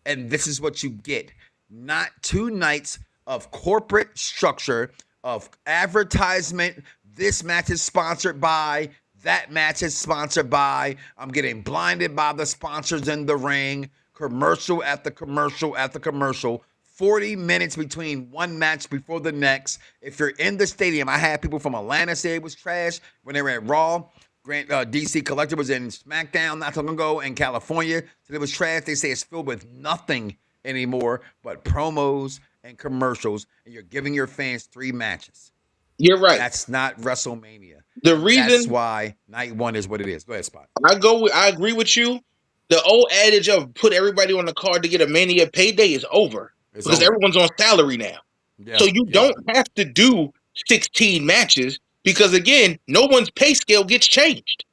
And this is what you get. Not 2 nights of corporate structure, of advertisement. This match is sponsored by, that match is sponsored by. I'm getting blinded by the sponsors in the ring. Commercial after commercial after commercial. 40 minutes between one match before the next. If you're in the stadium, I had people from Atlanta say it was trash when they were at Raw. DC Collector was in SmackDown not too long ago in California. Said it was trash. They say it's filled with nothing anymore but promos and commercials, and you're giving your fans 3 matches. You're right. That's not WrestleMania. That's why night 1 is what it is. Go ahead, Spot. I agree with you. The old adage of put everybody on the card to get a Mania payday is over. Because everyone's on salary now. Yeah, so you don't have to do 16 matches because, again, no one's pay scale gets changed.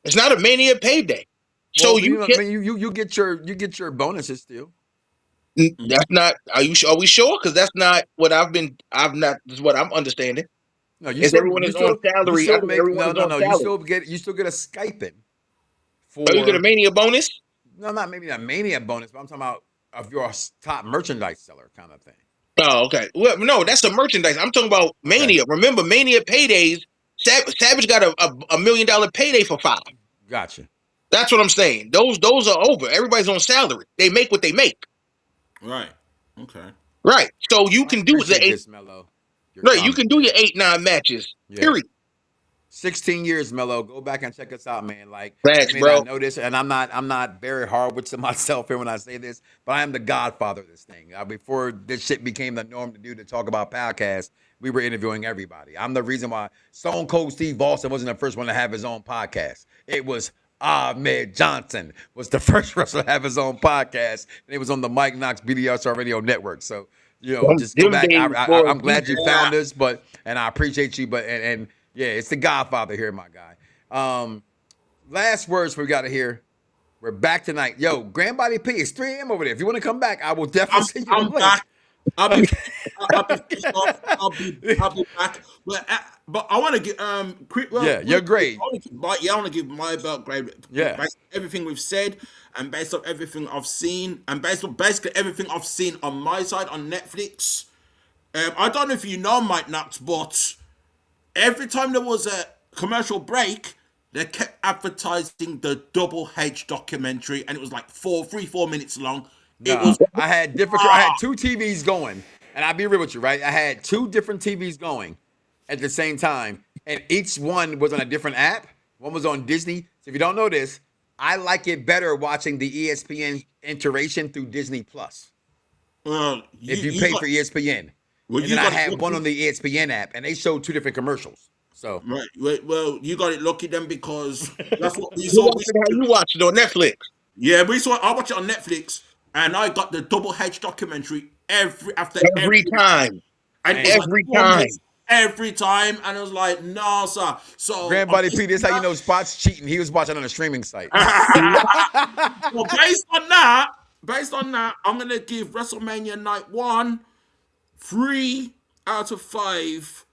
It's not a Mania payday. Well, so you get your bonuses still. That's not. Are we sure? Because that's not what this is what I'm understanding. No, everyone is on salary. You still get a stipend. You get a Mania bonus? No, not maybe a Mania bonus, but I'm talking about of your top merchandise seller kind of thing. Oh, okay. Well, no, that's a merchandise. I'm talking about Mania. Okay. Remember, Mania paydays. Savage got a $1 million payday for 5. Gotcha. That's what I'm saying. Those are over. Everybody's on salary. They make what they make. Right. Okay. Right. So you can do the 8. Right. You can do your 8-9 matches. Yeah. Period. 16 years, Mello. Go back and check us out, man. Like, thanks, bro. I know this, and I'm not very hard with myself here when I say this, but I am the godfather of this thing. Before this shit became the norm to talk about podcasts, we were interviewing everybody. I'm the reason why Stone Cold Steve Austin wasn't the first one to have his own podcast. It was Ahmed Johnson was the first wrestler to have his own podcast, and it was on the Mike Knoxxx BDSR Radio Network. So, just go back. I'm glad you found us, and I appreciate you, and yeah, it's the Godfather here, my guy. Last words we got to hear. We're back tonight. Yo, Grand Body P, it's 3 a.m. over there. If you want to come back, I will definitely see you. I'm back. I'll I'll be back. But I want to get quick. Well, Yeah, you're great. I want to give my belt grade. Yeah. Based on everything we've said, and based on everything I've seen, and based on basically everything I've seen on my side on Netflix. I don't know if you know Mike Knoxxx, but every time there was a commercial break, they kept advertising the Double H documentary, and it was like 4 minutes long. It was. I had two TVs going, and I'll be real with you, right? I had 2 different TVs going at the same time, and each one was on a different app. One was on Disney. So if you don't know this, I like it better watching the ESPN iteration through Disney Plus. If you pay for ESPN. Well, and then I had one on the ESPN app, and they showed 2 different commercials. So right, well, you got it lucky then, because that's what we saw. You watched it on Netflix? Yeah, I watched it on Netflix, and I got the Double H documentary every time, and every time, and I was like, no, sir. So, Grandbody P, this how you know Spot's cheating. He was watching on a streaming site. Well, based on that, I'm gonna give WrestleMania Night 1 3 out of 5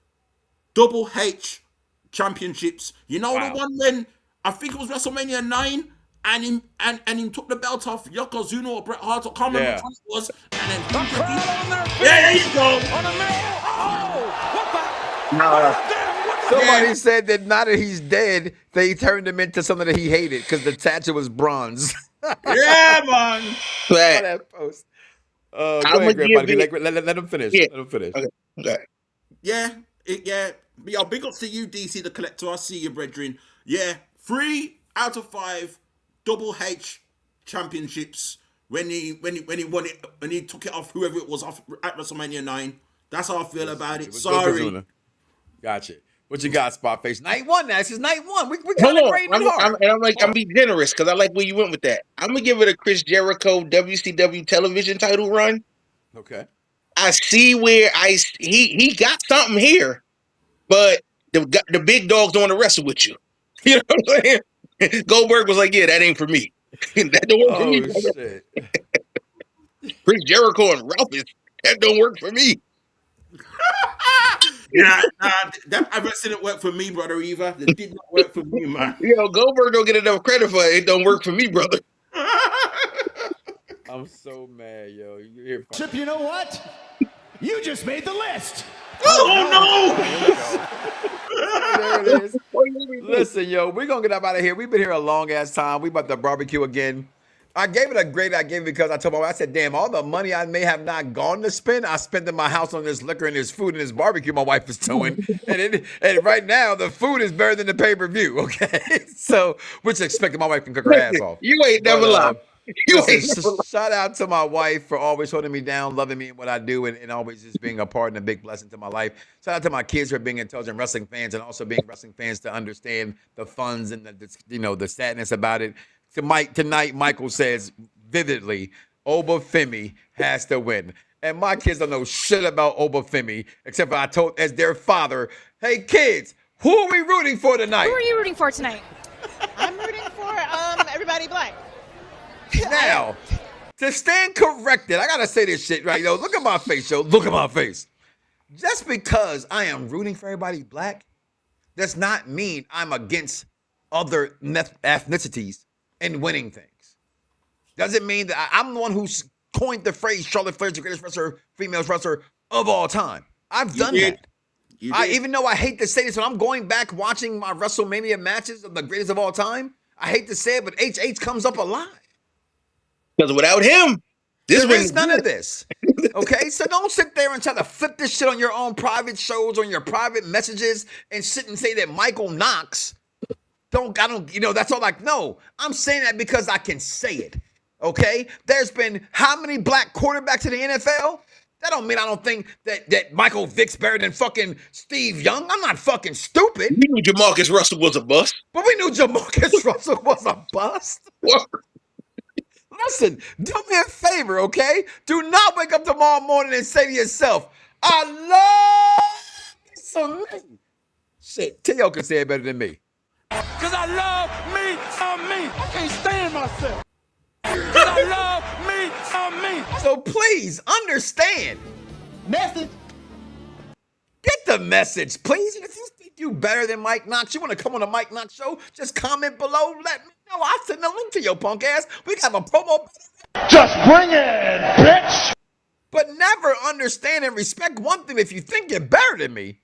Double H championships. You know the one when I think it was WrestleMania 9 and he took the belt off Yokozuna or Bret Hart, or can't remember what it was, and then there you go. Somebody said that now that he's dead, they turned him into something that he hated because the tattoo was bronze. Yeah, man. That post. Go ahead, let him finish. Yeah. Let him finish. Okay. Yeah. Big ups to you, DC the Collector. I see you, brethren. Yeah, 3 out of 5 Double H championships when he won it, when he took it off whoever it was off at WrestleMania 9. That's how I feel about it. Sorry. Gotcha. What you got, Spot Face? Night 1. This is night 1. We kind of grading it hard. I'm being generous because I like where you went with that. I'm gonna give it a Chris Jericho WCW television title run. Okay. I see where he got something here, but the big dogs don't want to wrestle with you. You know what I'm saying? Goldberg was like, "Yeah, that ain't for me. That don't work for me." Shit. Chris Jericho and Ralph that don't work for me. That didn't work for me, brother. Either it did not work for me, man. Goldberg don't get enough credit for it. It don't work for me, brother. I'm so mad, yo. Chip, you know what? You just made the list. Oh no! There it is. Listen, yo, we're gonna get up out of here. We've been here a long ass time. We about to barbecue again. I gave it a grade. I gave it because I told my wife, I said, damn, all the money I may have not gone to spend, I spent in my house on this liquor and this food and this barbecue my wife is doing. and right now, the food is better than the pay-per-view, okay? So, which expected my wife can cook her ass off. You ain't never lied. Shout out to my wife for always holding me down, loving me and what I do, and always just being a part and a big blessing to my life. Shout out to my kids for being intelligent wrestling fans and also being wrestling fans to understand the funds and the sadness about it. Tonight, Michael says vividly, Obafemi has to win. And my kids don't know shit about Obafemi, except for I told, as their father, hey, kids, who are we rooting for tonight? Who are you rooting for tonight? I'm rooting for everybody black. Now, to stand corrected, I got to say this shit, right? Yo, look at my face, yo. Look at my face. Just because I am rooting for everybody black does not mean I'm against other ethnicities and winning things. Doesn't mean that I'm the one who's coined the phrase Charlotte Flair's the greatest female wrestler of all time. I've done that. Even though I hate to say this, when I'm going back watching my WrestleMania matches of the greatest of all time, I hate to say it, but HH comes up a lot. Because without him, there is none of this. Okay? So don't sit there and try to flip this shit on your own private shows, on your private messages, and sit and say that Michael Knoxxx that's all no, I'm saying that because I can say it. Okay? There's been how many black quarterbacks in the NFL? That don't mean I don't think that Michael Vick's better than fucking Steve Young. I'm not fucking stupid. We knew Jamarcus Russell was a bust. But we knew Jamarcus Russell was a bust. What? Listen, do me a favor, okay? Do not wake up tomorrow morning and say to yourself, I love some me. Shit, T.O. can say it better than me. Because I love me. I can't stand myself. Because I love me. So please understand. Message. the message, please. And if you think you better than Mike Knoxxx, you want to come on the Mike Knoxxx Show, just comment below. Let me know. I'll send a link to your punk ass. We got a promo. Just bring it, bitch! But never understand and respect one thing if you think you're better than me.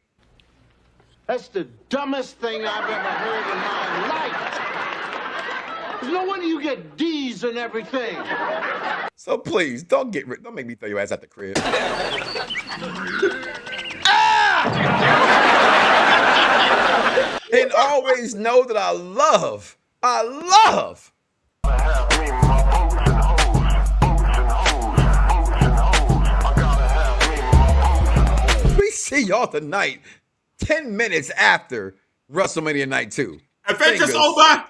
That's the dumbest thing I've ever heard in my life. There's no wonder you get D's and everything. So please, don't make me throw your ass at the crib. And always know that I love. We see y'all tonight, 10 minutes after WrestleMania Night 2. Adventure's over.